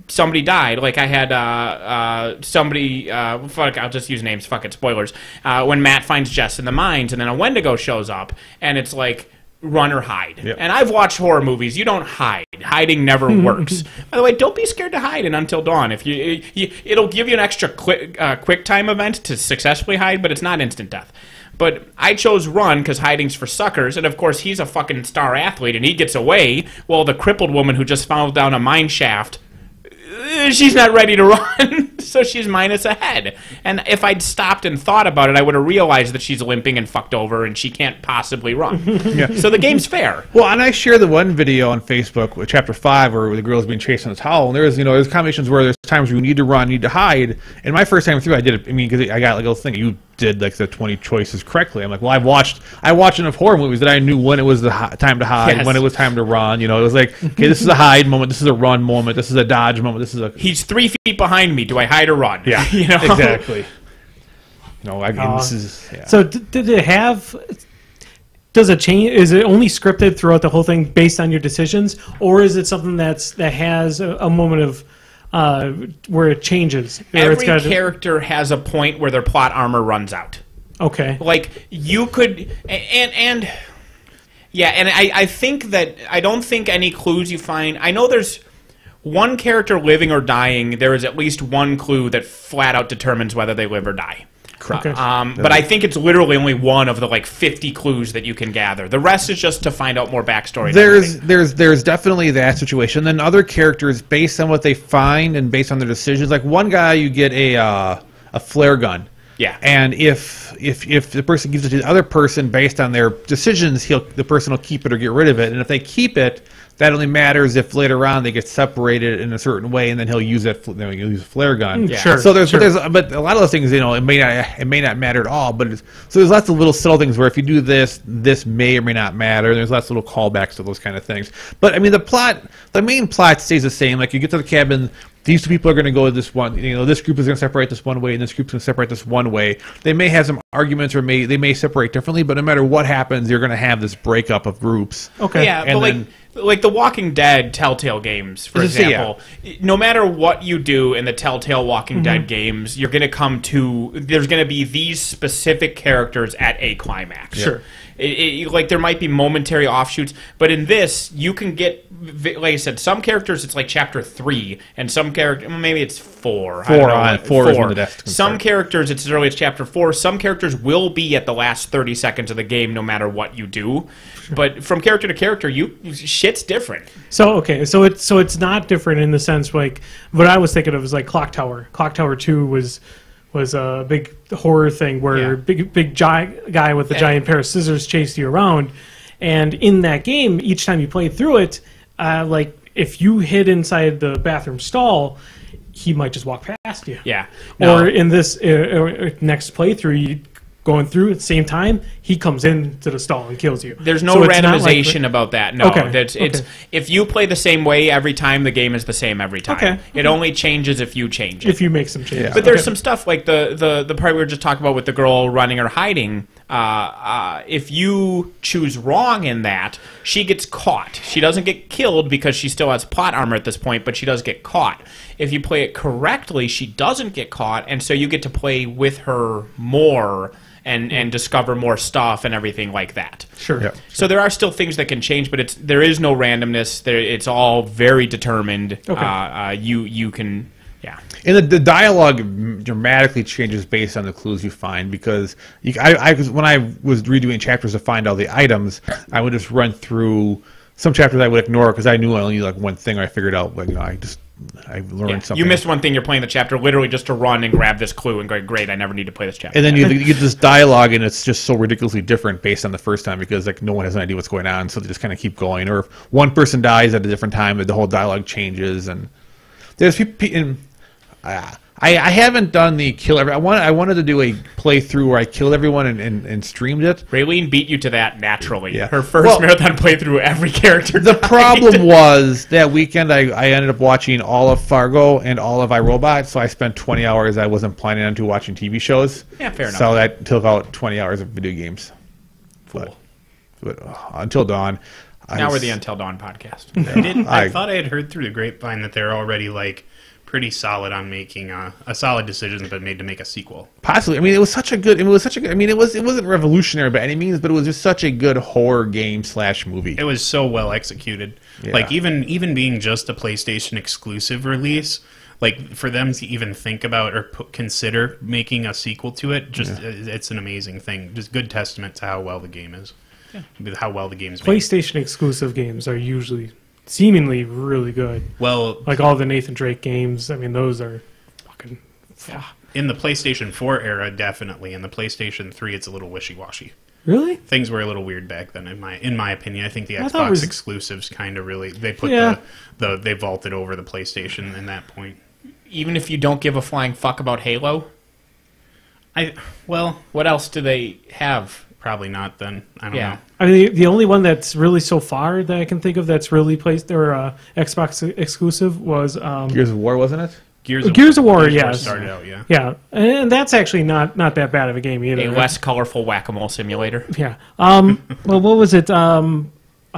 somebody died. Like I had somebody, fuck, I'll just use names, fuck it, spoilers. When Matt finds Jess in the mines, and then a Wendigo shows up, and it's like, run or hide. Yep. And I've watched horror movies. You don't hide. Hiding never works. By the way, don't be scared to hide in Until Dawn. If it'll give you an extra quick time event to successfully hide, but it's not instant death. But I chose run because hiding's for suckers, and of course he's a fucking star athlete and he gets away. Well, the crippled woman who just fell down a mine shaft, she's not ready to run, so she's minus a head. And if I'd stopped and thought about it, I would have realized that she's limping and fucked over and she can't possibly run. Yeah. So the game's fair. Well, and I shared the one video on Facebook with Chapter 5 where the girl's being chased on a towel, and there's combinations where there's times where you need to run, need to hide, and my first time through, I did it, I mean, because I got like a little thing, you did like the 20 choices correctly. I'm like, well, I watched enough horror movies that I knew when it was the time to hide, Yes. when it was time to run. You know, it was like, okay, this is a hide moment, this is a run moment, this is a dodge moment, this is a... He's 3 feet behind me. Do I hide or run? Yeah, you know? exactly. You know, again, this is... Yeah. So did it have... Does it change? Is it only scripted throughout the whole thing based on your decisions, or is it something that has a moment of where it changes? Every character has a point where their plot armor runs out. Okay. Like you could, and yeah, and I think that I don't think any clues you find. I know there's one character living or dying. There is at least one clue that flat out determines whether they live or die. Okay. But I think it's literally only one of the like 50 clues that you can gather. The rest is just to find out more backstory. There's definitely that situation. Then other characters, based on what they find and based on their decisions, like one guy, you get a flare gun. Yeah. And if the person gives it to the other person based on their decisions, the person will keep it or get rid of it. And if they keep it, that only matters if later on they get separated in a certain way, and then he'll use that. He'll use a flare gun. Yeah. Sure. So Sure. but a lot of those things, you know, it may not matter at all. But so there's lots of little subtle things where if you do this may or may not matter. There's lots of little callbacks to those kind of things. But I mean, the main plot stays the same. Like you get to the cabin. These 2 people are going to go this one. You know, this group is going to separate this one way, and this group's going to separate this one way. They may have some arguments, or they may separate differently. But no matter what happens, you're going to have this breakup of groups. Okay. Yeah, And but like the Walking Dead Telltale games, for example, no matter what you do in the Telltale Walking Dead games, you're going to come to, there's going to be these specific characters at a climax. Sure. Like there might be momentary offshoots, but in this you can get, like I said, some characters it's like chapter 3, and some character maybe it's 4. Four is when the death can Some start. characters it's as early as chapter 4. Some characters will be at the last 30 seconds of the game, no matter what you do. But from character to character, shit's different. So okay, so it's not different in the sense like what I was thinking of was like Clock Tower. Clock Tower 2 was a big horror thing where big giant guy with a giant pair of scissors chased you around, and in that game, each time you played through it, like if you hid inside the bathroom stall, he might just walk past you. Yeah. No. Or in this next playthrough, you going through at the same time, he comes into the stall and kills you. There's no So it's not randomization like about that. No, Okay, it's if you play the same way every time, the game is the same every time. Okay. It only changes if you change it. if you make some changes. But there's Okay. some stuff like the part we were just talking about with the girl running or hiding. If you choose wrong in that, she gets caught. She doesn't get killed because she still has plot armor at this point, but she does get caught. If you play it correctly, she doesn't get caught, and so you get to play with her more and discover more stuff and everything like that. Sure. Yeah. So there are still things that can change, but there is no randomness. It's all very determined. Okay. You can. Yeah. And the dialogue dramatically changes based on the clues you find, because when I was redoing chapters to find all the items, I would just run through some chapters I would ignore because I knew I only knew like one thing. I figured out, like, you know, I just learned something. You missed one thing. You're playing the chapter literally just to run and grab this clue and go, great, I never need to play this chapter. And then you get this dialogue, and it's just so ridiculously different based on the first time because like no one has an idea what's going on, so they just kind of keep going. Or if one person dies at a different time, the whole dialogue changes. And there's people. I haven't done the kill every. I wanted to do a playthrough where I killed everyone and streamed it. Raylene beat you to that naturally. Yeah. Her first marathon playthrough, every character. The problem was that weekend I ended up watching all of Fargo and all of iRobot, so I spent 20 hours I wasn't planning on watching TV shows. Yeah, fair enough. So that took out 20 hours of video games. But Until Dawn. Now we're the Until Dawn podcast. I thought I had heard through the grapevine that they're already like pretty solid on making a solid decision, but made to make a sequel. Possibly. I mean, it was such a good. I mean, it wasn't revolutionary by any means, but it was just such a good horror game / movie. It was so well executed. Yeah. Like even being just a PlayStation exclusive release, like for them to even think about or consider making a sequel to it, it's an amazing thing. Just good testament to how well the game is. Yeah. How well the game's made. PlayStation exclusive games are usually seemingly really good. Well, like all the Nathan Drake games, I mean, those are fucking. Yeah. In the PlayStation 4 era, definitely. In the PlayStation 3, it's a little wishy-washy. Really? Things were a little weird back then, in my opinion. I think the Xbox exclusives kind of really they put they vaulted over the PlayStation in that point. Even if you don't give a flying fuck about Halo, what else do they have? Probably not. Then I don't know. I mean, the only one that's really so far that I can think of that's really placed or Xbox exclusive was Gears of War, wasn't it? Gears of War, yes. Started out, yeah. Yeah, and that's actually not that bad of a game either. A less colorful whack-a-mole simulator. Yeah. Well, what was it?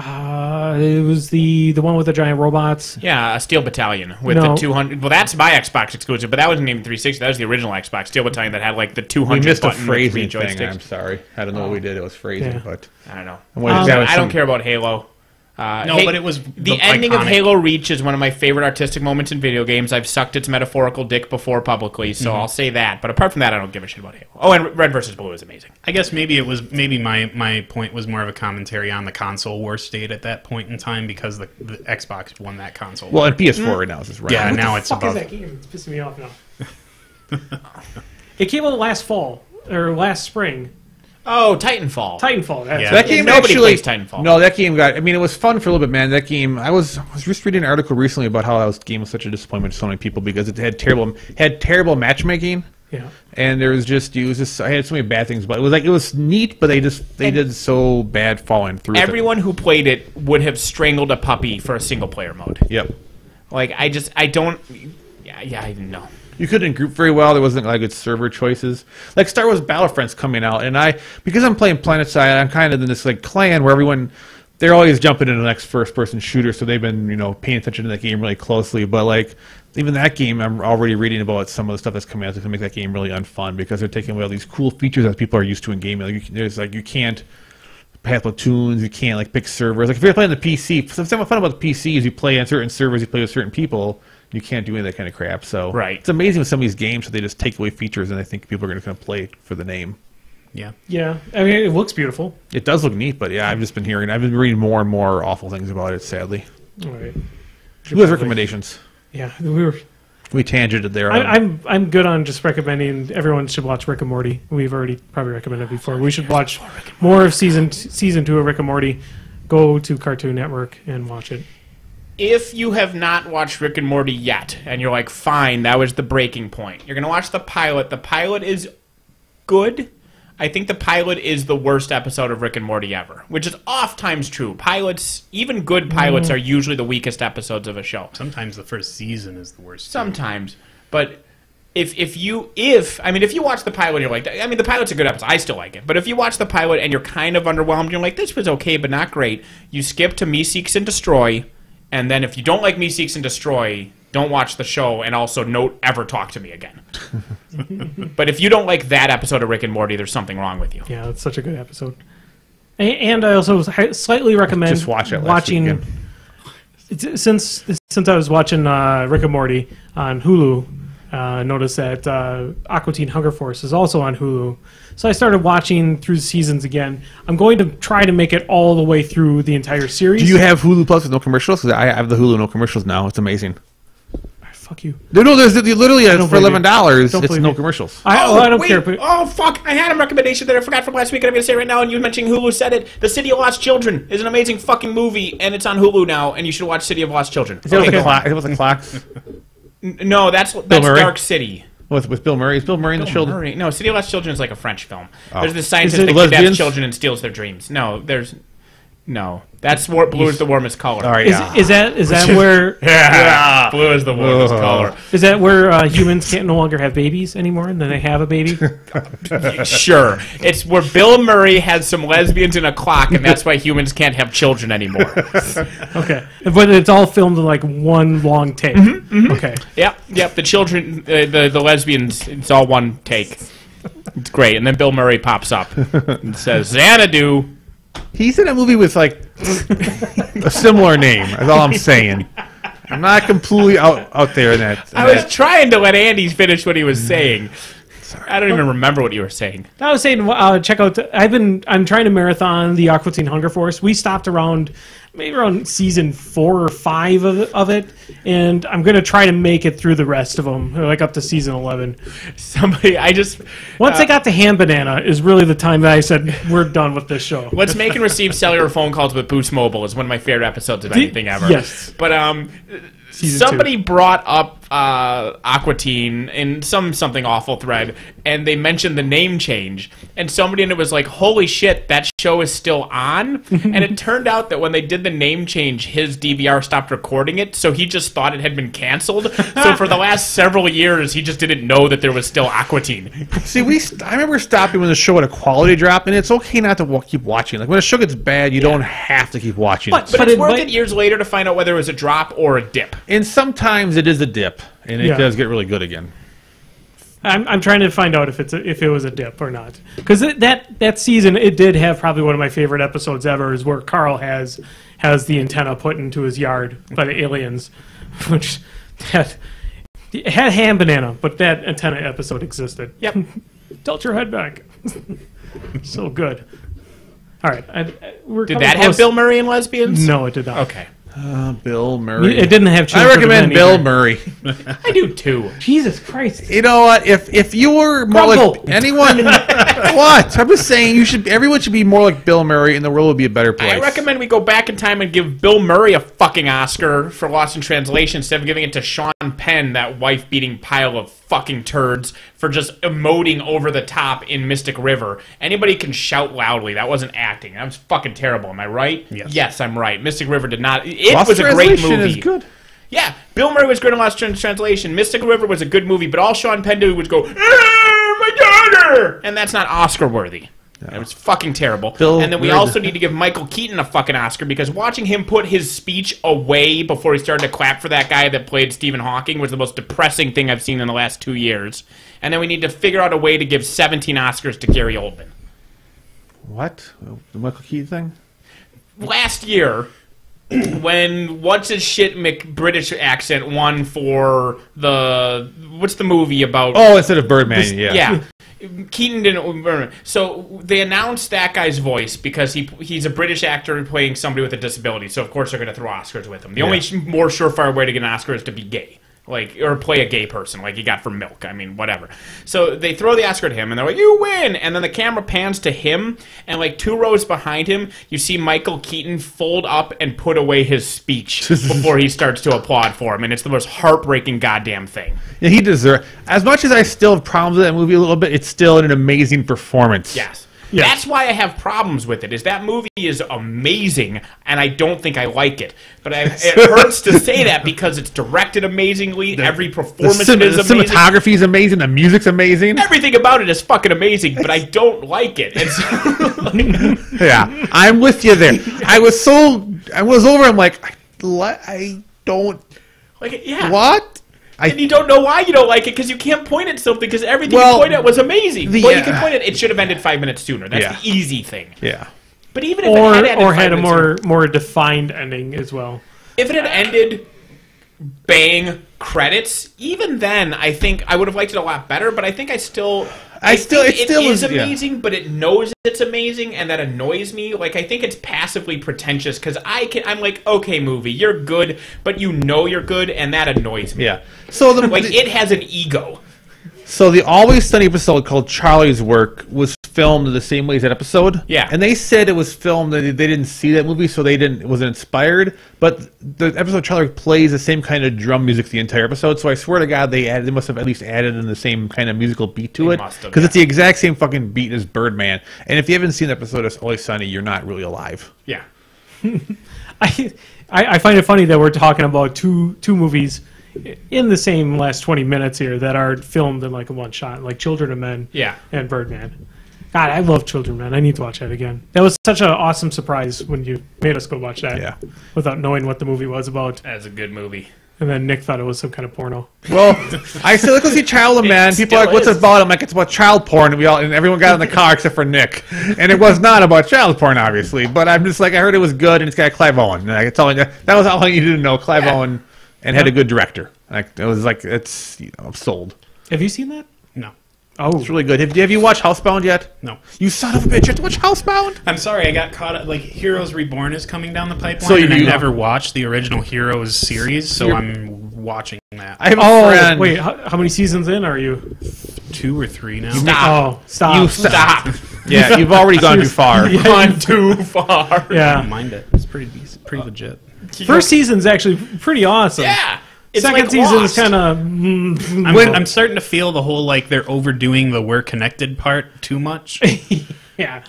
It was the one with the giant robots. Yeah, a Steel Battalion with the 200. Well, that's my Xbox exclusive, but that wasn't even 360. That was the original Xbox Steel Battalion that had like the 200. We missed a button phrasing with 3 thing. joysticks. I'm sorry. I don't know what we did. It was phrasing, but I don't know. I don't care about Halo. But it was the ending of Halo Reach is one of my favorite artistic moments in video games. I've sucked its metaphorical dick before publicly, so I'll say that. But apart from that, I don't give a shit about Halo. Oh, and Red vs. Blue is amazing. I guess maybe my point was more of a commentary on the console war state at that point in time because the Xbox won that console. Well, and PS4 right now is just right. Yeah, now it's above. What the fuck is that game? It's pissing me off now. It came out last fall or last spring. Oh, Titanfall. That game nobody actually plays Titanfall. No, that game got. I mean, it was fun for a little bit, man. That game. I was just reading an article recently about how that game was such a disappointment to so many people because it had terrible matchmaking. Yeah. And there was just I had so many bad things, but it was neat, but they did so bad following through. Everyone who played it would have strangled a puppy for a single player mode. Yep. Like I don't. Yeah, I didn't know. You couldn't group very well. There wasn't like good server choices. Like Star Wars Battlefront's coming out, and because I'm playing PlanetSide, I'm kind of in this like clan where they're always jumping into the next first-person shooter, so they've been paying attention to that game really closely. But like even that game, I'm already reading about some of the stuff that's coming out to make that game really unfun because they're taking away all these cool features that people are used to in gaming. Like you can't have platoons, you can't like pick servers. Like if you're playing the PC, something fun about the PC is you play on certain servers, you play with certain people. You can't do any of that kind of crap. So it's amazing with some of these games that they just take away features, and I think people are going to play for the name. Yeah. Yeah. I mean, it looks beautiful. It does look neat, but yeah, I've been reading more and more awful things about it, sadly. All right. Who has recommendations? Yeah, we tangented there. I'm good on just recommending everyone should watch Rick and Morty. We've already probably recommended before. We should watch more of season 2 of Rick and Morty. Go to Cartoon Network and watch it. If you have not watched Rick and Morty yet, and you're like, fine, that was the breaking point, you're going to watch the pilot. The pilot is good. I think the pilot is the worst episode of Rick and Morty ever, which is oft times true. Pilots, even good pilots, are usually the weakest episodes of a show. Sometimes the first season is the worst. Sometimes. But if you watch the pilot and you're like, I mean, the pilot's a good episode. I still like it. But if you watch the pilot and you're kind of underwhelmed, you're like, this was okay, but not great, you skip to Me Seeks and Destroy. And then if you don't like Me Seeks and Destroy, don't watch the show, and also don't ever talk to me again. But if you don't like that episode of Rick and Morty, there's something wrong with you. Yeah, it's such a good episode. And I also slightly recommend just watch it watching. Since I was watching Rick and Morty on Hulu, noticed that Aqua Teen Hunger Force is also on Hulu. So I started watching through the seasons again. I'm going to try to make it all the way through the entire series. Do you have Hulu Plus with no commercials? Because I have the Hulu no commercials now. It's amazing. Fuck you. No, there's literally for $11. It's believe no you. commercials. I don't care. But Oh, fuck. I had a recommendation that I forgot from last week, and I'm going to say it right now, and you mentioning Hulu said it. The City of Lost Children is an amazing fucking movie, and it's on Hulu now, and you should watch City of Lost Children. Is it with the clocks? No, that's Murray? Dark City. With Bill Murray? Is Bill Murray in the children? Murray. No, City of Lost Children is like a French film. Oh. There's this scientist it that lesbians? kidnaps children and steals their dreams. No, that's blue is the warmest color. All right, is that where Yeah, blue is the warmest color. is that where humans can't no longer have babies anymore, and then they have a baby? Sure. It's where Bill Murray has some lesbians in a clock, and that's why humans can't have children anymore. Okay, but it's all filmed in like one long take. Okay, Yep. The children, the lesbians, it's all one take. It's great. And then Bill Murray pops up and says, Xanadu. He's in a movie with like a similar name. That's all I'm saying. I'm not completely out there in that. I was trying to let Andy finish what he was saying. I don't even remember what you were saying. I was saying check out. I'm trying to marathon the Aqua Teen Hunger Force. We stopped around season 4 or 5 of it, and I'm gonna try to make it through the rest of them, like up to season 11. Once I got to Ham Banana is really the time that I said we're done with this show. Let's Make and Receive Cellular Phone Calls with Boost Mobile is one of my favorite episodes of anything ever. Yes, but somebody brought up Aqua Teen in something awful thread, and they mentioned the name change, and somebody in it was like, holy shit, that show is still on. And it turned out that when they did the name change, his DVR stopped recording it, so he just thought it had been canceled. So for the last several years, he just didn't know that there was still Aqua Teen. See, I remember stopping when the show had a quality drop, and it's okay not to keep watching. Like when a show gets bad, you don't have to keep watching it. But it's worth it years later to find out whether it was a drop or a dip. And sometimes it is a dip, and it does get really good again. I'm trying to find out if it was a dip or not, because that season it did have probably one of my favorite episodes ever, is where Carl has the antenna put into his yard by the aliens, which it had Ham Banana, but that antenna episode existed. Yep. Tilt your head back. So good. All right, did that have Bill Murray and lesbians? No, it did not. Okay. Bill Murray. It didn't have. I recommend Bill Murray. I do too. Jesus Christ! You know what? If you were more like anyone, what? I'm just saying everyone should be more like Bill Murray, and the world would be a better place. I recommend we go back in time and give Bill Murray a fucking Oscar for Lost in Translation instead of giving it to Sean Penn, that wife-beating pile of fucking turds, for just emoting over the top in Mystic River. Anybody can shout loudly. That wasn't acting. That was fucking terrible. Am I right? Yes, I'm right. Mystic River did not. It Lost was a great Translation movie. Is good. Yeah, Bill Murray was great in Lost in Translation. Mystic River was a good movie, but all Sean Penn did was go, my daughter! And that's not Oscar-worthy. No. It was fucking terrible. And then we also need to give Michael Keaton a fucking Oscar, because watching him put his speech away before he started to clap for that guy that played Stephen Hawking was the most depressing thing I've seen in the last 2 years. And then we need to figure out a way to give 17 Oscars to Gary Oldman. What? The Michael Keaton thing? Last year, when what's-his-shit British accent won for what's the movie about? Oh, instead of Birdman, yeah. Keaton didn't. So they announced that guy's voice because he's a British actor playing somebody with a disability. So of course they're going to throw Oscars with him. The only more surefire way to get an Oscar is to be gay. Or play a gay person, like he got from Milk. I mean, whatever. So they throw the Oscar at him, and they're like, you win! And then the camera pans to him, and like 2 rows behind him, you see Michael Keaton fold up and put away his speech before he starts to applaud for him, and it's the most heartbreaking goddamn thing. Yeah, he deserves. As much as I still have problems with that movie a little bit, it's still an amazing performance. Yes. Yeah. That's why I have problems with it, is that movie is amazing, and I don't think I like it. But it hurts to say that because it's directed amazingly, every performance is amazing. The cinematography is amazing, the music's amazing. Everything about it is fucking amazing, but I don't like it. Yeah, I'm with you there. I was over, I'm like, I don't... Like, yeah. What? And you don't know why you don't like it, because you can't point at something, because everything you point at was amazing. You can point at it should have ended 5 minutes sooner. That's the easy thing. Yeah. But even if it had ended had a more defined ending as well. If it had ended bang credits, even then, I think I would have liked it a lot better. But I think it still is amazing, but it knows it's amazing, and that annoys me. Like, I think it's passively pretentious because I'm like, okay, movie, you're good, but you know you're good, and that annoys me. Yeah. So it has an ego. So the Always Sunny episode called Charlie's Work was filmed the same way as that episode. Yeah. And they said it was filmed that they didn't see that movie, so it wasn't inspired. But the episode Charlie plays the same kind of drum music the entire episode. So I swear to God, they must have at least added in the same kind of musical beat to it. Because it's the exact same fucking beat as Birdman. And if you haven't seen the episode of Always Sunny, you're not really alive. Yeah. I find it funny that we're talking about two movies in the same last 20 minutes here that are filmed in like a one shot, like Children of Men and Birdman. God, I love Children of Men. I need to watch that again. That was such an awesome surprise when you made us go watch that without knowing what the movie was about. That's a good movie. And then Nick thought it was some kind of porno. Well, I said, let's go see Child of Man. People are like, what's it about? I'm like, it's about child porn. And everyone got in the car except for Nick. And it was not about child porn, obviously. But I'm just like, I heard it was good, and it's got Clive Owen. And I told you, that was all you needed to know. Clive Owen. And had a good director. Like it was like I'm sold. Have you seen that? No. Oh, it's really good. Have you watched Housebound yet? No. You son of a bitch! You have to watch Housebound. I'm sorry, I got caught up. Like Heroes Reborn is coming down the pipeline, so and I never watched the original Heroes series, so I'm watching that. I have a friend. Wait, how many seasons in are you? 2 or 3 now. Stop. You stop. Yeah, you've already gone too far. Gone too far. Yeah. I don't mind it. It's pretty legit. First season's actually pretty awesome. Yeah. It's Second like season's kind of. I'm starting to feel the whole like they're overdoing the "we're connected" part too much. Yeah.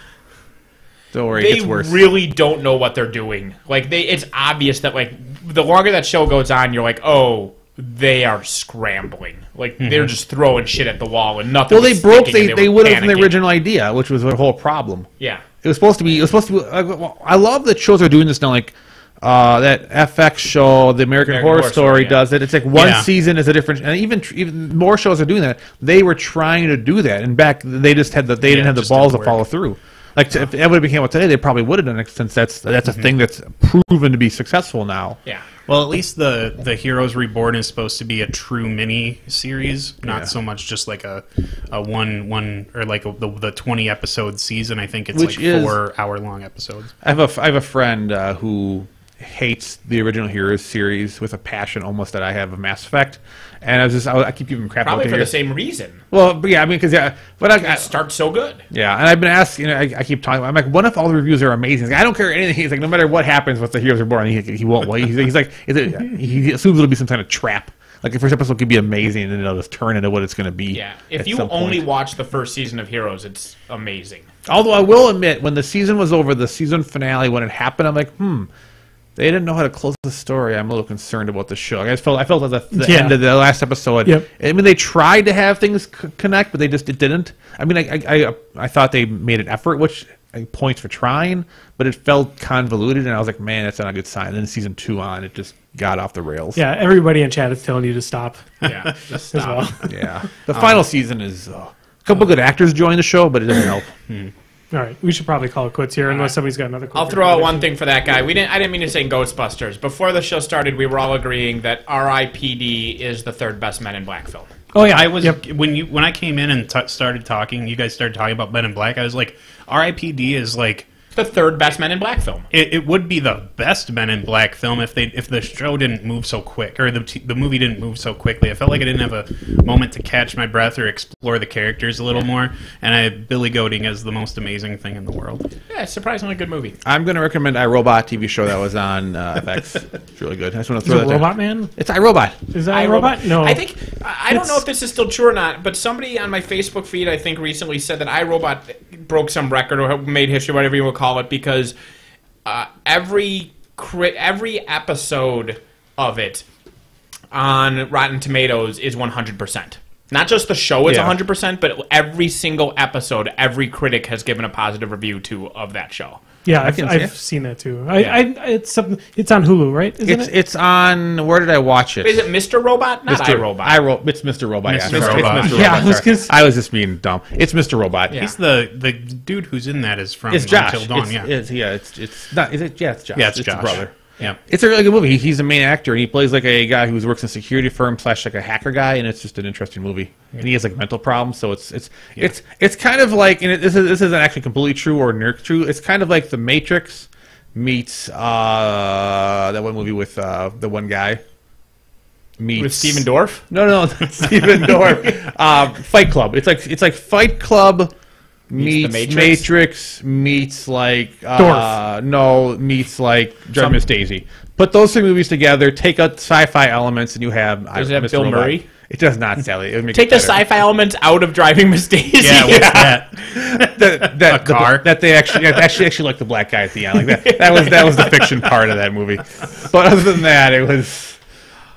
Don't worry, They it gets worse. really don't know what they're doing. Like it's obvious that like the longer that show goes on, you're like, oh, they are scrambling. Like they're just throwing shit at the wall and nothing. Well, they broke. They would have panicking. the original idea, which was the whole problem. Yeah. It was supposed to be. I love that shows are doing this now. Like that FX show, the American Horror Story does it. It's like one season is a different, and even more shows are doing that. They were trying to do that, and back they just had they didn't have the balls to follow through. Like if it would have became what today, they probably would have done it, since that's a thing that's proven to be successful now. Yeah. Well, at least the Heroes Reborn is supposed to be a true mini series, not so much just like a one or like the 20 episode season. I think it's 4 hour-long episodes. I have a friend who hates the original Heroes series with a passion almost that I have of Mass Effect, and I keep giving him crap. Probably for the same reason. Well, but yeah, I mean, because but I start so good. Yeah, and I've been asking. I keep talking. I'm like, what if all the reviews are amazing? Like, I don't care anything. He's like, no matter what happens with the Heroes Reborn, he won't wait. He's like, he assumes it'll be some kind of trap. Like the first episode could be amazing, and then it'll just turn into what it's going to be. Yeah, if you only watch the first season of Heroes, it's amazing. Although I will admit, when the season was over, the season finale, when it happened, I'm like, they didn't know how to close the story. I'm a little concerned about the show. I felt at the end of the last episode. Yep. I mean, they tried to have things connect, but it didn't. I mean, I thought they made an effort, which points for trying, but it felt convoluted, and I was like, man, that's not a good sign. And then season 2 on, it just got off the rails. Yeah, everybody in chat is telling you to stop. Yeah, just stop. Well. Yeah, the final season is a couple good actors joined the show, but it doesn't help. All right, we should probably call it quits here, unless somebody's got another. I'll throw out one thing for that guy. I didn't mean to say Ghostbusters. Before the show started, we were all agreeing that R.I.P.D. is the third best Men in Black film. Oh yeah, I was when I came in and started talking. You guys started talking about Men in Black. I was like, R.I.P.D. is like the third best Men in Black film. It would be the best Men in Black film if the show didn't move so quick, or the movie didn't move so quickly. I felt like I didn't have a moment to catch my breath or explore the characters a little more. And Billy Goating is the most amazing thing in the world. Yeah, it's a surprisingly good movie. I'm going to recommend iRobot TV show that was on FX. It's really good. I just want to throw that Robot Man? It's iRobot. Is that iRobot? No. I think I don't know if this is still true or not, but somebody on my Facebook feed I think recently said that iRobot broke some record or made history, whatever you would call it, because every episode of it on Rotten Tomatoes is 100%. Not just the show is 100%, but every single episode, every critic has given a positive review of that show. Yeah, I've seen that too. It's on Hulu, right? It's on. Where did I watch it? Is it Mr. Robot? Not iRobot. It's Mr. Robot. Mr. Robot. It's Mr. Yeah, Robot. I was just being dumb. It's Mr. Robot. Yeah. He's the dude who's in that is from It's Josh. Until Dawn. It's not. Is it? Yeah, it's Josh. Yeah, it's Josh. Josh. His brother. Yeah. It's a really good movie. He's the main actor, and he plays like a guy who works in a security firm / like a hacker guy, and it's just an interesting movie. And he has like mental problems, so it's kind of like, and this isn't actually completely true or near true. It's kind of like The Matrix meets that one movie with the one guy. With Steven Dorff? No, not Steven Dorff. Fight Club. It's like Fight Club meets The Matrix meets like Dorff. Meets like Drive Miss Daisy. Put those two movies together, take out sci-fi elements, and you have. Does it have Bill Robot. Murray? It does not, Sally. It would make Take it the better. sci-fi elements out of Driving Miss Daisy. Yeah, what's that? that A car? that they actually like the black guy at the end. Like that was the fiction part of that movie. But other than that, it was.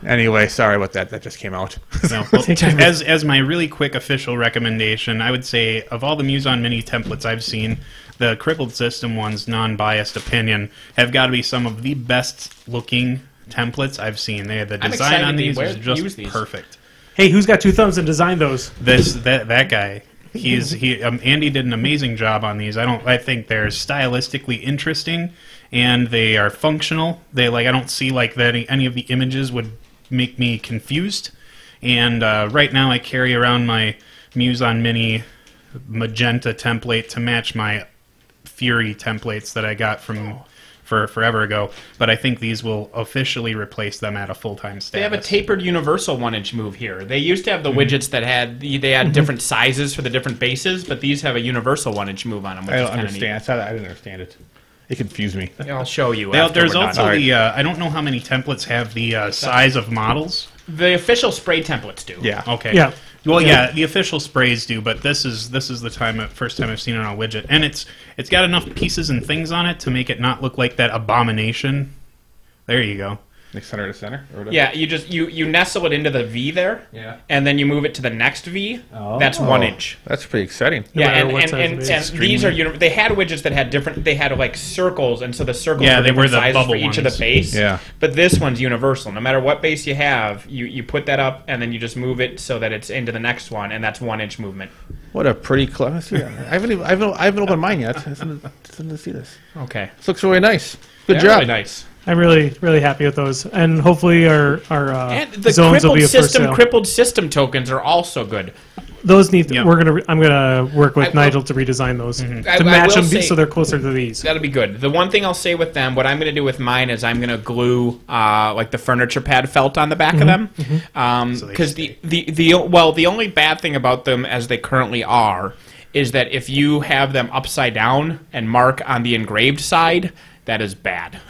Anyway, sorry about that. That just came out. No, well, as my really quick official recommendation, I would say of all the Muson Mini templates I've seen, the Crippled System one's non-biased opinion have got to be some of the best looking templates I've seen. The design on these is just perfect. Hey, who's got 2 thumbs and designed those? That guy. Andy did an amazing job on these. I think they're stylistically interesting and they are functional. I don't see like that any of the images would make me confused. And right now I carry around my Muson Mini magenta template to match my Fury templates that I got from forever ago. But I think these will officially replace them at a full-time status. They have a tapered universal 1-inch move here. They used to have the widgets that had different sizes for the different bases, but these have a universal 1-inch move on them. Which I is don't understand. I didn't understand it. It confused me. I'll show you. There's we're also done. the I don't know how many templates have the size of models. The official spray templates do. Yeah. Okay. Yeah. Well, yeah, the official sprays do, but this is the first time I've seen it on a widget, and it's got enough pieces and things on it to make it not look like that abomination. There you go. Like center to center? Or whatever? Yeah, you nestle it into the V there, Yeah. and then you move it to the next V. Oh. That's 1 inch. That's pretty exciting. No Yeah, matter what size it and is. these are they had widgets that had different. They had like circles, and so the circles Yeah, were they were different the sizes bubble for each of ones. the base. Yeah. But this one's universal. No matter what base you have, you put that up, and then you just move it so that it's into the next one, and that's 1 inch movement. What a pretty clever. I haven't opened mine yet. I just wanted to see this. Okay. This looks really nice. Good Yeah, job. Really nice. I'm really happy with those, and hopefully our And the zones will be crippled a first system sale. tokens are also good. Those need. Yep. I'm gonna work with I will- Nigel to redesign those I to match will them say- so they're closer to these. That'll be good. The one thing I'll say with them, what I'm going to do with mine is I'm going to glue like the furniture pad felt on the back of them, because the only bad thing about them as they currently are is that if you have them upside down and mark on the engraved side, that is bad.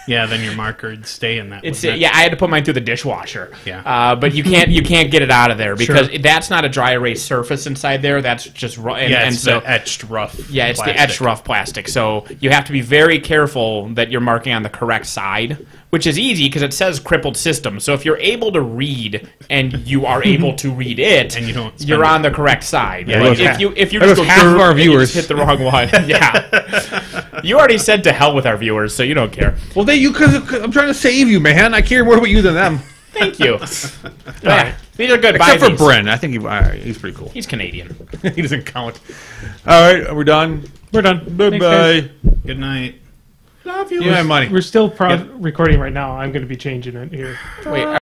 Yeah, then your marker would stay in that. It's wouldn't it? yeah, I had to put mine through the dishwasher. Yeah. But you can't get it out of there because Sure. that's not a dry erase surface inside there. That's just It's the etched rough. Yeah, it's plastic. the etched rough plastic. So you have to be very careful that you're marking on the correct side, which is easy because it says Crippled System. So if you're able to read and you are able to read it, And you don't spend you're it. on the correct side. Yeah, Like, you if you That just goes go half of grr our and you viewers. just hit the wrong one, yeah. You already said to hell with our viewers, so you don't care. Well, because I'm trying to save you, man. I care more about you than them. Thank you. Yeah, these are good. Buy Except for these. Bryn. I think he's pretty cool. He's Canadian. He doesn't count. All right, we're done. We're done. Bye Thanks, guys. bye. Good night. Love you. You have money. We're still recording right now. I'm going to be changing it here. Wait.